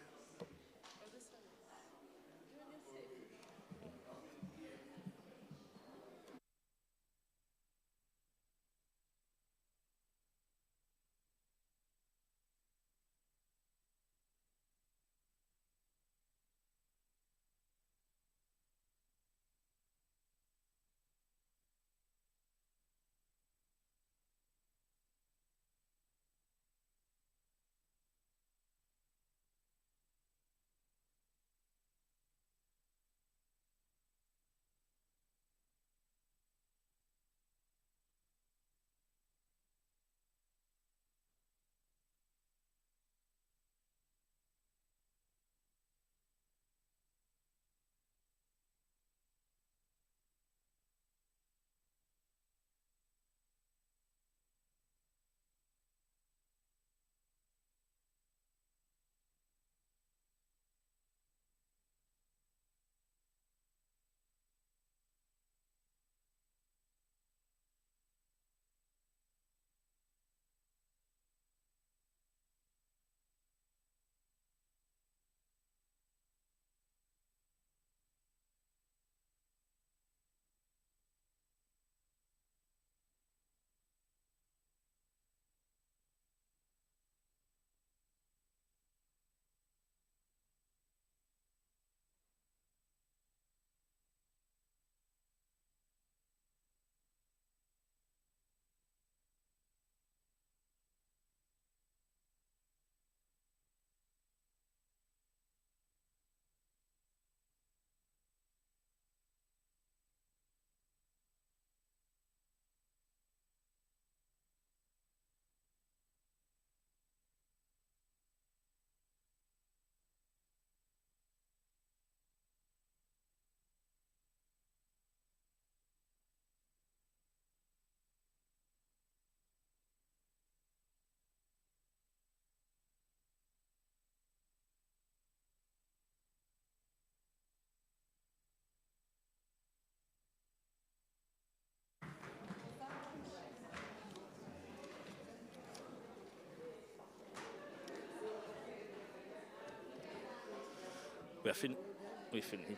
We finished.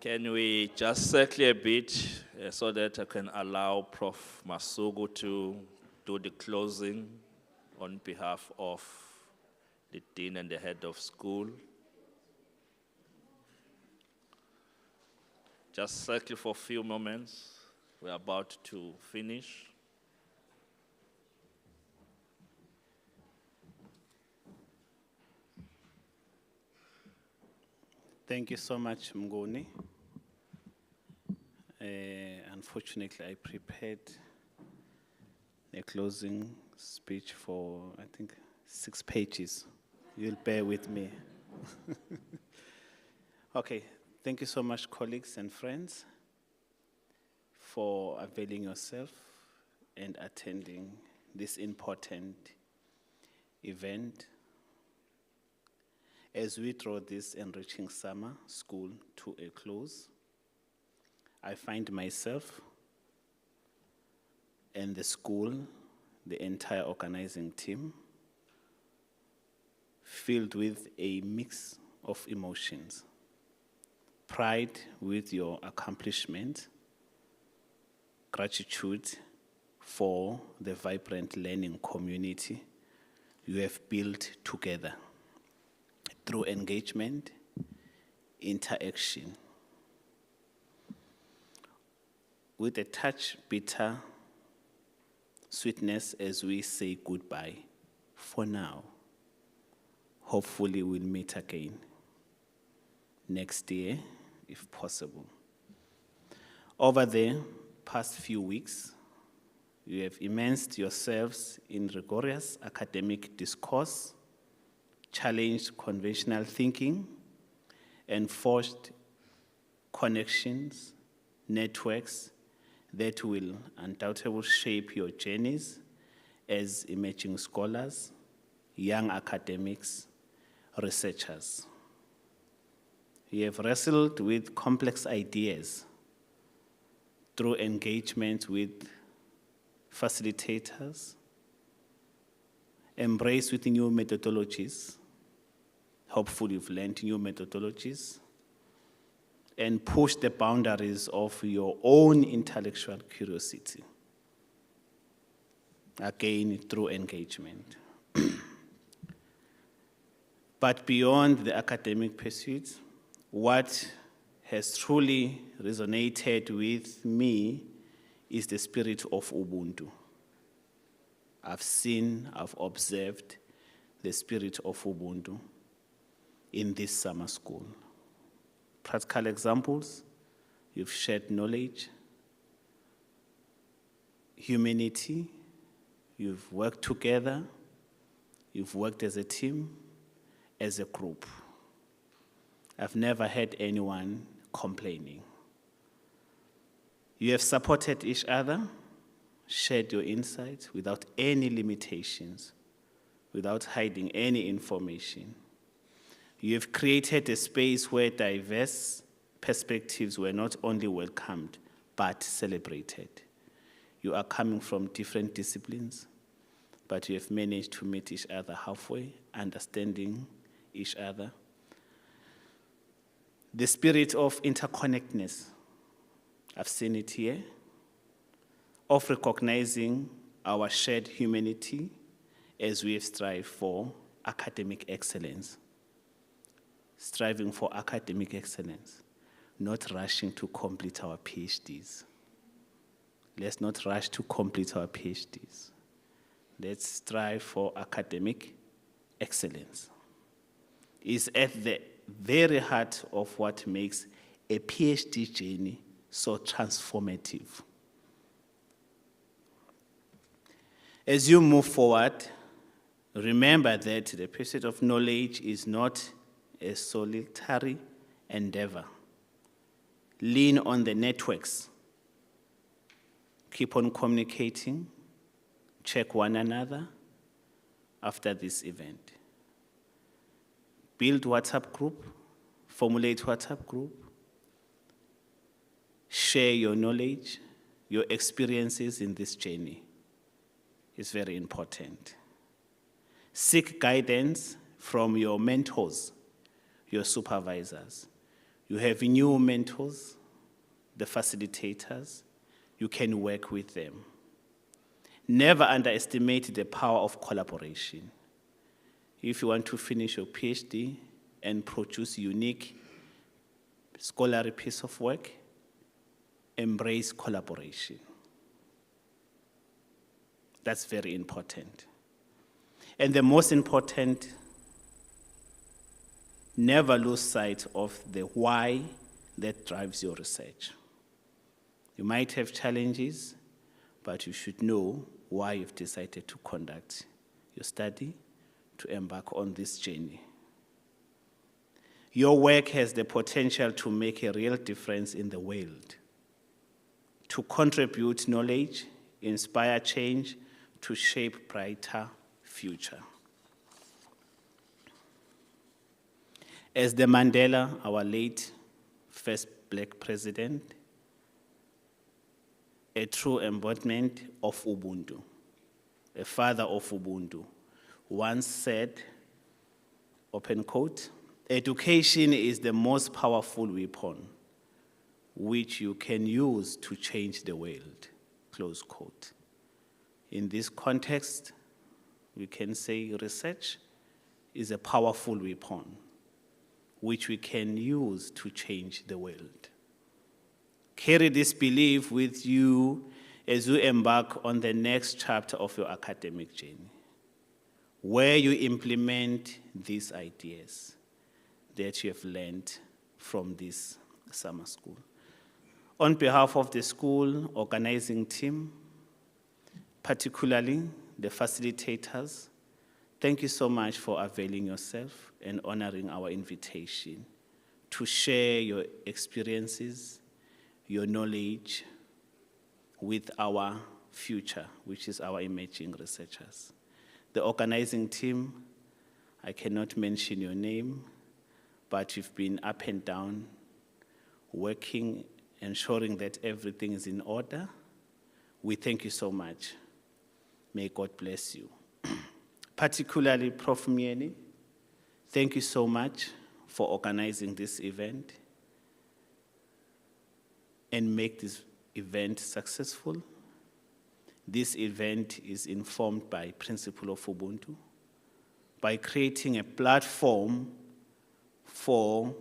Can we just circle a bit so that I can allow Prof. Masugu to do the closing on behalf of the dean and the head of school? Just circle for a few moments. We're about to finish. Thank you so much, Mnguni. Unfortunately, I prepared a closing speech for, I think, 6 pages. You'll bear with me. Okay, thank you so much, colleagues and friends, for availing yourself and attending this important event as we draw this enriching summer school to a close. I find myself and the school, the entire organizing team, filled with a mix of emotions. Pride with your accomplishment, gratitude for the vibrant learning community you have built together through engagement, interaction. With a touch bitter sweetness as we say goodbye for now. Hopefully we'll meet again next year, if possible. Over the past few weeks, you have immersed yourselves in rigorous academic discourse, challenged conventional thinking, and forged connections, networks that will undoubtedly shape your journeys as emerging scholars, young academics, researchers. You have wrestled with complex ideas through engagement with facilitators, embraced with new methodologies. Hopefully you've learned new methodologies, and push the boundaries of your own intellectual curiosity, again, through engagement. But beyond the academic pursuits, what has truly resonated with me is the spirit of Ubuntu. I've observed the spirit of Ubuntu in this summer school. Practical examples, you've shared knowledge, humanity, you've worked together, you've worked as a team, as a group. I've never heard anyone complaining. You have supported each other, shared your insights without any limitations, without hiding any information. You have created a space where diverse perspectives were not only welcomed, but celebrated. You are coming from different disciplines, but you have managed to meet each other halfway, understanding each other. The spirit of interconnectedness, I've seen it here, of recognizing our shared humanity as we strive for academic excellence. Striving for academic excellence, not rushing to complete our PhDs. Let's not rush to complete our PhDs. Let's strive for academic excellence. It's at the very heart of what makes a PhD journey so transformative. As you move forward, remember that the pursuit of knowledge is not a solitary endeavor. Lean on the networks. Keep on communicating. Check one another after this event. Build WhatsApp group. Formulate WhatsApp group. Share your knowledge, your experiences in this journey. It's very important. Seek guidance from your mentors, your supervisors. You have new mentors, the facilitators. You can work with them. Never underestimate the power of collaboration. If you want to finish your PhD and produce unique scholarly piece of work, embrace collaboration. That's very important. And the most important, never lose sight of the why that drives your research. You might have challenges, but you should know why you've decided to conduct your study, to embark on this journey. Your work has the potential to make a real difference in the world, to contribute knowledge, inspire change, to shape brighter future. As the Mandela, our late first black president, a true embodiment of Ubuntu, a father of Ubuntu, once said, open quote, "Education is the most powerful weapon which you can use to change the world," close quote. In this context, we can say research is a powerful weapon which we can use to change the world. Carry this belief with you as you embark on the next chapter of your academic journey, where you implement these ideas that you have learned from this summer school. On behalf of the school organizing team, particularly the facilitators, thank you so much for availing yourself and honoring our invitation to share your experiences, your knowledge with our future, which is our emerging researchers. The organizing team, I cannot mention your name, but you've been up and down, working, ensuring that everything is in order. We thank you so much. May God bless you. Particularly Prof. Mieni, thank you so much for organizing this event and make this event successful. This event is informed by principle of Ubuntu, by creating a platform for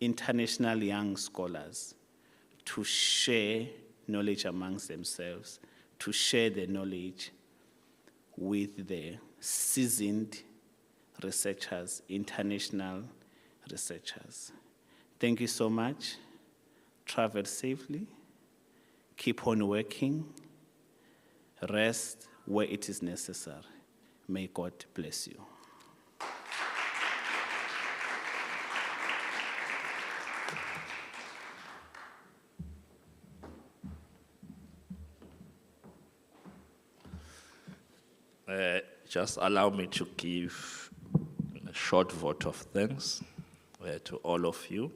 international young scholars to share knowledge amongst themselves, to share their knowledge with the seasoned researchers, international researchers. Thank you so much. Travel safely. Keep on working. Rest where it is necessary. May God bless you. Just allow me to give a short vote of thanks to all of you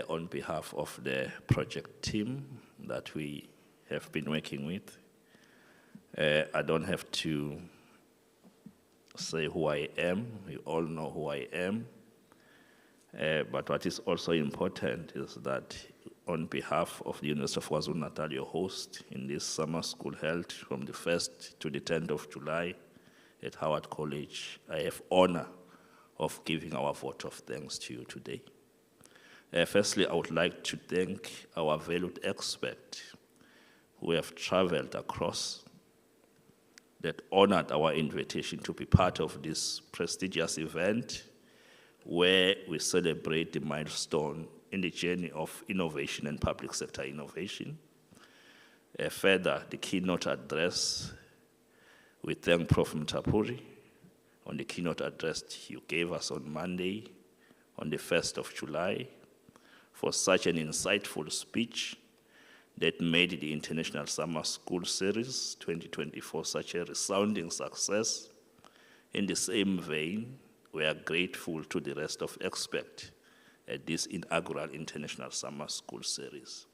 on behalf of the project team that we have been working with. I don't have to say who I am. You all know who I am. But what is also important is that on behalf of the University of KwaZulu-Natal, your host in this summer school held from the 1st to the 10th of July at Howard College, I have honor of giving our vote of thanks to you today. Firstly, I would like to thank our valued experts who have traveled across that honored our invitation to be part of this prestigious event where we celebrate the milestone in the journey of innovation and public sector innovation. Further, the keynote address, we thank Prof. Mtapuri on the keynote address you gave us on Monday, on the 1st of July, for such an insightful speech that made the International Summer School Series 2024 such a resounding success. In the same vein, we are grateful to the rest of experts at this inaugural International Summer School Series.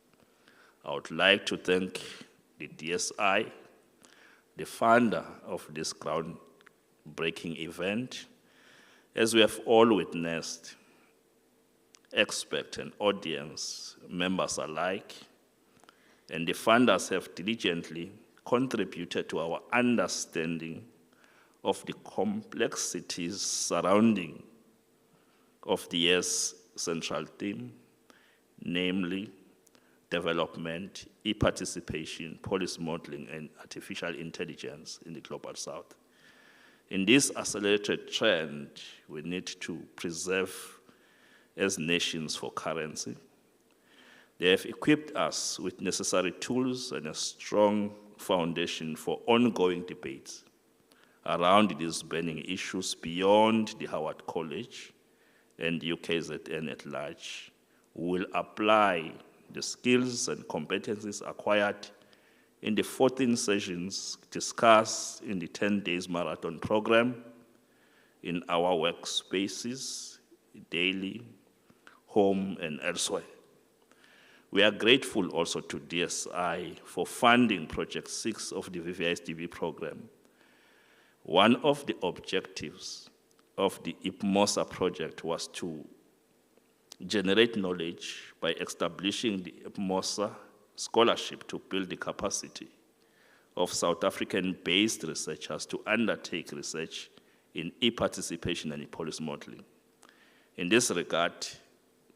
I would like to thank the DSI, the funder of this groundbreaking event. As we have all witnessed, experts and audience members alike, and the funders have diligently contributed to our understanding of the complexities surrounding of the year's central theme, namely development, e-participation, policy modeling, and artificial intelligence in the Global South. In this accelerated trend, we need to preserve as nations for currency. They have equipped us with necessary tools and a strong foundation for ongoing debates around these burning issues beyond the Howard College and UKZN at large. We will apply the skills and competencies acquired in the 14 sessions discussed in the 10 days marathon program in our workspaces, daily, home, and elsewhere. We are grateful also to DSI for funding Project 6 of the VVISDB program. One of the objectives of the IPMOSA project was to generate knowledge by establishing the IPMOSA scholarship to build the capacity of South African-based researchers to undertake research in e-participation and e-policy modeling. In this regard,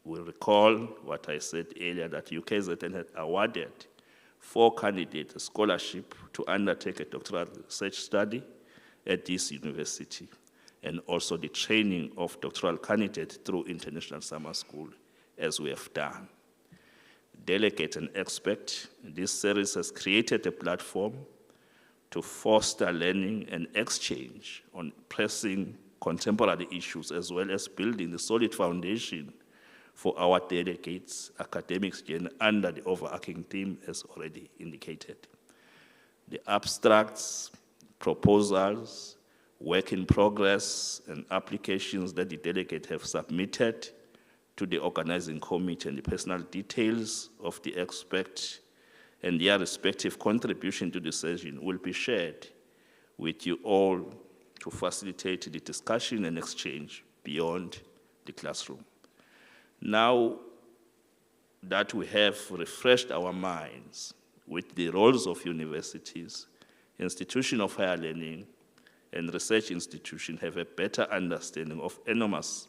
we recall what I said earlier, that UKZN had awarded 4 candidates a scholarship to undertake a doctoral research study at this university, and also the training of doctoral candidates through International Summer School, as we have done. Delegate and expert, this series has created a platform to foster learning and exchange on pressing contemporary issues, as well as building the solid foundation for our delegates' academics journey under the overarching theme, as already indicated. The abstracts, proposals, work in progress, and applications that the delegate have submitted to the organizing committee, and the personal details of the expert and their respective contribution to the session will be shared with you all to facilitate the discussion and exchange beyond the classroom. Now that we have refreshed our minds with the roles of universities, institutions of higher learning, and research institutions have a better understanding of enormous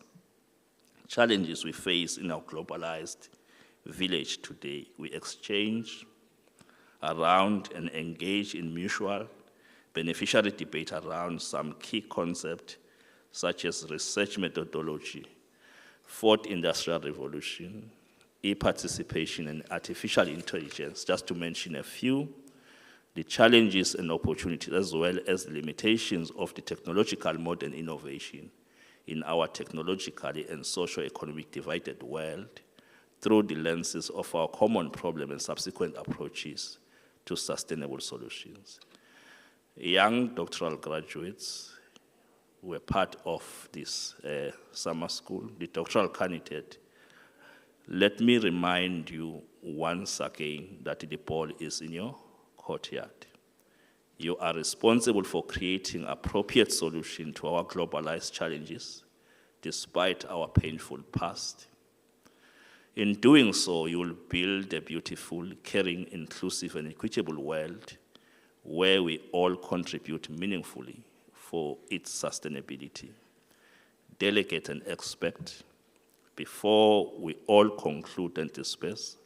challenges we face in our globalized village today. We exchange around and engage in mutual beneficiary debate around some key concepts such as research methodology, fourth industrial revolution, e-participation, and artificial intelligence, just to mention a few, the challenges and opportunities, as well as the limitations of the technological modern innovation in our technologically and socio-economic divided world through the lenses of our common problem and subsequent approaches to sustainable solutions. Young doctoral graduates were part of this summer school, the doctoral candidate. Let me remind you once again that the ball is in your courtyard. You are responsible for creating appropriate solutions to our globalized challenges, despite our painful past. In doing so, you will build a beautiful, caring, inclusive, and equitable world where we all contribute meaningfully for its sustainability. Delegate and expert, before we all conclude and disperse,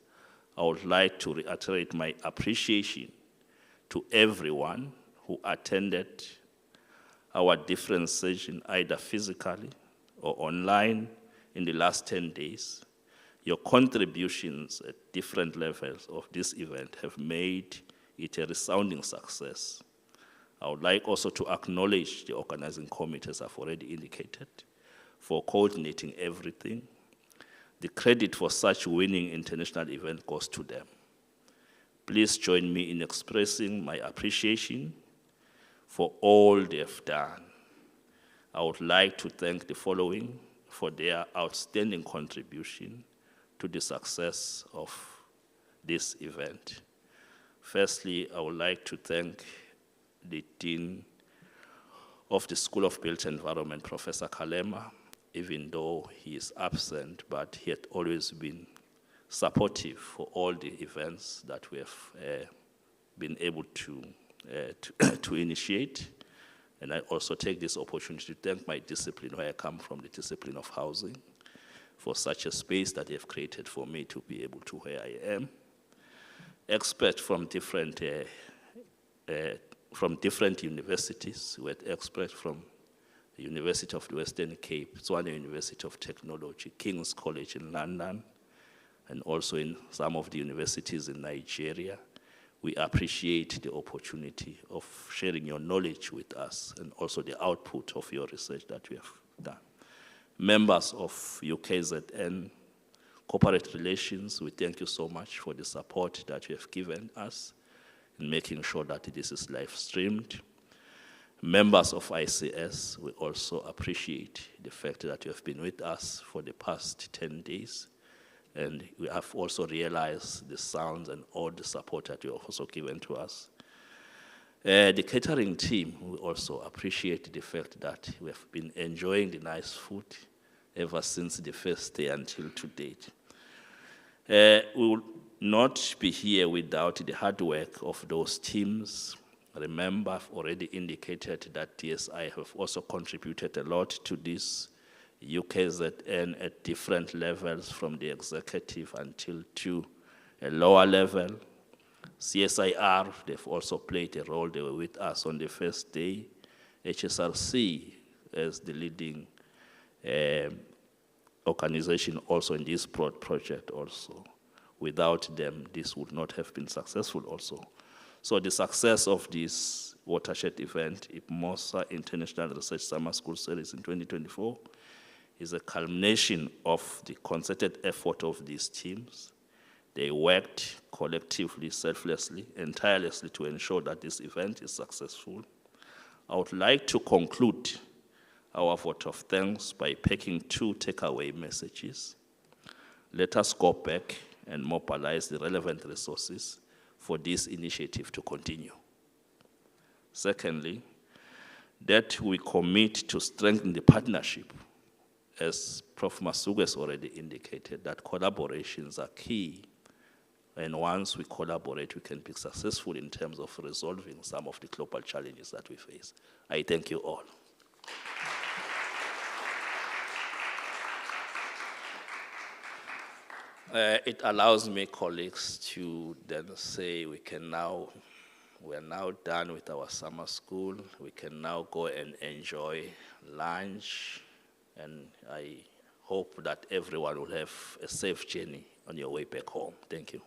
I would like to reiterate my appreciation to everyone who attended our different sessions, either physically or online, in the last 10 days. Your contributions at different levels of this event have made it a resounding success. I would like also to acknowledge the organizing committee, as I've already indicated, for coordinating everything. The credit for such winning international event goes to them. Please join me in expressing my appreciation for all they have done. I would like to thank the following for their outstanding contribution to the success of this event. Firstly, I would like to thank the Dean of the School of Built Environment, Professor Kalema, even though he is absent, but he had always been supportive for all the events that we have been able to initiate. And I also take this opportunity to thank my discipline, where I come from, the discipline of housing, for such a space that they have created for me to be able to where I am. Experts from different universities. We had experts from the University of the Western Cape, Tswana University of Technology, King's College in London, and also in some of the universities in Nigeria. We appreciate the opportunity of sharing your knowledge with us and also the output of your research that you have done. Members of UKZN Corporate Relations, we thank you so much for the support that you have given us in making sure that this is live streamed. Members of ICS, we also appreciate the fact that you have been with us for the past 10 days. And we have also realized the sounds and all the support that you have also given to us. The catering team, we also appreciate the fact that we have been enjoying the nice food ever since the first day until to date. We will not be here without the hard work of those teams. Remember, I've already indicated that DSI have also contributed a lot to this. UKZN at different levels, from the executive until to a lower level. CSIR, they've also played a role. They were with us on the first day. HSRC as the leading organization also in this project also. Without them, this would not have been successful also. So the success of this watershed event, IPMOSA International Research Summer School Series in 2024, is a culmination of the concerted effort of these teams. They worked collectively, selflessly, and tirelessly to ensure that this event is successful. I would like to conclude our vote of thanks by picking 2 takeaway messages. Let us go back and mobilize the relevant resources for this initiative to continue. Secondly, that we commit to strengthen the partnership. As Prof. Masuku has already indicated, that collaborations are key. And once we collaborate, we can be successful in terms of resolving some of the global challenges that we face. I thank you all. It allows me, colleagues, to then say we are now done with our summer school. We can now go and enjoy lunch. And I hope that everyone will have a safe journey on your way back home. Thank you.